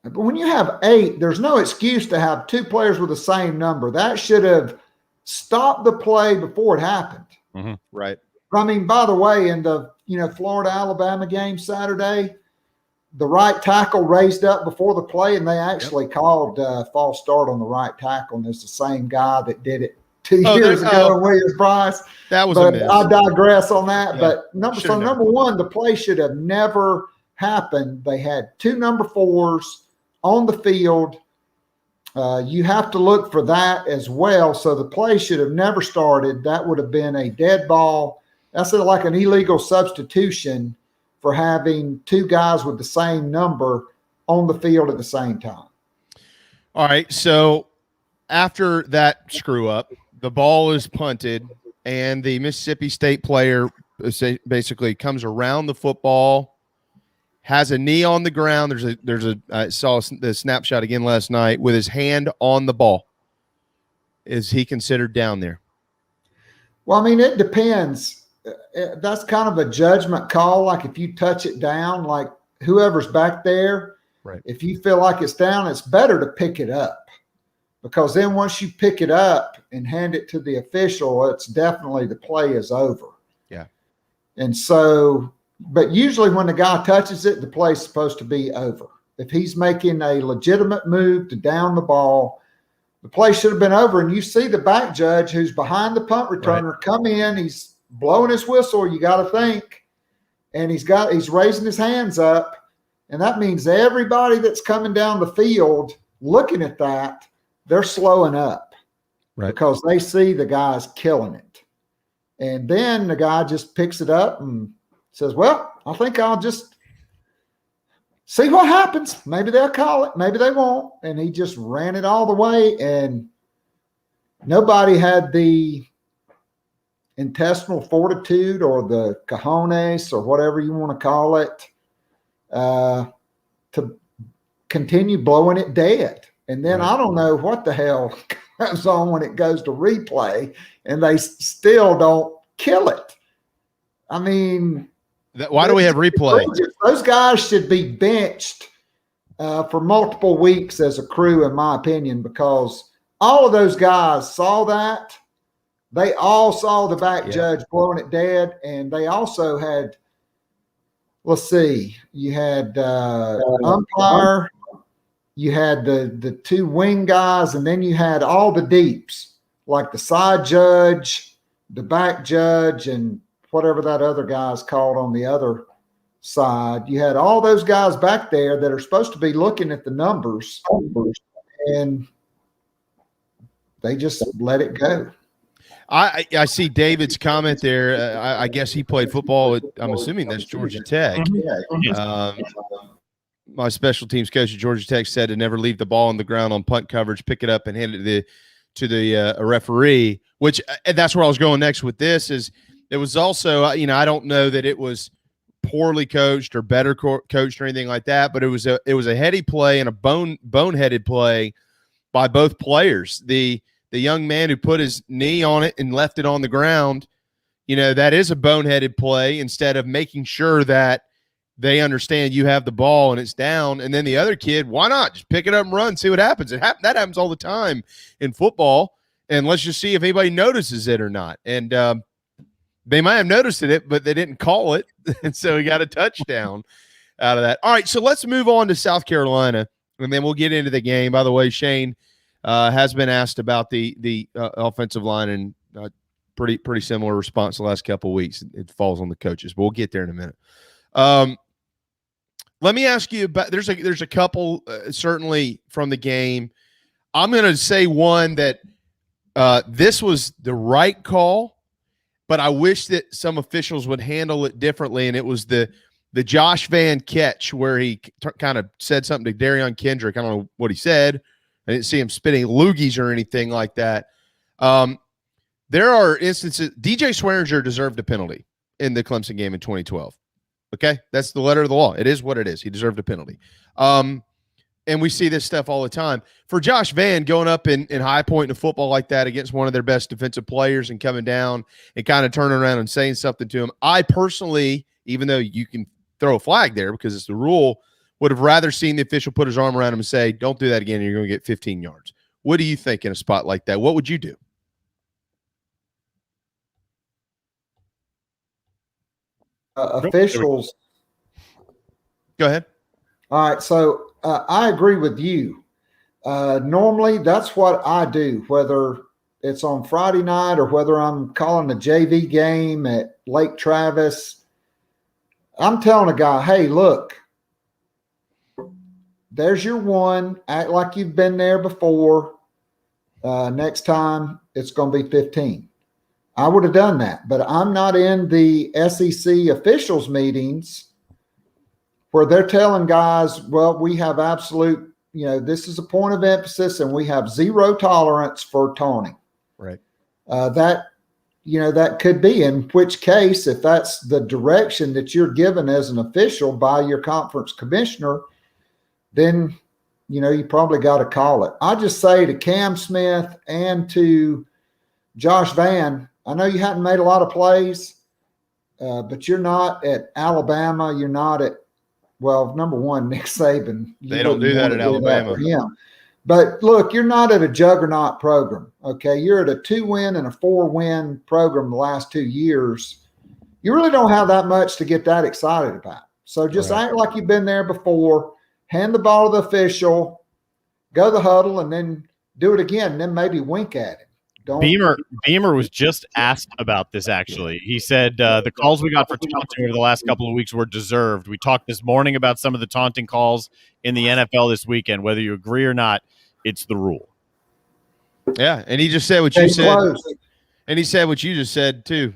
But when you have 8, there's no excuse to have 2 players with the same number. That should have stopped the play before it happened. Mm-hmm. Right. I mean, by the way, in the Florida-Alabama game Saturday, the right tackle raised up before the play, and they actually called false start on the right tackle, and it's the same guy that did it 2 years ago in Williams-Brice. That was but a miss. I digress on that. Yeah. But number one, the play should have never happened. They had 2 number 4s on the field. You have to look for that as well. So the play should have never started. That would have been a dead ball. That's like an illegal substitution for having 2 guys with the same number on the field at the same time. All right. So after that screw up, the ball is punted, and the Mississippi State player basically comes around the football, has a knee on the ground. I saw the snapshot again last night with his hand on the ball. Is he considered down there? Well, I mean, it depends. That's kind of a judgment call. Like if you touch it down, like whoever's back there, right. If you feel like it's down, it's better to pick it up, because then once you pick it up and hand it to the official, it's definitely the play is over. Yeah. And so, but usually when the guy touches it, the play's supposed to be over. If he's making a legitimate move to down the ball, the play should have been over. And you see the back judge who's behind the punt returner come in, he's blowing his whistle, you got to think, and he's raising his hands up, and that means everybody that's coming down the field looking at that, they're slowing up, right? Because they see the guy's killing it, and then the guy just picks it up and says, "Well, I think I'll just see what happens. Maybe they'll call it, maybe they won't," and he just ran it all the way, and nobody had the intestinal fortitude or the cojones or whatever you want to call it to continue blowing it dead. And then I don't know what the hell goes on when it goes to replay and they still don't kill it. I mean, why do we have replay? Those guys should be benched for multiple weeks as a crew, in my opinion, because all of those guys saw that. They all saw the back judge blowing it dead, and they also had, let's see, you had umpire, you had the 2 wing guys, and then you had all the deeps, like the side judge, the back judge, and whatever that other guy's called on the other side. You had all those guys back there that are supposed to be looking at the numbers, and they just let it go. I see David's comment there. I guess he played football at, I'm assuming that's Georgia Tech. My special teams coach at Georgia Tech said to never leave the ball on the ground on punt coverage, pick it up and hand it to the referee, which that's where I was going next with this is It was also, I don't know that it was poorly coached or better coached or anything like that, but it was a heady play and a boneheaded play by both players. The young man who put his knee on it and left it on the ground, that is a boneheaded play instead of making sure that they understand you have the ball and it's down. And then the other kid, why not just pick it up and run, see what happens? That happens all the time in football. And let's just see if anybody notices it or not. And they might have noticed it, but they didn't call it. And so he got a touchdown out of that. All right, so let's move on to South Carolina, and then we'll get into the game. By the way, Shane has been asked about the offensive line, and pretty similar response the last couple of weeks. It falls on the coaches, but we'll get there in a minute. Let me ask you about. There's a couple certainly from the game. I'm going to say one that this was the right call, but I wish that some officials would handle it differently. And it was the Josh Van catch where he kind of said something to Darion Kendrick. I don't know what he said. I didn't see him spitting loogies or anything like that. There are instances. DJ Swearinger deserved a penalty in the Clemson game in 2012. Okay, that's the letter of the law. It is what it is. He deserved a penalty. And we see this stuff all the time. For Josh Van going up in high point in a football like that against one of their best defensive players and coming down and kind of turning around and saying something to him, I personally, even though you can throw a flag there because it's the rule, would have rather seen the official put his arm around him and say, don't do that again, and you're going to get 15 yards. What do you think in a spot like that? What would you do? Officials. Go ahead. All right, so I agree with you. Normally, that's what I do, whether it's on Friday night or whether I'm calling a JV game at Lake Travis. I'm telling a guy, hey, look, there's your one. Act like you've been there before. Next time, it's going to be 15. I would have done that, but I'm not in the SEC officials meetings where they're telling guys, well, we have absolute, this is a point of emphasis and we have zero tolerance for taunting. Right. That could be, in which case, if that's the direction that you're given as an official by your conference commissioner, then, you probably got to call it. I just say to Cam Smith and to Josh Van, I know you hadn't made a lot of plays, but you're not at Alabama. You're not at, well, number one, Nick Saban. They don't do that at Alabama. But look, you're not at a juggernaut program, okay? You're at a 2-win and a 4-win program the last 2 years. You really don't have that much to get that excited about. So just act like you've been there before, hand the ball to the official, go to the huddle, and then do it again, and then maybe wink at it. Beamer was just asked about this, actually. He said the calls we got for taunting over the last couple of weeks were deserved. We talked this morning about some of the taunting calls in the NFL this weekend. Whether you agree or not, it's the rule. Yeah, and he just said what you said. And he said what you just said, too,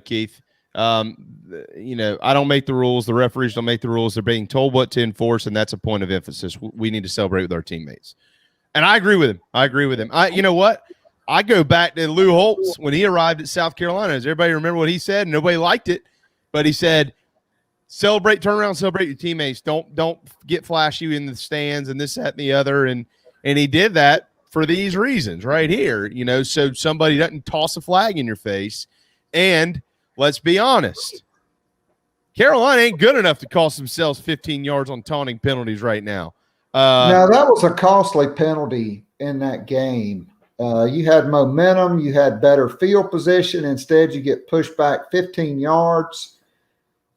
Keith. I don't make the rules. The referees don't make the rules. They're being told what to enforce, and that's a point of emphasis. We need to celebrate with our teammates. And I agree with him. You know what? I go back to Lou Holtz when he arrived at South Carolina. Does everybody remember what he said? Nobody liked it, but he said, turn around, celebrate your teammates. Don't get flashy in the stands and this, that, and the other. And he did that for these reasons right here, so somebody doesn't toss a flag in your face. And let's be honest, Carolina ain't good enough to cost themselves 15 yards on taunting penalties right now. Now, that was a costly penalty in that game. You had momentum. You had better field position. Instead, you get pushed back 15 yards.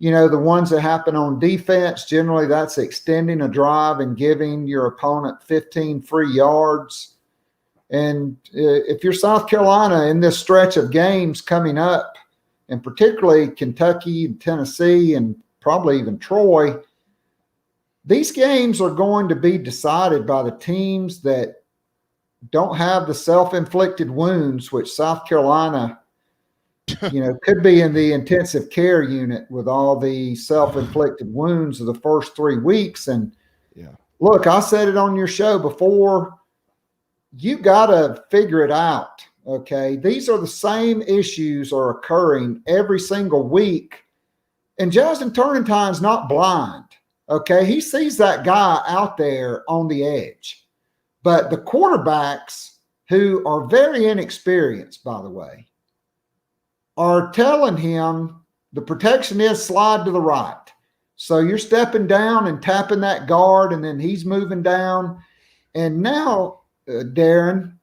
The ones that happen on defense, generally that's extending a drive and giving your opponent 15 free yards. And if you're South Carolina in this stretch of games coming up, and particularly Kentucky and Tennessee and probably even Troy, these games are going to be decided by the teams that don't have the self-inflicted wounds, which South Carolina, could be in the intensive care unit with all the self-inflicted wounds of the first 3 weeks. And look, I said it on your show before, you got to figure it out Okay. These are the same issues are occurring every single week. And Justin Turnentine's not blind. Okay. He sees that guy out there on the edge. But the quarterbacks, who are very inexperienced, by the way, are telling him the protection is slide to the right. So you're stepping down and tapping that guard, and then he's moving down. And now, Darren,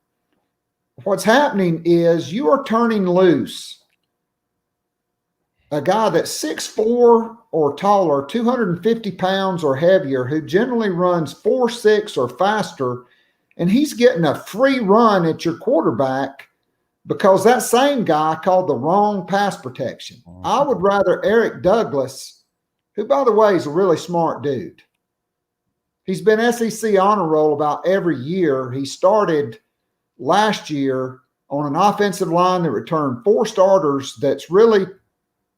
what's happening is you are turning loose a guy that's 6'4" or taller, 250 pounds or heavier, who generally runs 4.6 or faster, and he's getting a free run at your quarterback because that same guy called the wrong pass protection. I would rather Eric Douglas, who, by the way, is a really smart dude. He's been SEC honor roll about every year. He started last year on an offensive line that returned 4 starters that's really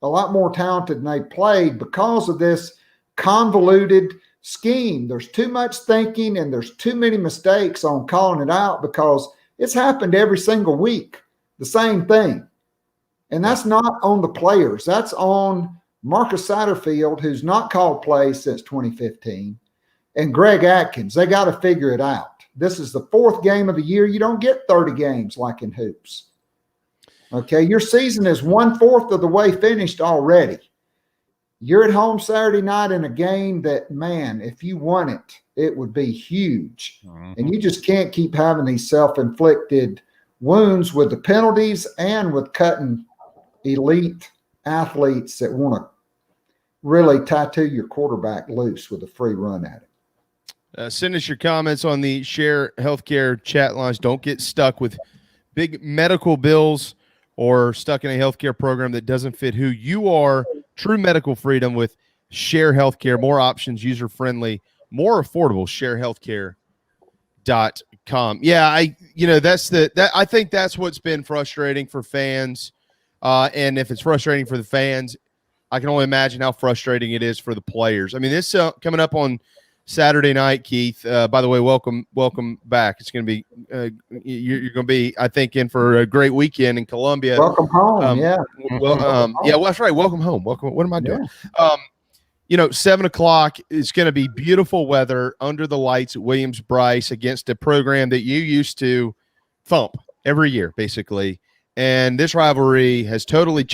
a lot more talented than they played because of this convoluted scheme. There's too much thinking and there's too many mistakes on calling it out because it's happened every single week, the same thing. And that's not on the players. That's on Marcus Satterfield, who's not called plays since 2015, and Greg Atkins. They got to figure it out. This is the 4th game of the year. You don't get 30 games like in hoops. Okay, your season is 1/4 of the way finished already. You're at home Saturday night in a game that, man, if you won it, it would be huge. And you just can't keep having these self-inflicted wounds with the penalties and with cutting elite athletes that want to really tattoo your quarterback loose with a free run at it. Send us your comments on the Share Healthcare chat lines. Don't get stuck with big medical bills or stuck in a healthcare program that doesn't fit who you are. True medical freedom with Share Healthcare. More options, user-friendly, more affordable. ShareHealthcare.com. Yeah, I think that's what's been frustrating for fans. And if it's frustrating for the fans, I can only imagine how frustrating it is for the players. I mean, this coming up on Saturday night, Keith. By the way, welcome back. It's going to be you're going to be, I think, in for a great weekend in Columbia. Welcome home. Yeah, well, that's right. Welcome home. Welcome. What am I doing? 7 o'clock. It's going to be beautiful weather under the lights at Williams-Brice against a program that you used to thump every year, basically. And this rivalry has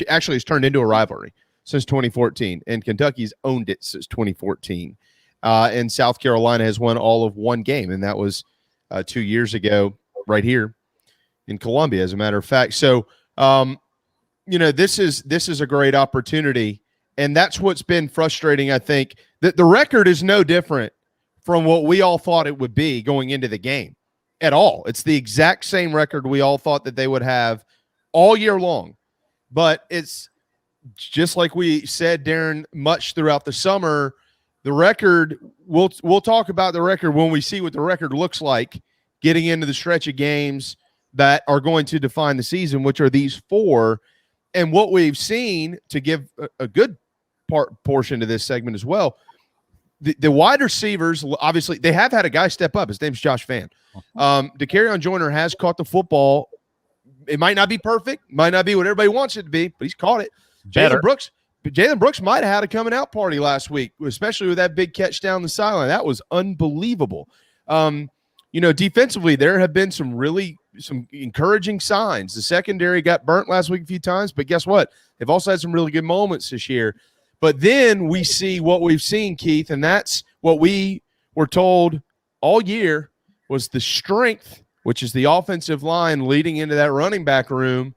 actually it's turned into a rivalry since 2014, and Kentucky's owned it since 2014. And South Carolina has won all of one game, and that was 2 years ago right here in Columbia, as a matter of fact. So, this is a great opportunity, and that's what's been frustrating, I think. That the record is no different from what we all thought it would be going into the game at all. It's the exact same record we all thought that they would have all year long. But it's just like we said, Darren, much throughout the summer. The record, we'll talk about the record when we see what the record looks like getting into the stretch of games that are going to define the season, which are these 4. And what we've seen, to give a good portion to this segment as well, the wide receivers, obviously, they have had a guy step up. His name's Josh Vann. DeCarrion Joyner has caught the football. It might not be perfect, might not be what everybody wants it to be, but he's caught it. Jalen Brooks might have had a coming out party last week, especially with that big catch down the sideline. That was unbelievable. Defensively, there have been some encouraging signs. The secondary got burnt last week a few times, but guess what? They've also had some really good moments this year. But then we see what we've seen, Keith, and that's what we were told all year was the strength, which is the offensive line leading into that running back room.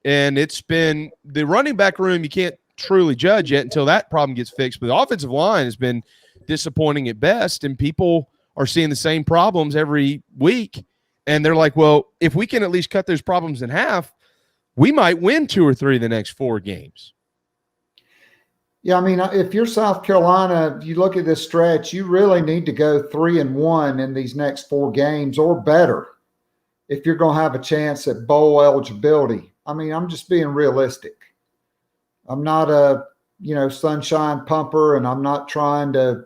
And it's been the running back room you can't truly judge yet until that problem gets fixed. But the offensive line has been disappointing at best, and people are seeing the same problems every week. And they're like, well, if we can at least cut those problems in half, we might win 2 or 3 of the next 4 games. Yeah, I mean, if you're South Carolina, you look at this stretch, you really need to go 3-1 in these next 4 games or better if you're going to have a chance at bowl eligibility. I mean, I'm just being realistic. I'm not a, sunshine pumper, and I'm not trying to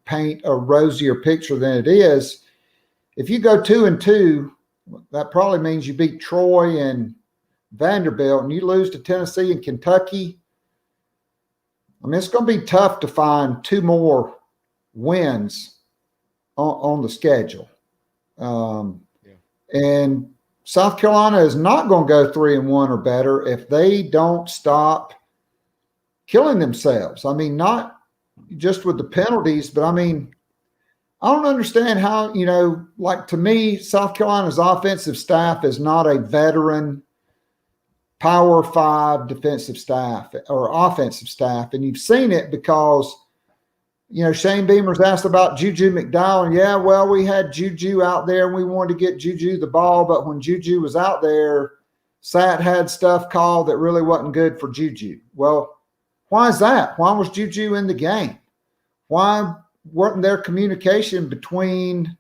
paint a rosier picture than it is. If you go 2-2, That probably means you beat Troy and Vanderbilt, and you lose to Tennessee and Kentucky. I mean, it's going to be tough to find 2 more wins on the schedule. And South Carolina is not going to go 3-1 or better if they don't stop killing themselves. I mean, not just with the penalties, but I mean, I don't understand how, like to me, South Carolina's offensive staff is not a veteran Power 5 defensive staff or offensive staff. And you've seen it because, Shane Beamer's asked about Juju McDowell. And yeah, well, we had Juju out there and we wanted to get Juju the ball. But when Juju was out there, Sat had stuff called that really wasn't good for Juju. Well, why is that? Why was Juju in the game? Why wasn't there communication between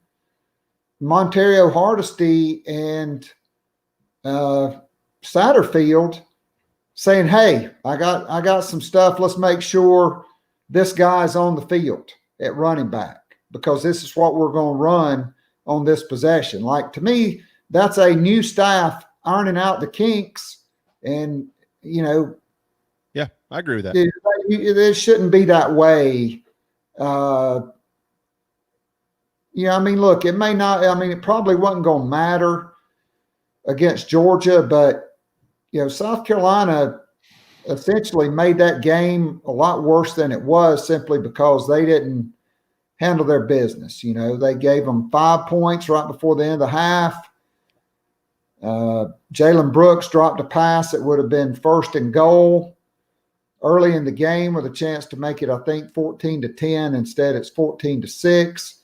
Montario Hardesty and Satterfield saying, hey, I got some stuff. Let's make sure this guy's on the field at running back because this is what we're going to run on this possession. Like, to me, that's a new staff ironing out the kinks. And, yeah, I agree with that. It shouldn't be that way. I mean, look, it may not, it probably wasn't going to matter against Georgia, but, South Carolina essentially made that game a lot worse than it was simply because they didn't handle their business. They gave them 5 points right before the end of the half. Jalen Brooks dropped a pass that would have been 1st and goal early in the game with a chance to make it, I think, 14-10. Instead, it's 14-6.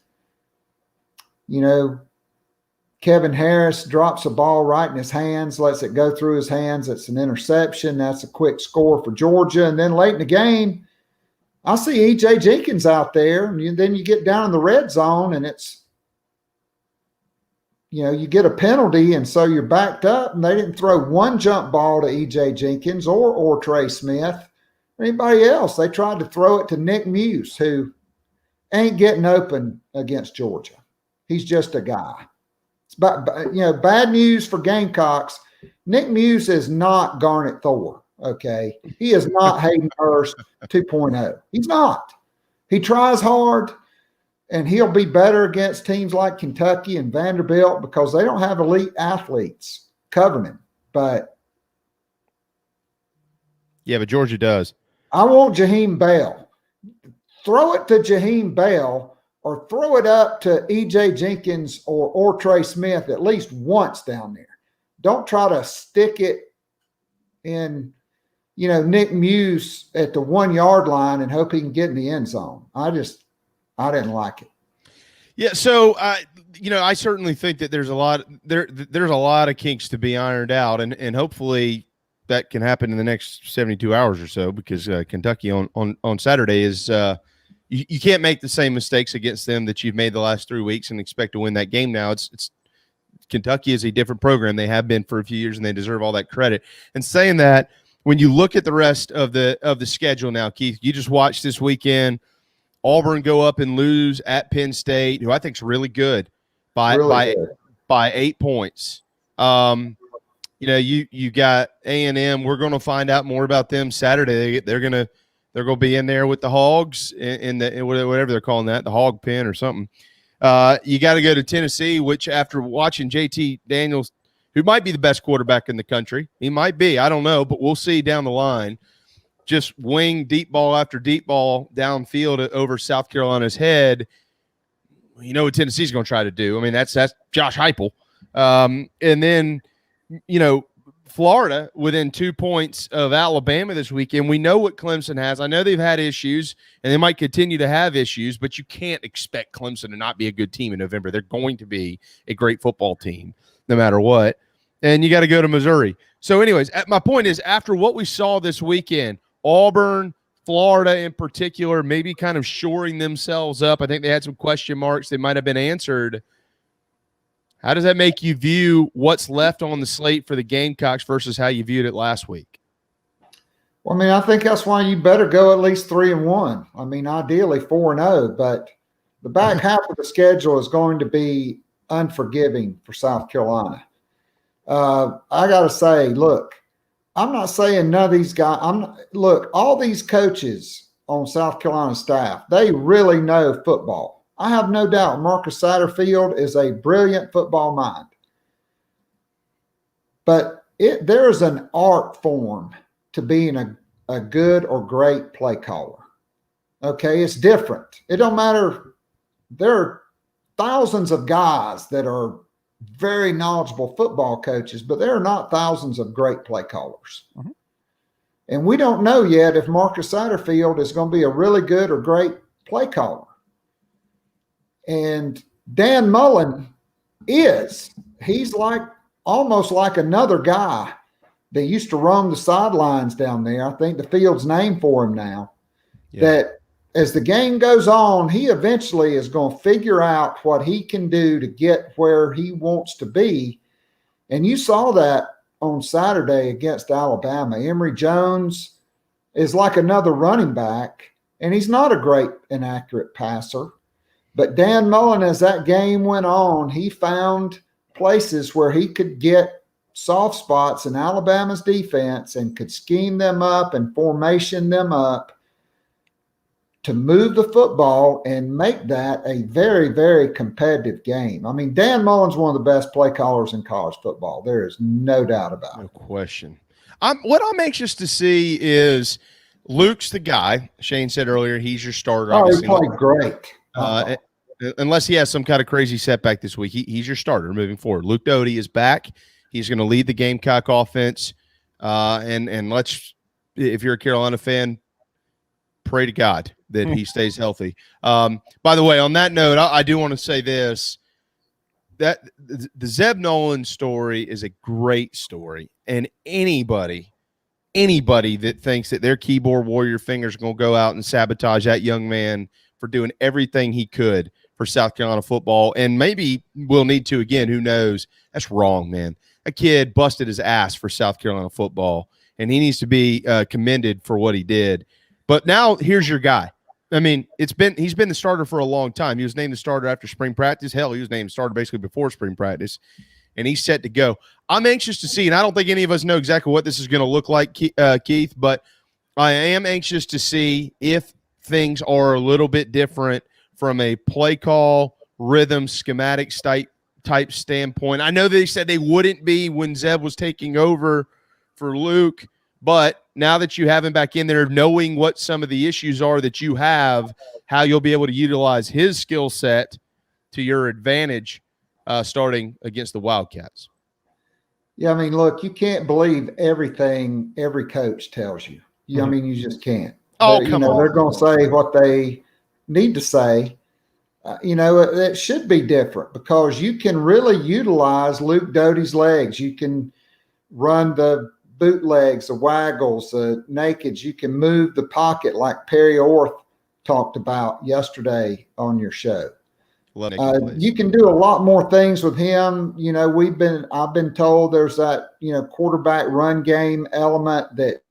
Kevin Harris drops a ball right in his hands, lets it go through his hands. It's an interception. That's a quick score for Georgia. And then late in the game, I see E.J. Jenkins out there. And then you get down in the red zone, and it's, you get a penalty, and so you're backed up. And they didn't throw one jump ball to E.J. Jenkins or Trey Smith or anybody else. They tried to throw it to Nick Muse, who ain't getting open against Georgia. He's just a guy. But bad news for Gamecocks. Nick Muse is not Garnet Thor, okay? He is not Hayden Hurst 2.0. He's not. He tries hard, and he'll be better against teams like Kentucky and Vanderbilt because they don't have elite athletes covering him. But Georgia does. I want Jaheim Bell. Throw it to Jaheim Bell or throw it up to E.J. Jenkins or Trey Smith at least once down there. Don't try to stick it in, Nick Muse at the 1 yard line and hope he can get in the end zone. I didn't like it. Yeah. So, I certainly think that there's a lot of kinks to be ironed out, and hopefully that can happen in the next 72 hours or so because Kentucky on Saturday is you can't make the same mistakes against them that you've made the last 3 weeks and expect to win that game now. It's Kentucky is a different program. They have been for a few years, and they deserve all that credit. And saying that, when you look at the rest of the schedule now, Keith, you just watched this weekend Auburn go up and lose at Penn State, who I think is really good by 8 points. You got A&M. We're going to find out more about them Saturday. They're going to be in there with the Hogs in whatever they're calling that, the Hog Pen or something. You got to go to Tennessee, which after watching JT Daniels, who might be the best quarterback in the country, he might be, I don't know, but we'll see down the line. Just wing deep ball after deep ball downfield over South Carolina's head. You know what Tennessee's going to try to do. I mean, that's Josh Heupel. And then, Florida within 2 points of Alabama this weekend. We know what Clemson has. I know they've had issues, and they might continue to have issues, but you can't expect Clemson to not be a good team in November. They're going to be a great football team no matter what. And you got to go to Missouri. So anyways, my point is, after what we saw this weekend, Auburn, Florida in particular, maybe kind of shoring themselves up. I think they had some question marks. They might have been answered. How does that make you view what's left on the slate for the Gamecocks versus how you viewed it last week? Well, I think that's why you better go at least 3-1. Ideally 4-0, but the back half of the schedule is going to be unforgiving for South Carolina. I got to say, look, I'm not saying none of these guys. Look, all these coaches on South Carolina staff, they really know football. I have no doubt Marcus Satterfield is a brilliant football mind. But there is an art form to being a good or great play caller. Okay, it's different. It don't matter. There are thousands of guys that are very knowledgeable football coaches, but there are not thousands of great play callers. Mm-hmm. And we don't know yet if Marcus Satterfield is going to be a really good or great play caller. And Dan Mullen is. He's almost like another guy that used to roam the sidelines down there. I think the field's named for him now. Yeah. That as the game goes on, he eventually is going to figure out what he can do to get where he wants to be. And you saw that on Saturday against Alabama. Emory Jones is like another running back, and he's not a great and accurate passer. But Dan Mullen, as that game went on, he found places where he could get soft spots in Alabama's defense and could scheme them up and formation them up to move the football and make that a very, very competitive game. I mean, Dan Mullen's one of the best play callers in college football. There is no doubt about it. No question. What I'm anxious to see is Luke's the guy. Shane said earlier he's your starter. Oh, he played great. Unless he has some kind of crazy setback this week, he's your starter moving forward. Luke Doty is back. He's going to lead the Gamecock offense. And let's, if you're a Carolina fan, pray to God that he stays healthy. By the way, on that note, I do want to say this, that the Zeb Nolan story is a great story. And anybody that thinks that their keyboard warrior fingers are going to go out and sabotage that young man for doing everything he could for South Carolina football, and maybe will need to again, who knows, that's wrong, man. A kid busted his ass for South Carolina football, and he needs to be commended for what he did. But now here's your guy. I mean, he's been the starter for a long time. He was named the starter after spring practice. Hell, he was named starter basically before spring practice, and he's set to go. I'm anxious to see, and I don't think any of us know exactly what this is going to look like, Keith, but I am anxious to see if things are a little bit different from a play call, rhythm, schematics type standpoint. I know they said they wouldn't be when Zeb was taking over for Luke, but now that you have him back in there, knowing what some of the issues are that you have, how you'll be able to utilize his skill set to your advantage starting against the Wildcats. Yeah, I mean, look, you can't believe everything every coach tells you. I mean, you just can't. Oh, come on. They're going to say what they need to say. It should be different because you can really utilize Luke Doty's legs. You can run the bootlegs, the waggles, the nakeds. You can move the pocket like Perry Orth talked about yesterday on your show. You can do a lot more things with him. I've been told there's that, quarterback run game element that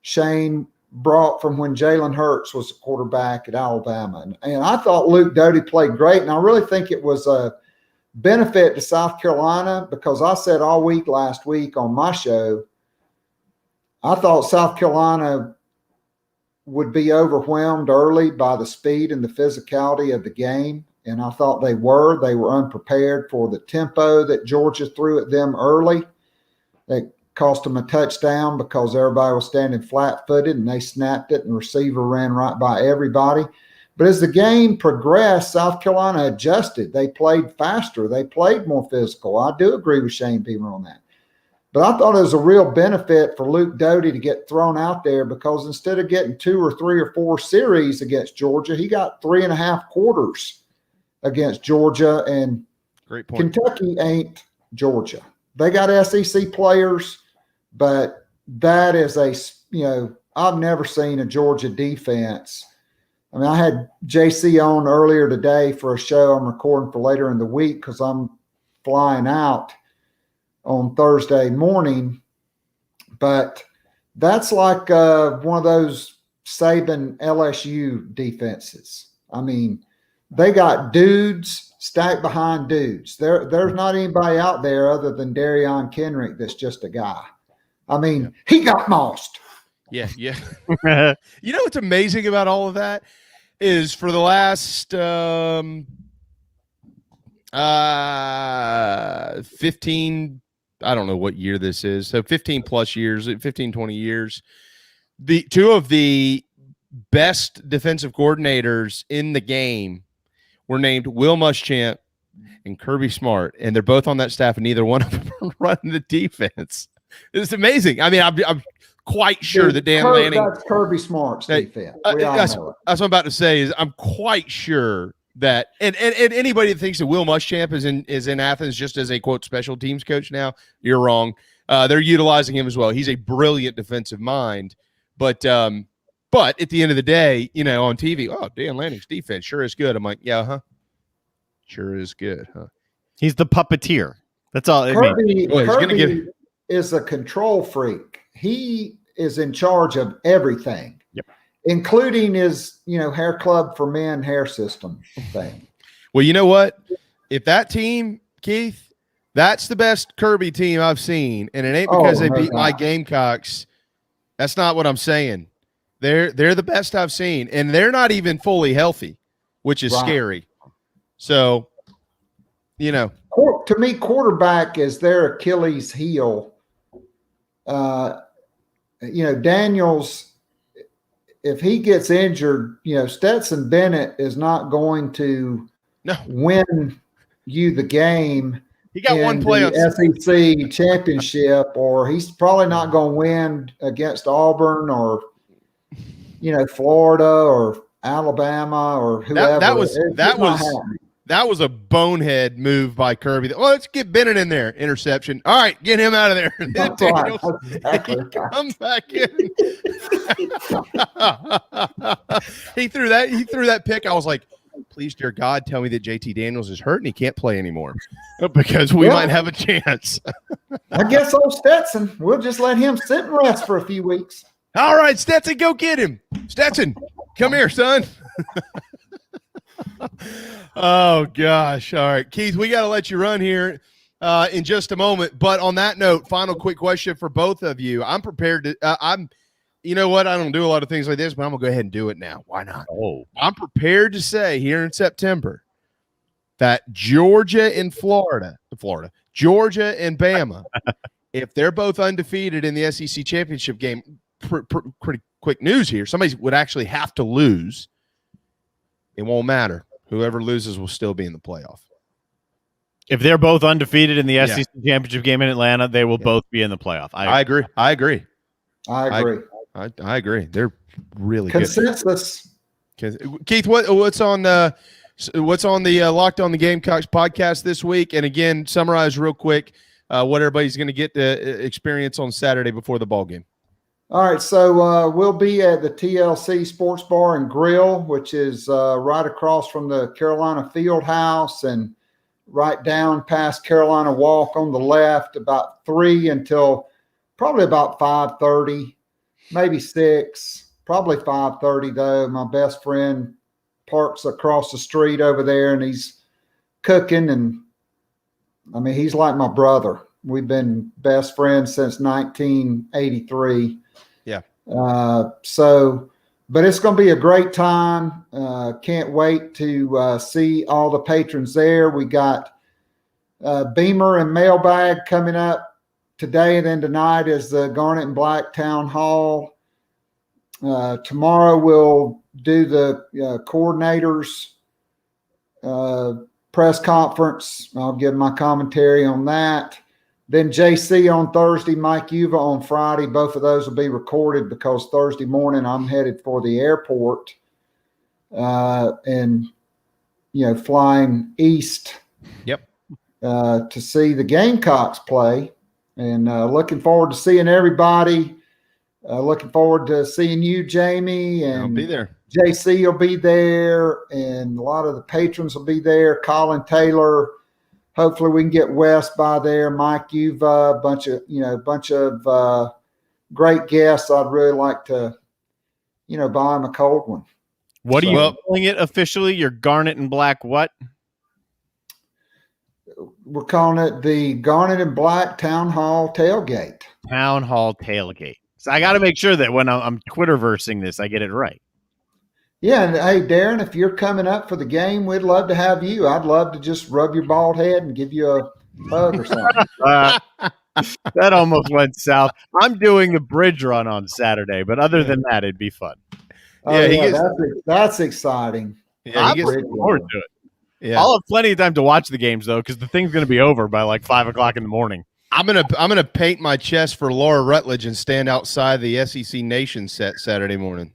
Shane brought from when Jalen Hurts was a quarterback at Alabama. And I thought Luke Doty played great. And I really think it was a benefit to South Carolina because I said all week last week on my show, I thought South Carolina would be overwhelmed early by the speed and the physicality of the game. And I thought they were. They were unprepared for the tempo that Georgia threw at them early. They cost them a touchdown because everybody was standing flat-footed and they snapped it and the receiver ran right by everybody. But as the game progressed, South Carolina adjusted. They played faster. They played more physical. I do agree with Shane Beamer on that. But I thought it was a real benefit for Luke Doty to get thrown out there because instead of getting 2 or 3 or 4 series against Georgia, he got 3.5 quarters against Georgia. And great point. Kentucky ain't Georgia. They got SEC players, but that is I've never seen a Georgia defense. I mean, I had JC on earlier today for a show I'm recording for later in the week because I'm flying out on Thursday morning. But that's like one of those Saban LSU defenses. I mean, they got dudes stacked behind dudes. There's not anybody out there other than Darion Kenrick that's just a guy. I mean, he got mossed. Yeah. You know what's amazing about all of that is for the last 15, I don't know what year this is, so 15 plus years, 15, 20 years, the two of the best defensive coordinators in the game were named Will Muschamp and Kirby Smart, and they're both on that staff, and neither one of them are running the defense. It's amazing. I mean, I'm quite sure that Dan Lanning. That's Kirby Smart's defense. That's what I'm about to say. Is I'm quite sure that, and anybody that thinks that Will Muschamp is in Athens just as a quote special teams coach now, you're wrong. They're utilizing him as well. He's a brilliant defensive mind, but at the end of the day, you know, on TV, Dan Lanning's defense sure is good. I'm like, yeah, sure is good, huh? He's the puppeteer. That's all. Kirby is a control freak. He is in charge of everything, including his, hair club for men hair system thing. Well, you know what? If that team, Keith, that's the best Kirby team I've seen, and it ain't because they beat my Gamecocks. That's not what I'm saying. They're the best I've seen, and they're not even fully healthy, which is scary. So, to me, quarterback is their Achilles heel. Daniels, if he gets injured, Stetson Bennett is not going to win you the game. He got one play on SEC championship, or he's probably not going to win against Auburn or Florida or Alabama or whoever. That was a bonehead move by Kirby. Well, let's get Bennett in there. Interception. All right, get him out of there. That's right. Exactly. Come back in. He threw that pick. I was like, please, dear God, tell me that JT Daniels is hurt and he can't play anymore because we might have a chance. I guess old Stetson, we'll just let him sit and rest for a few weeks. All right, Stetson, go get him. Stetson, come here, son. Oh, gosh. All right, Keith, we got to let you run here in just a moment. But on that note, final quick question for both of you. I'm prepared to you know what? I don't do a lot of things like this, but I'm going to go ahead and do it now. Why not? I'm prepared to say here in September that Georgia and Georgia and Bama, if they're both undefeated in the SEC championship game, pretty quick news here. Somebody would actually have to lose. It won't matter. Whoever loses will still be in the playoff. If they're both undefeated in the SEC championship game in Atlanta, they will both be in the playoff. I agree. I agree. I agree. They're really consensus. Good. Keith, what's on the Locked on the Gamecocks podcast this week? And again, summarize real quick what everybody's going to get to experience on Saturday before the ball game. All right, so we'll be at the TLC Sports Bar and Grill, which is right across from the Carolina Field House and right down past Carolina Walk on the left, about 3 until probably about 5:30, maybe 6, probably 5:30 though. My best friend parks across the street over there, and he's cooking, and I mean, he's like my brother. We've been best friends since 1983. Yeah. But it's going to be a great time. Can't wait to see all the patrons there. We got Beamer and Mailbag coming up today, and then tonight is the Garnet and Black Town Hall. Tomorrow we'll do the coordinators press conference. I'll give my commentary on that. Then JC on Thursday, Mike Uva on Friday. Both of those will be recorded because Thursday morning I'm headed for the airport and, flying east to see the Gamecocks play. And looking forward to seeing everybody. Looking forward to seeing you, Jamie. And I'll be there. JC will be there, and a lot of the patrons will be there. Colin Taylor. Hopefully we can get Wes by there. Mike Uva, a bunch of great guests. I'd really like to, buy him a cold one. What are you calling it officially? Your garnet and black what? We're calling it the Garnet and Black Town Hall Tailgate. Town Hall Tailgate. So I got to make sure that when I'm Twitterversing this, I get it right. Yeah, and hey, Darren, if you're coming up for the game, we'd love to have you. I'd love to just rub your bald head and give you a hug or something. That almost went south. I'm doing the bridge run on Saturday, but other than that, it'd be fun. That's exciting. Yeah, I'm looking forward to it. Yeah. I'll have plenty of time to watch the games though, because the thing's going to be over by like 5 o'clock in the morning. I'm gonna paint my chest for Laura Rutledge and stand outside the SEC Nation set Saturday morning.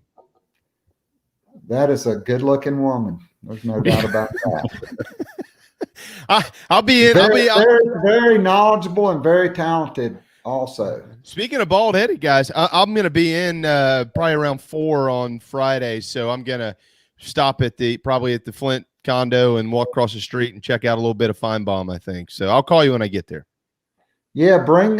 That is a good-looking woman. There's no doubt about that. I'll be very knowledgeable and very talented. Also, speaking of bald-headed guys, I'm going to be in probably around 4 on Friday, so I'm going to stop at the Flint condo and walk across the street and check out a little bit of Feinbaum, I think. So I'll call you when I get there. Yeah, bring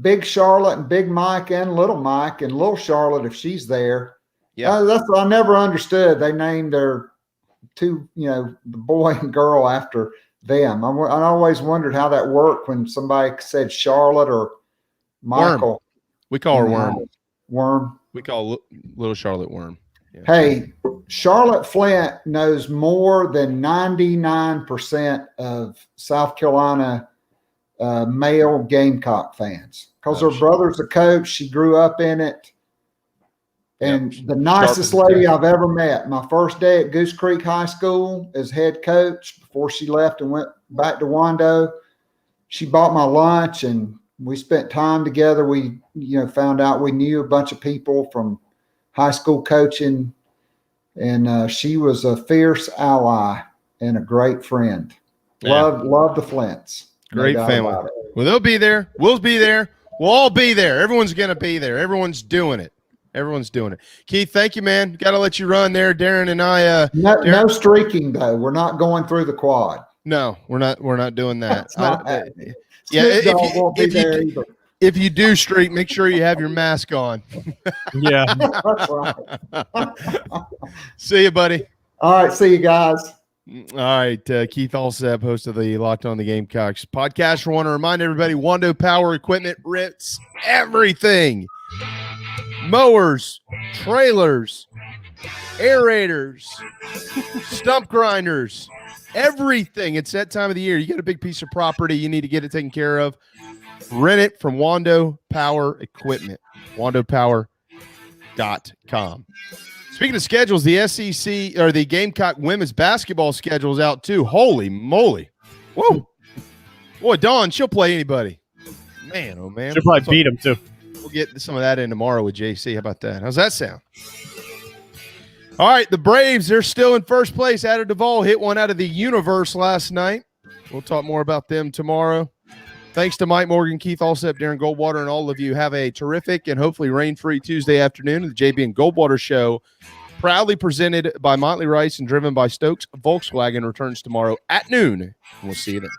Big Charlotte and Big Mike and Little Mike and Little Charlotte if she's there. Yeah, that's what I never understood. They named their two, the boy and girl after them. I always wondered how that worked when somebody said Charlotte or Michael. Worm. We call her Worm. Worm. We call Little Charlotte Worm. Yeah. Hey, Charlotte Flint knows more than 99% of South Carolina male Gamecock fans because her brother's a coach. She grew up in it. And the nicest lady I've ever met. My first day at Goose Creek High School as head coach before she left and went back to Wando, she bought my lunch and we spent time together. We, found out we knew a bunch of people from high school coaching, and she was a fierce ally and a great friend. Love the Flints. Great family. Well, they'll be there. We'll be there. We'll all be there. Everyone's going to be there. Everyone's doing it. Keith, thank you, man. Got to let you run there. Darren and I. No streaking though. We're not going through the quad. No, we're not doing that. If you do streak, make sure you have your mask on. Yeah. That's right. See you, buddy. All right. See you guys. All right. Keith Allsep, host of the Locked On the Gamecocks podcast. I want to remind everybody, Wando Power Equipment rips everything. Mowers, trailers, aerators, stump grinders, everything. It's that time of the year. You got a big piece of property you need to get it taken care of. Rent it from Wando Power Equipment, wandopower.com. Speaking of schedules, the SEC or the Gamecock women's basketball schedule is out too. Holy moly. Whoa. Boy, Dawn, she'll play anybody. Man, oh man. She'll probably beat them too. We'll get some of that in tomorrow with JC. How about that? How's that sound? All right, the Braves, they're still in first place. Adder Duvall hit one out of the universe last night. We'll talk more about them tomorrow. Thanks to Mike Morgan, Keith Allsep, Darren Goldwater, and all of you. Have a terrific and hopefully rain-free Tuesday afternoon. The JB and Goldwater Show, proudly presented by Motley Rice and driven by Stokes Volkswagen, returns tomorrow at noon. And we'll see you then.